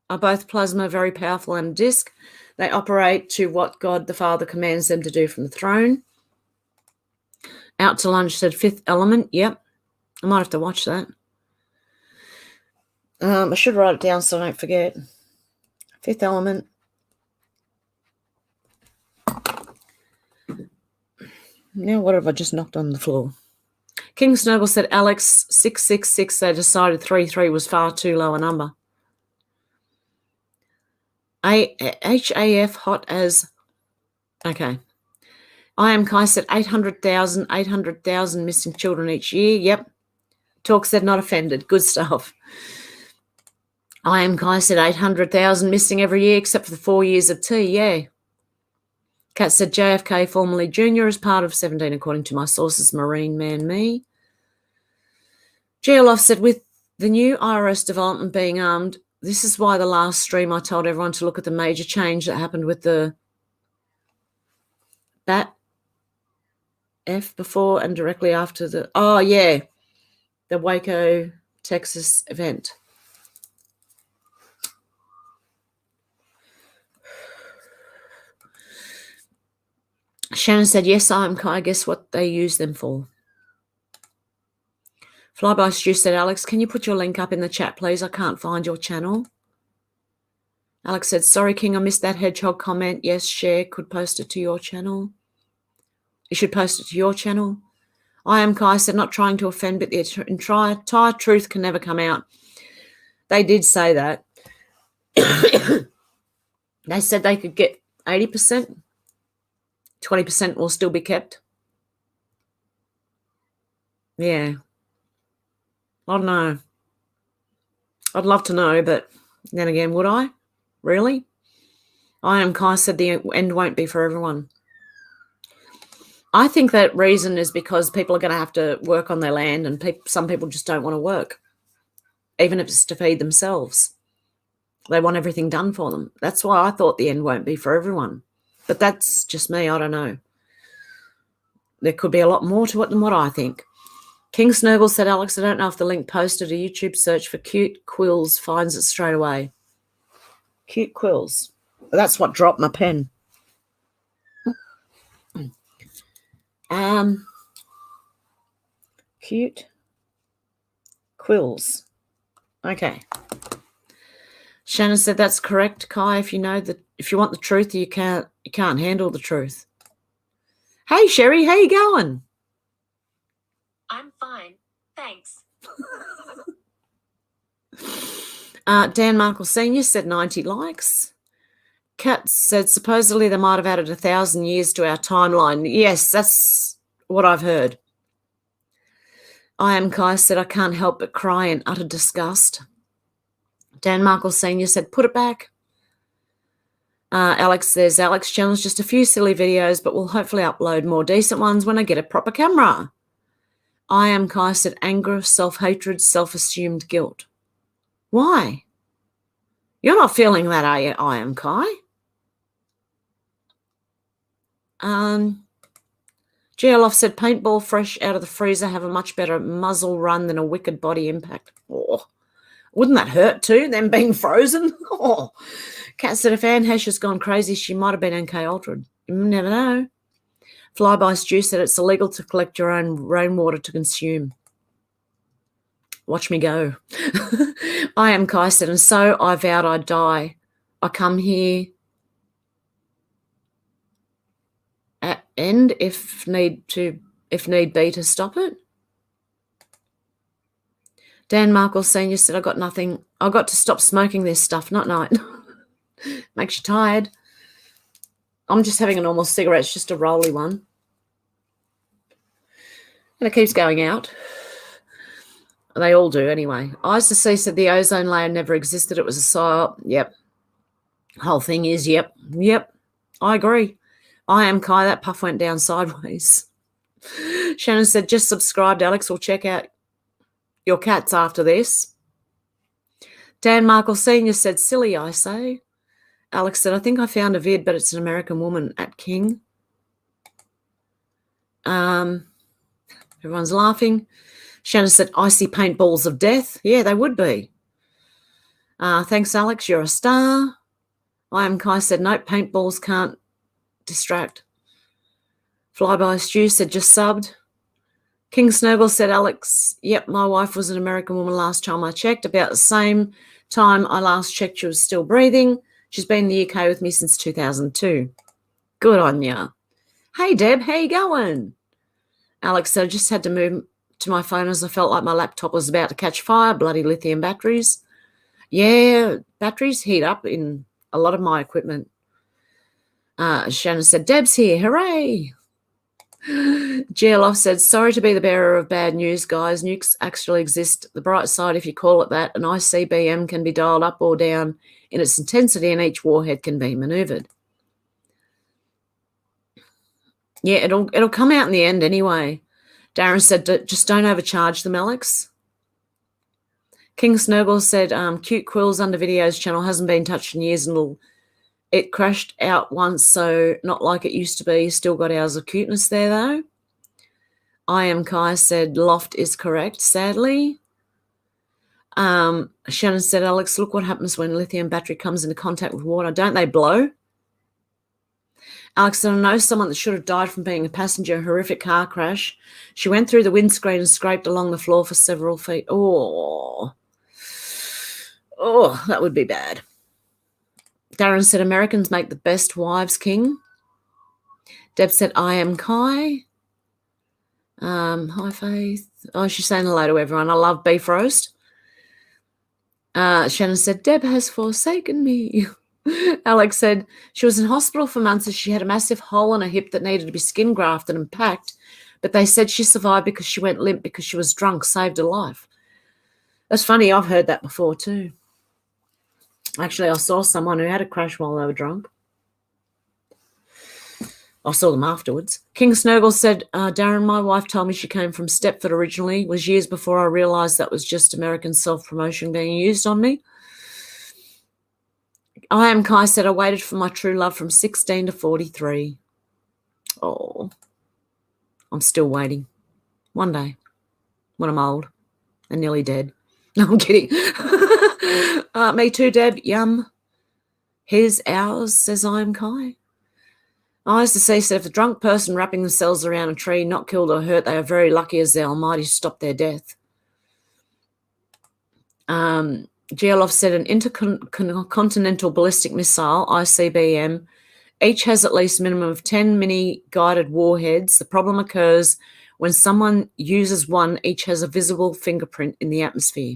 are both plasma, very powerful, and a disk. They operate to what God the Father commands them to do from the throne. Out to lunch said Fifth Element. Yep. I might have to watch that. I should write it down so I don't forget. Fifth Element. Now what have I just knocked on the floor? King Snowball said, Alex, 666, they decided 33 was far too low a number. HAF, hot as... Okay. I am Kai said 800,000 missing children each year. Yep. Talk said not offended. Good stuff. I am Kai said 800,000 missing every year except for the 4 years of T. Yeah. Kat said JFK, formerly Junior, is part of 17 according to my sources, Marine Man Me. Geolof said with The new IRS development being armed. This is why the last stream I told everyone to look at the major change that happened with the BAT F before and directly after the, the Waco, Texas event. Shannon said, yes, I guess what they use them for. Flyby Stew said, Alex, can you put your link up in the chat, please? I can't find your channel. Alex said, sorry, King, I missed that hedgehog comment. Yes, share, could post it to your channel. You should post it to your channel. I am Kai said, not trying to offend, but the entire truth can never come out. They did say that. They said they could get 80%. 20% will still be kept. Yeah. I don't know. I'd love to know, but then again, would I? Really? I am Kai said the end won't be for everyone. I think that reason is because people are going to have to work on their land, and some people just don't want to work, even if it's to feed themselves. They want everything done for them. That's why I thought the end won't be for everyone. But that's just me. I don't know. There could be a lot more to it than what I think. King Snurgle said, Alex, I don't know if the link posted a YouTube search for cute quills finds it straight away. Cute quills. That's what dropped my pen. Cute quills. Okay. Shannon said that's correct, Kai. If you want the truth, you can't handle the truth. Hey Sherry, how you going? I'm fine, thanks. Dan Markle Sr. said 90 likes. Kat said supposedly they might have added 1,000 years to our timeline. Yes, that's what I've heard. I am Kai said I can't help but cry in utter disgust. Dan Markle Sr. said put it back. Alex says Alex challenged just a few silly videos, but we'll hopefully upload more decent ones when I get a proper camera. I am Kai said anger, self-hatred, self-assumed guilt. Why? You're not feeling that, are you? I am Kai. GLoff said paintball fresh out of the freezer have a much better muzzle run than a wicked body impact. Oh, wouldn't that hurt too, them being frozen? Oh. Kat said if Anne Hesh has gone crazy, she might have been NK altered. You never know. Flyby Stew said it's illegal to collect your own rainwater to consume. Watch me go. I am Kai said, and so I vowed I'd die. I come here at end if need be to stop it. Dan Markle Sr. said I got nothing. I got to stop smoking this stuff, not night. Makes you tired. I'm just having a normal cigarette. It's just a rolly one. And it keeps going out. They all do anyway. Odysee said the ozone layer never existed. It was a psyop. Yep. Whole thing is yep. I agree. I am Kai. That puff went down sideways. Shannon said just subscribed, Alex. We'll check out your cats after this. Dan Markle Sr. said silly, I say. Alex said, I think I found a vid, but it's an American woman at King. Everyone's laughing. Shannon said, icy paintballs of death. Yeah, they would be. Thanks, Alex. You're a star. I am Kai said, nope, paintballs can't distract. Flyby Stew said, just subbed. King Snowball said, Alex, yep, my wife was an American woman last time I checked. About the same time I last checked, she was still breathing. She's been in the UK with me since 2002. Good on ya. Hey, Deb, how you going? Alex said, I just had to move to my phone as I felt like my laptop was about to catch fire. Bloody lithium batteries. Yeah, batteries heat up in a lot of my equipment. Shannon said, Deb's here. Hooray. GLoff said, sorry to be the bearer of bad news, guys. Nukes actually exist. The bright side, if you call it that, an ICBM can be dialed up or down in its intensity and each warhead can be manoeuvred. Yeah, it'll come out in the end anyway. Darren said, just don't overcharge them, Alex. King Snurgle said, cute quills under videos channel hasn't been touched in years and it crashed out once, so not like it used to be. Still got hours of cuteness there, though. I am Kai said, loft is correct, sadly. Shannon said, Alex, look what happens when lithium battery comes into contact with water. Don't they blow? Alex said, I know someone that should have died from being a passenger in a horrific car crash. She went through the windscreen and scraped along the floor for several feet. Oh, that would be bad. Darren said, Americans make the best wives, King. Deb said, I am Kai. Hi, Faith. Oh, she's saying hello to everyone. I love beef roast. Shannon said, Deb has forsaken me. Alex said, she was in hospital for months as she had a massive hole in her hip that needed to be skin grafted and packed, but they said she survived because she went limp because she was drunk, saved her life. That's funny. I've heard that before too. Actually, I saw someone who had a crash while they were drunk. I saw them afterwards. King Snurgle said, Darren, my wife told me she came from Stepford originally. It was years before I realised that was just American self-promotion being used on me. I am Kai said, I waited for my true love from 16 to 43. Oh, I'm still waiting. One day, when I'm old and nearly dead. No, I'm kidding. Me too, Deb. Yum. His, ours, says I am Kai. Eyes to see said, if a drunk person wrapping themselves around a tree, not killed or hurt, they are very lucky as the Almighty stopped their death. Geoloff said an intercontinental ballistic missile, ICBM, each has at least a minimum of 10 mini-guided warheads. The problem occurs when someone uses one, each has a visible fingerprint in the atmosphere.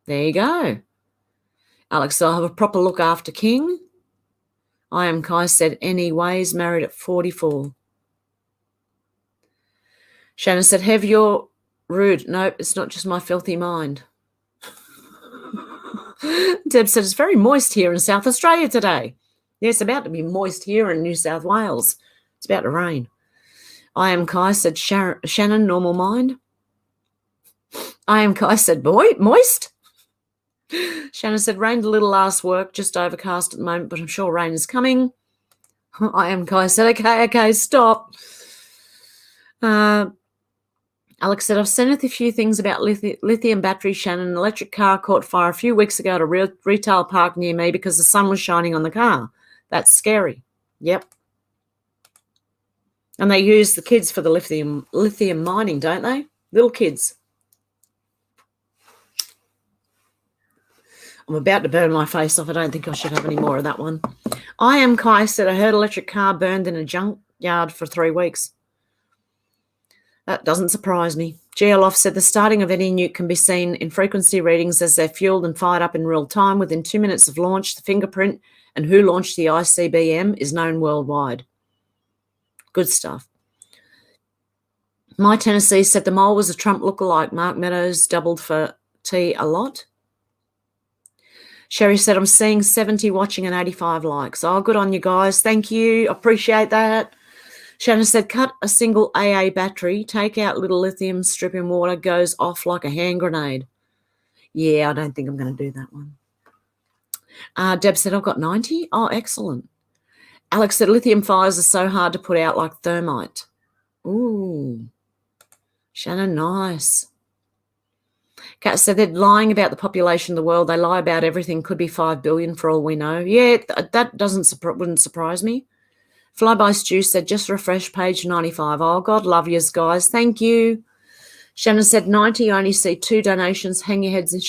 There you go. Alex said, I'll have a proper look after King. I am Kai said, anyways, married at 44. Shannon said, Hev, you're rude. Nope, it's not just my filthy mind. Deb said, it's very moist here in South Australia today. Yeah, it's about to be moist here in New South Wales. It's about to rain. I am Kai said, Shannon, normal mind. I am Kai said, boy, moist. Shannon said, rained a little last work, just overcast at the moment, but I'm sure rain is coming. I am Kai said, okay, stop. Alex said, I've seen a few things about lithium battery, Shannon. An electric car caught fire a few weeks ago at a retail park near me because the sun was shining on the car. That's scary. Yep. And they use the kids for the lithium mining, don't they? Little kids. I'm about to burn my face off. I don't think I should have any more of that one. I am Kai said, I heard electric car burned in a junkyard for 3 weeks. That doesn't surprise me. Geoloff said the starting of any nuke can be seen in frequency readings as they're fueled and fired up in real time. Within 2 minutes of launch, the fingerprint and who launched the ICBM is known worldwide. Good stuff. My Tennessee said the mole was a Trump lookalike. Mark Meadows doubled for T a lot. Sherry said, I'm seeing 70 watching and 85 likes. Oh, good on you guys. Thank you. Appreciate that. Shannon said, cut a single AA battery, take out little lithium, strip in water, goes off like a hand grenade. Yeah, I don't think I'm going to do that one. Deb said, I've got 90. Oh, excellent. Alex said, lithium fires are so hard to put out like thermite. Ooh. Shannon, nice. Kat said they're lying about the population of the world. They lie about everything. Could be 5 billion for all we know. Yeah, that wouldn't surprise me. Flyby Stew said, just refresh page 95. Oh, God love yous, guys. Thank you. Shannon said 90. I only see 2 donations. Hang your heads in.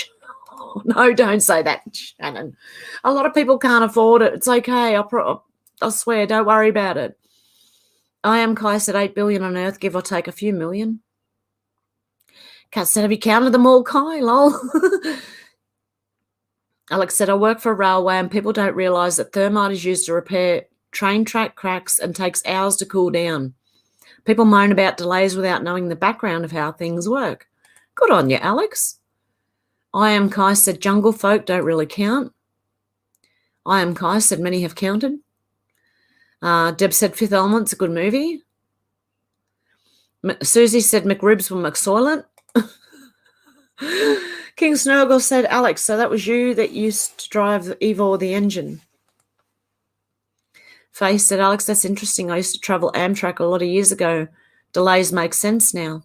Oh, no, don't say that, Shannon. A lot of people can't afford it. It's okay. I swear, don't worry about it. I am Kai said 8 billion on Earth, give or take a few million. Kat said, have you counted them all, Kai? Lol. Alex said, I work for a railway and people don't realise that thermite is used to repair train track cracks and takes hours to cool down. People moan about delays without knowing the background of how things work. Good on you, Alex. I am Kai said, jungle folk don't really count. I am Kai said, many have counted. Deb said, Fifth Element's a good movie. Susie said, McRibs were McSoylent. King Snurgle said, Alex, so that was you that used to drive the Evor the engine. Faye said, Alex, that's interesting. I used to travel Amtrak a lot of years ago. Delays make sense now.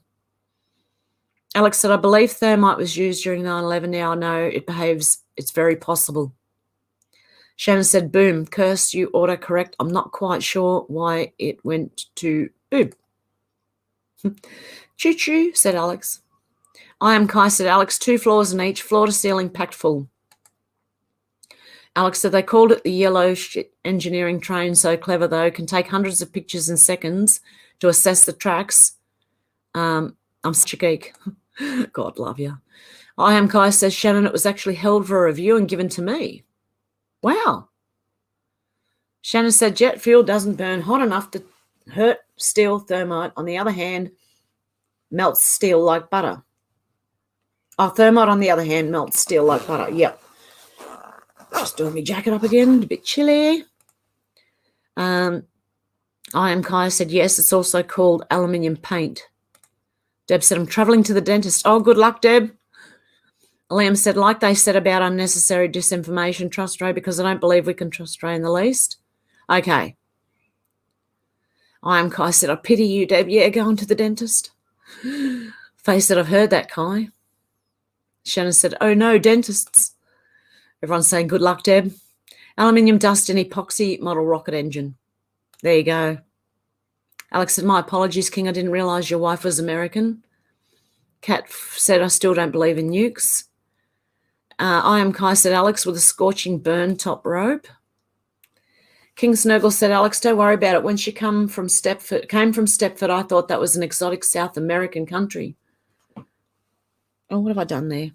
Alex said, I believe thermite was used during 9/11. Now I know it behaves. It's very possible. Shannon said, boom, curse, you autocorrect. I'm not quite sure why it went to boom. Choo-choo, said Alex. I am Kai, said Alex, 2 floors in each, floor to ceiling packed full. Alex said they called it the yellow shit engineering train, so clever though, can take hundreds of pictures in seconds to assess the tracks. I'm such a geek. God love you. I am Kai, says Shannon, it was actually held for a review and given to me. Wow. Shannon said jet fuel doesn't burn hot enough to hurt steel thermite. On the other hand, melts steel like butter. Oh, thermite, on the other hand, melts steel like butter. Yep. Just doing my jacket up again, a bit chilly. I am Kai, said yes, it's also called aluminium paint. Deb said, I'm travelling to the dentist. Oh, good luck, Deb. Liam said, like they said about unnecessary disinformation, trust Ray, because I don't believe we can trust Ray in the least. Okay. I am Kai, said, I pity you, Deb. Yeah, going to the dentist. Faye said, I've heard that, Kai. Shannon said, oh no, dentists. Everyone's saying good luck, Deb. Aluminium dust in epoxy model rocket engine. There you go. Alex said, my apologies, King. I didn't realise your wife was American. Kat said, I still don't believe in nukes. I am Kai, said Alex, with a scorching burn top rope. King Snurgle said, Alex, don't worry about it. When she came from Stepford, I thought that was an exotic South American country. Oh, what have I done there?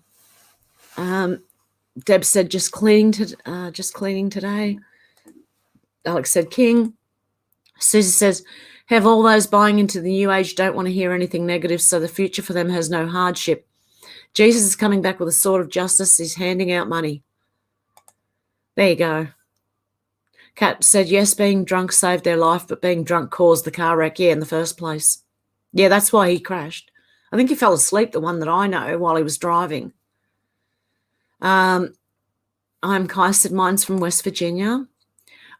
Deb said, just cleaning today. Alex said, King. Susie says, have all those buying into the new age don't want to hear anything negative, so the future for them has no hardship. Jesus is coming back with a sword of justice. He's handing out money. There you go. Kat said, yes, being drunk saved their life, but being drunk caused the car wreck, in the first place. Yeah, that's why he crashed. I think he fell asleep, the one that I know, while he was driving. I'm Kai, said mine's from West Virginia.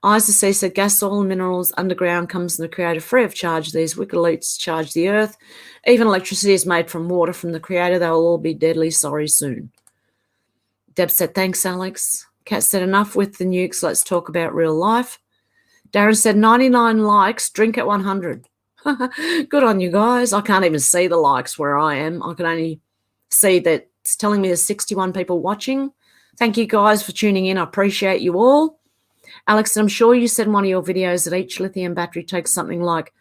Odysee said gas, oil and minerals underground comes from the creator free of charge. These wicked elites charge the earth. Even electricity is made from water from the creator. They will all be deadly sorry soon. Deb said, thanks, Alex. Kat said, enough with the nukes. Let's talk about real life. Darren said, 99 likes, drink at 100. Good on you guys. I can't even see the likes where I am. I can only see that it's telling me there's 61 people watching. Thank you guys for tuning in. I appreciate you all. Alex, I'm sure you said in one of your videos that each lithium battery takes something like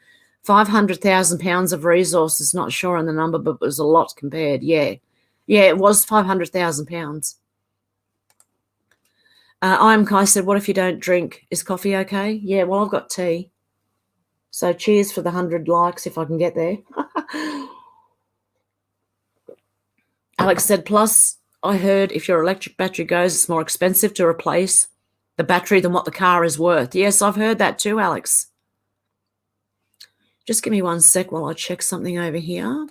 500,000 pounds of resources. Not sure on the number, but it was a lot compared. Yeah, it was 500,000 pounds. I'm Kai, said, what if you don't drink? Is coffee okay? Yeah, well, I've got tea. So cheers for the 100 likes if I can get there. Alex said, plus I heard if your electric battery goes, it's more expensive to replace the battery than what the car is worth. Yes, I've heard that too, Alex. Just give me one sec while I check something over here.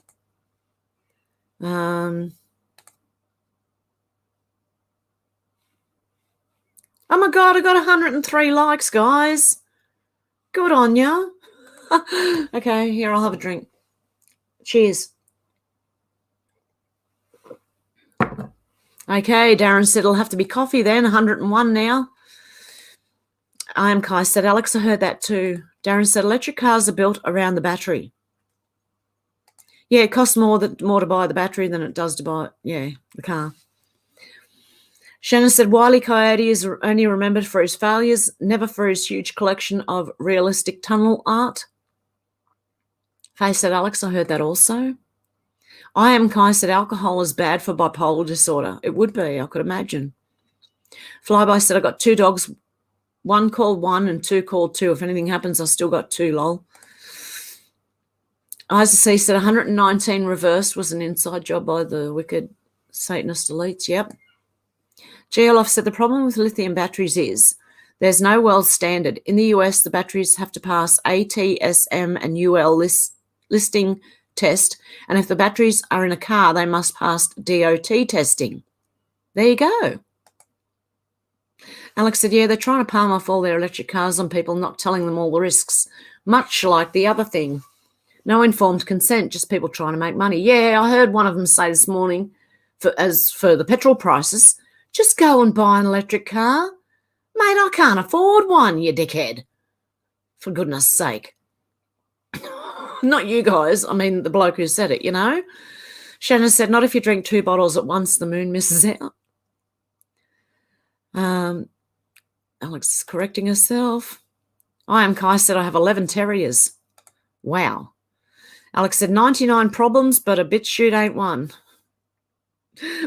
Oh my God, I got 103 likes, guys. Good on ya. Okay, here, I'll have a drink. Cheers. Okay, Darren said it'll have to be coffee then, 101 now. I am Kai, said Alex, I heard that too. Darren said electric cars are built around the battery. Yeah, it costs more to buy the battery than it does to buy, the car. Shannon said Wile E. Coyote is only remembered for his failures, never for his huge collection of realistic tunnel art. Faye said, Alex, I heard that also. I am Kai, said alcohol is bad for bipolar disorder. It would be, I could imagine. Flyby said, I got 2 dogs, 1 called 1 and 2 called 2. If anything happens, I've still got 2, lol. Odysee said 119 reversed was an inside job by the wicked Satanist elites. Yep. GLF said the problem with lithium batteries is there's no world standard. In the US, the batteries have to pass ATSM and UL listing test, and if the batteries are in a car, they must pass DOT testing. There you go. Alex said, yeah, they're trying to palm off all their electric cars on people, not telling them all the risks, much like the other thing. No informed consent, just people trying to make money. Yeah, I heard one of them say this morning, as for the petrol prices, just go and buy an electric car. Mate, I can't afford one, you dickhead. For goodness sake. Not you guys, I mean the bloke who said it, you know. Shannon said, not if you drink 2 bottles at once, the moon misses out. Alex is correcting herself. I am Kai said, I have 11 terriers. Wow. Alex said, 99 problems, but a Bitchute ain't one.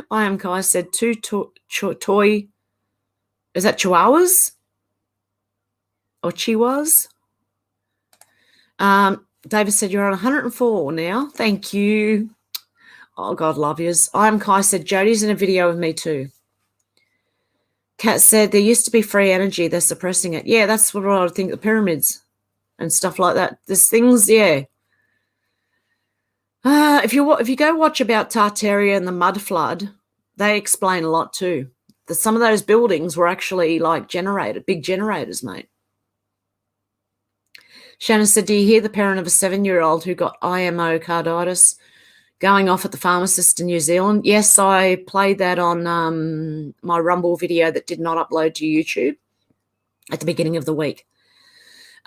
I am Kai said, 2 toy, is that chihuahuas? Or chihuahuas? David said, you're on 104 now. Thank you. Oh, God love yous. I am Kai said, Jodie's in a video with me too. Kat said, there used to be free energy. They're suppressing it. Yeah, that's what I think, the pyramids and stuff like that. There's things, yeah. If you go watch about Tartaria and the mud flood, they explain a lot too. That some of those buildings were actually like big generators, mate. Shannon said, do you hear the parent of a 7-year-old who got IMO carditis going off at the pharmacist in New Zealand? Yes, I played that on my Rumble video that did not upload to YouTube at the beginning of the week.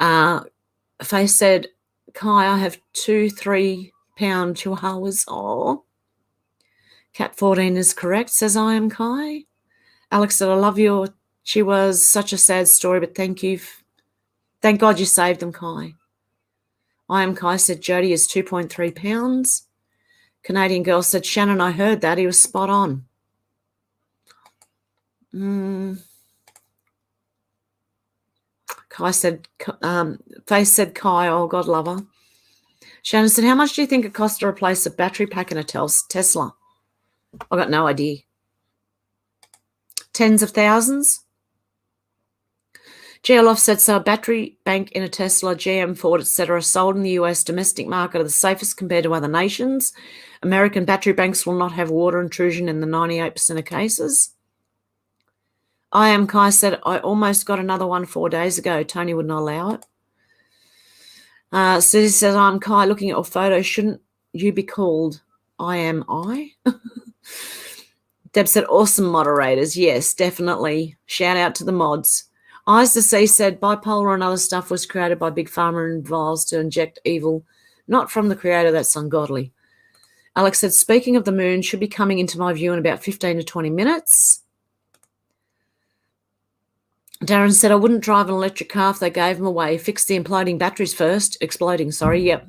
Faye said, Kai, I have 2 3-pound chihuahuas. Oh, Cat 14 is correct, says I am Kai. Alex said, I love your chihuahuas. Such a sad story, but thank you. Thank God you saved them, Kai. I am Kai said, Jodie is 2.3 pounds. Canadian girl said, Shannon, I heard that. He was spot on. Kai said, Faith said, Kai, oh, God love her. Shannon said, how much do you think it costs to replace a battery pack in a Tesla? I got no idea. Tens of thousands? GLoff said, so a battery bank in a Tesla, GM, Ford, etc., sold in the US domestic market are the safest compared to other nations. American battery banks will not have water intrusion in the 98% of cases. I am Kai said, I almost got another one 4 days ago. Tony would not allow it. Susie says, I'm Kai looking at your photo. Shouldn't you be called I am I? Deb said, awesome moderators. Yes, definitely. Shout out to the mods. Odysee said, bipolar and other stuff was created by Big Pharma and vials to inject evil, not from the creator. That's ungodly. Alex said, speaking of the moon, should be coming into my view in about 15 to 20 minutes. Darren said, I wouldn't drive an electric car if they gave them away. Fix the imploding batteries first. Exploding, sorry. Yep.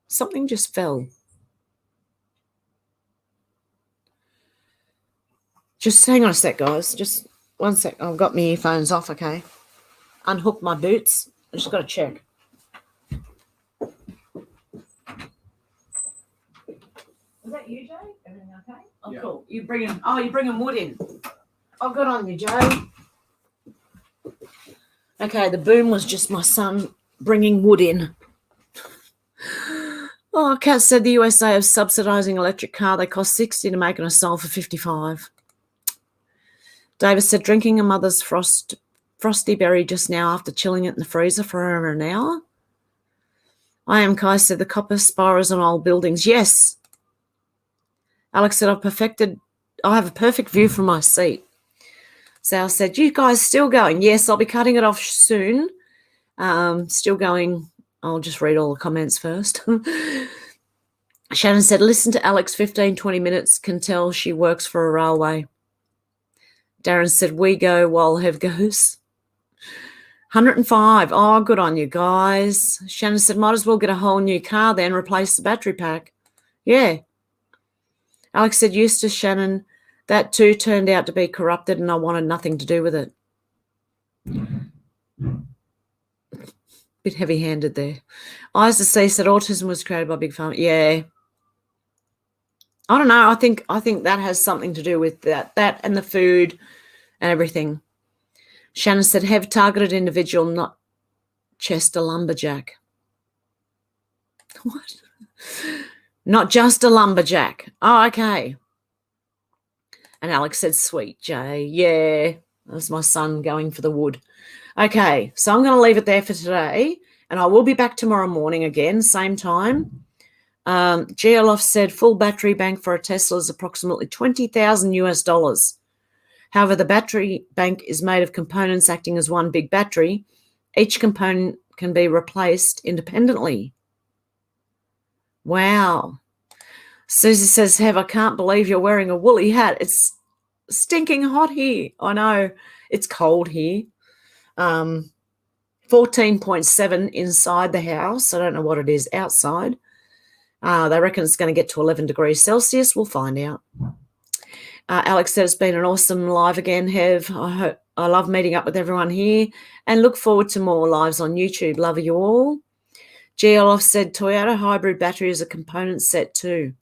Something just fell. Just hang on a sec, guys. Just 1 sec. I've got my earphones off, okay? Unhook my boots. I just got to check. Is that you, Jay? Everything okay? Oh, yeah. Cool. You're bringing wood in. Oh, good on you, Jay. Okay, the boom was just my son bringing wood in. Oh, Kat said the USA is subsidising electric car. They cost 60 to make and are sold for 55. Davis said, drinking a mother's frosty berry just now after chilling it in the freezer for over an hour. I am Kai said, the copper spirals on old buildings. Yes. Alex said, I have a perfect view from my seat. Sal said, you guys still going? Yes, I'll be cutting it off soon. Still going. I'll just read all the comments first. Shannon said, listen to Alex 15, 20 minutes. Can tell she works for a railway. Darren said, we go while Hev goes. 105. Oh, good on you guys. Shannon said, might as well get a whole new car then, replace the battery pack. Yeah. Alex said, Eustace, Shannon, that too turned out to be corrupted and I wanted nothing to do with it. Bit heavy-handed there. Odysee said autism was created by Big Pharma. Yeah. I don't know. I think that has something to do with that and the food and everything. Shannon said, have targeted individual, not Chester lumberjack. What? Not just a lumberjack. Oh, okay. And Alex said, sweet, Jay. Yeah, that's my son going for the wood. Okay, so I'm going to leave it there for today, and I will be back tomorrow morning again, same time. GLOF said full battery bank for a Tesla is approximately $20,000 US. However, the battery bank is made of components acting as one big battery. Each component can be replaced independently. Wow. Susie says, Hev, I can't believe you're wearing a woolly hat. It's stinking hot here. I know. It's cold here. 14.7 inside the house. I don't know what it is outside. They reckon it's going to get to 11 degrees Celsius. We'll find out. Alex said it's been an awesome live again, Hev. I love meeting up with everyone here and look forward to more lives on YouTube. Love you all. GLOF said Toyota hybrid battery is a component set too.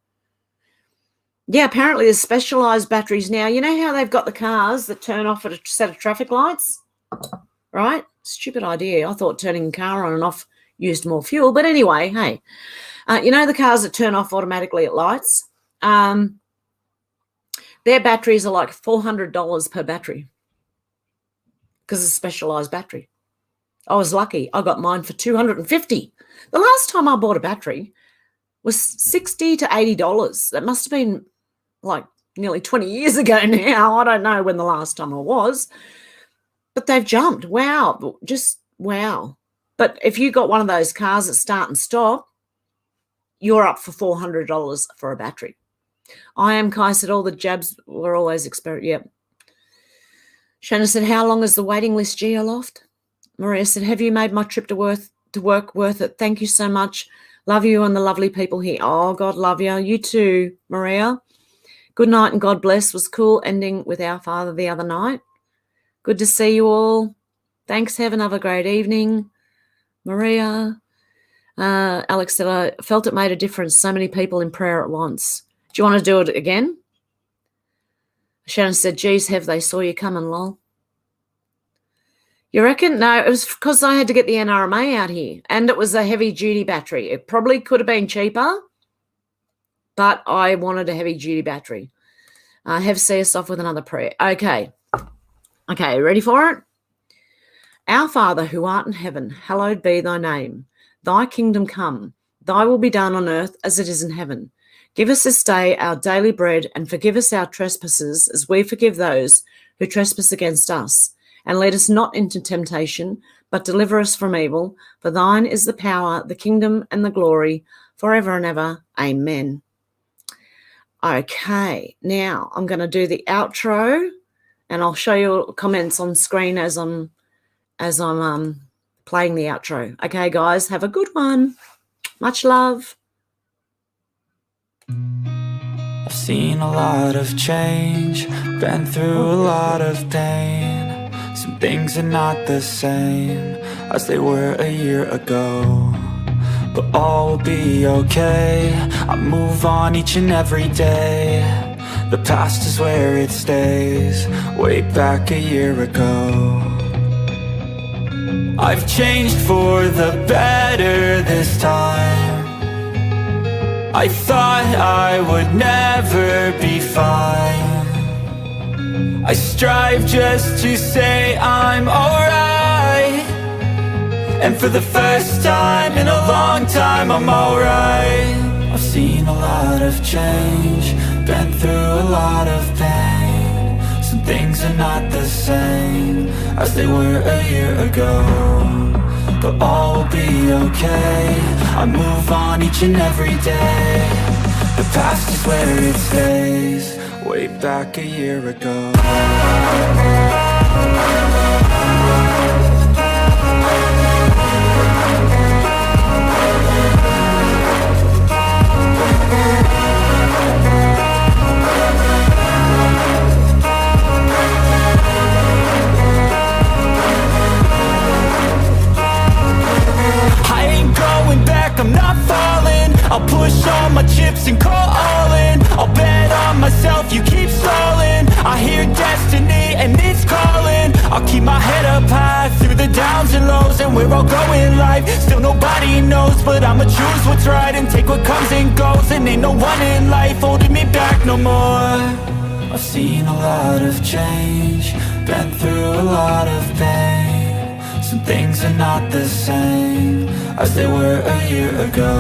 Yeah, apparently there's specialised batteries now. You know how they've got the cars that turn off at a set of traffic lights? Right? Stupid idea. I thought turning a car on and off used more fuel. But anyway, hey, you know the cars that turn off automatically at lights? Their batteries are like $400 per battery because it's a specialised battery. I was lucky. I got mine for $250. The last time I bought a battery was $60 to $80. That must have been like nearly 20 years ago now. I don't know when the last time I was. But they've jumped. Wow. Just wow. But if you got one of those cars that start and stop, you're up for $400 for a battery. I am Kai said all the jabs were always experiment. Yep. Shannon said, how long is the waiting list, Geoloft? Maria said, have you made my trip to work worth it? Thank you so much. Love you and the lovely people here. Oh, God love you. You too, Maria. Good night and God bless. Was cool ending with Our Father the other night. Good to see you all. Thanks. Have another great evening. Maria. Alex said, I felt it made a difference. So many people in prayer at once. Do you want to do it again? Shannon said, geez, Hev, they saw you coming, lol. You reckon? No, it was because I had to get the NRMA out here, and it was a heavy-duty battery. It probably could have been cheaper, but I wanted a heavy-duty battery. Hev, see us off with another prayer. Okay, ready for it? Our Father, who art in heaven, hallowed be thy name. Thy kingdom come. Thy will be done on earth as it is in heaven. Give us this day our daily bread, and forgive us our trespasses as we forgive those who trespass against us. And lead us not into temptation, but deliver us from evil. For thine is the power, the kingdom, and the glory, forever and ever. Amen. Okay, now I'm going to do the outro, and I'll show you comments on screen as I'm playing the outro. Okay, guys, have a good one. Much love. I've seen a lot of change, been through a lot of pain. Some things are not the same as they were a year ago, but all will be okay. I move on each and every day. The past is where it stays, way back a year ago. I've changed for the better this time. I thought I would never be fine. I strive just to say I'm alright, and for the first time in a long time I'm alright. I've seen a lot of change, been through a lot of pain. Some things are not the same as they were a year ago, but all will be okay. I move on each and every day. The past is where it stays, way back a year ago. I ain't going back, I'm not falling. I'll push all my chips and call all in. I'll bet on myself, you keep stalling. I hear destiny and it's calling. I'll I'll keep my head up high through the downs and lows, and where I'll go in life, still nobody knows. But I'ma choose what's right and take what comes and goes, and ain't no one in life holding me back no more. I've seen a lot of change, been through a lot of pain. Some things are not the same as they were a year ago,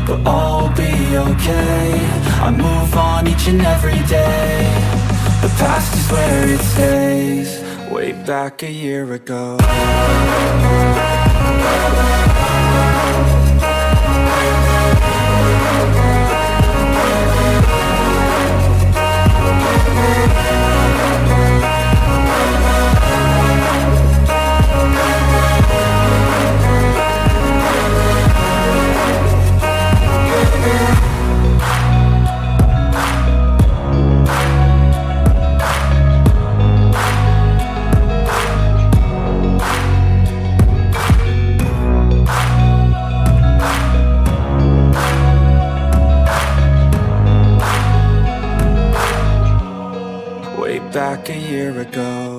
but all will be okay. I move on each and every day. The past is where it stays, way back a year ago. Back a year ago.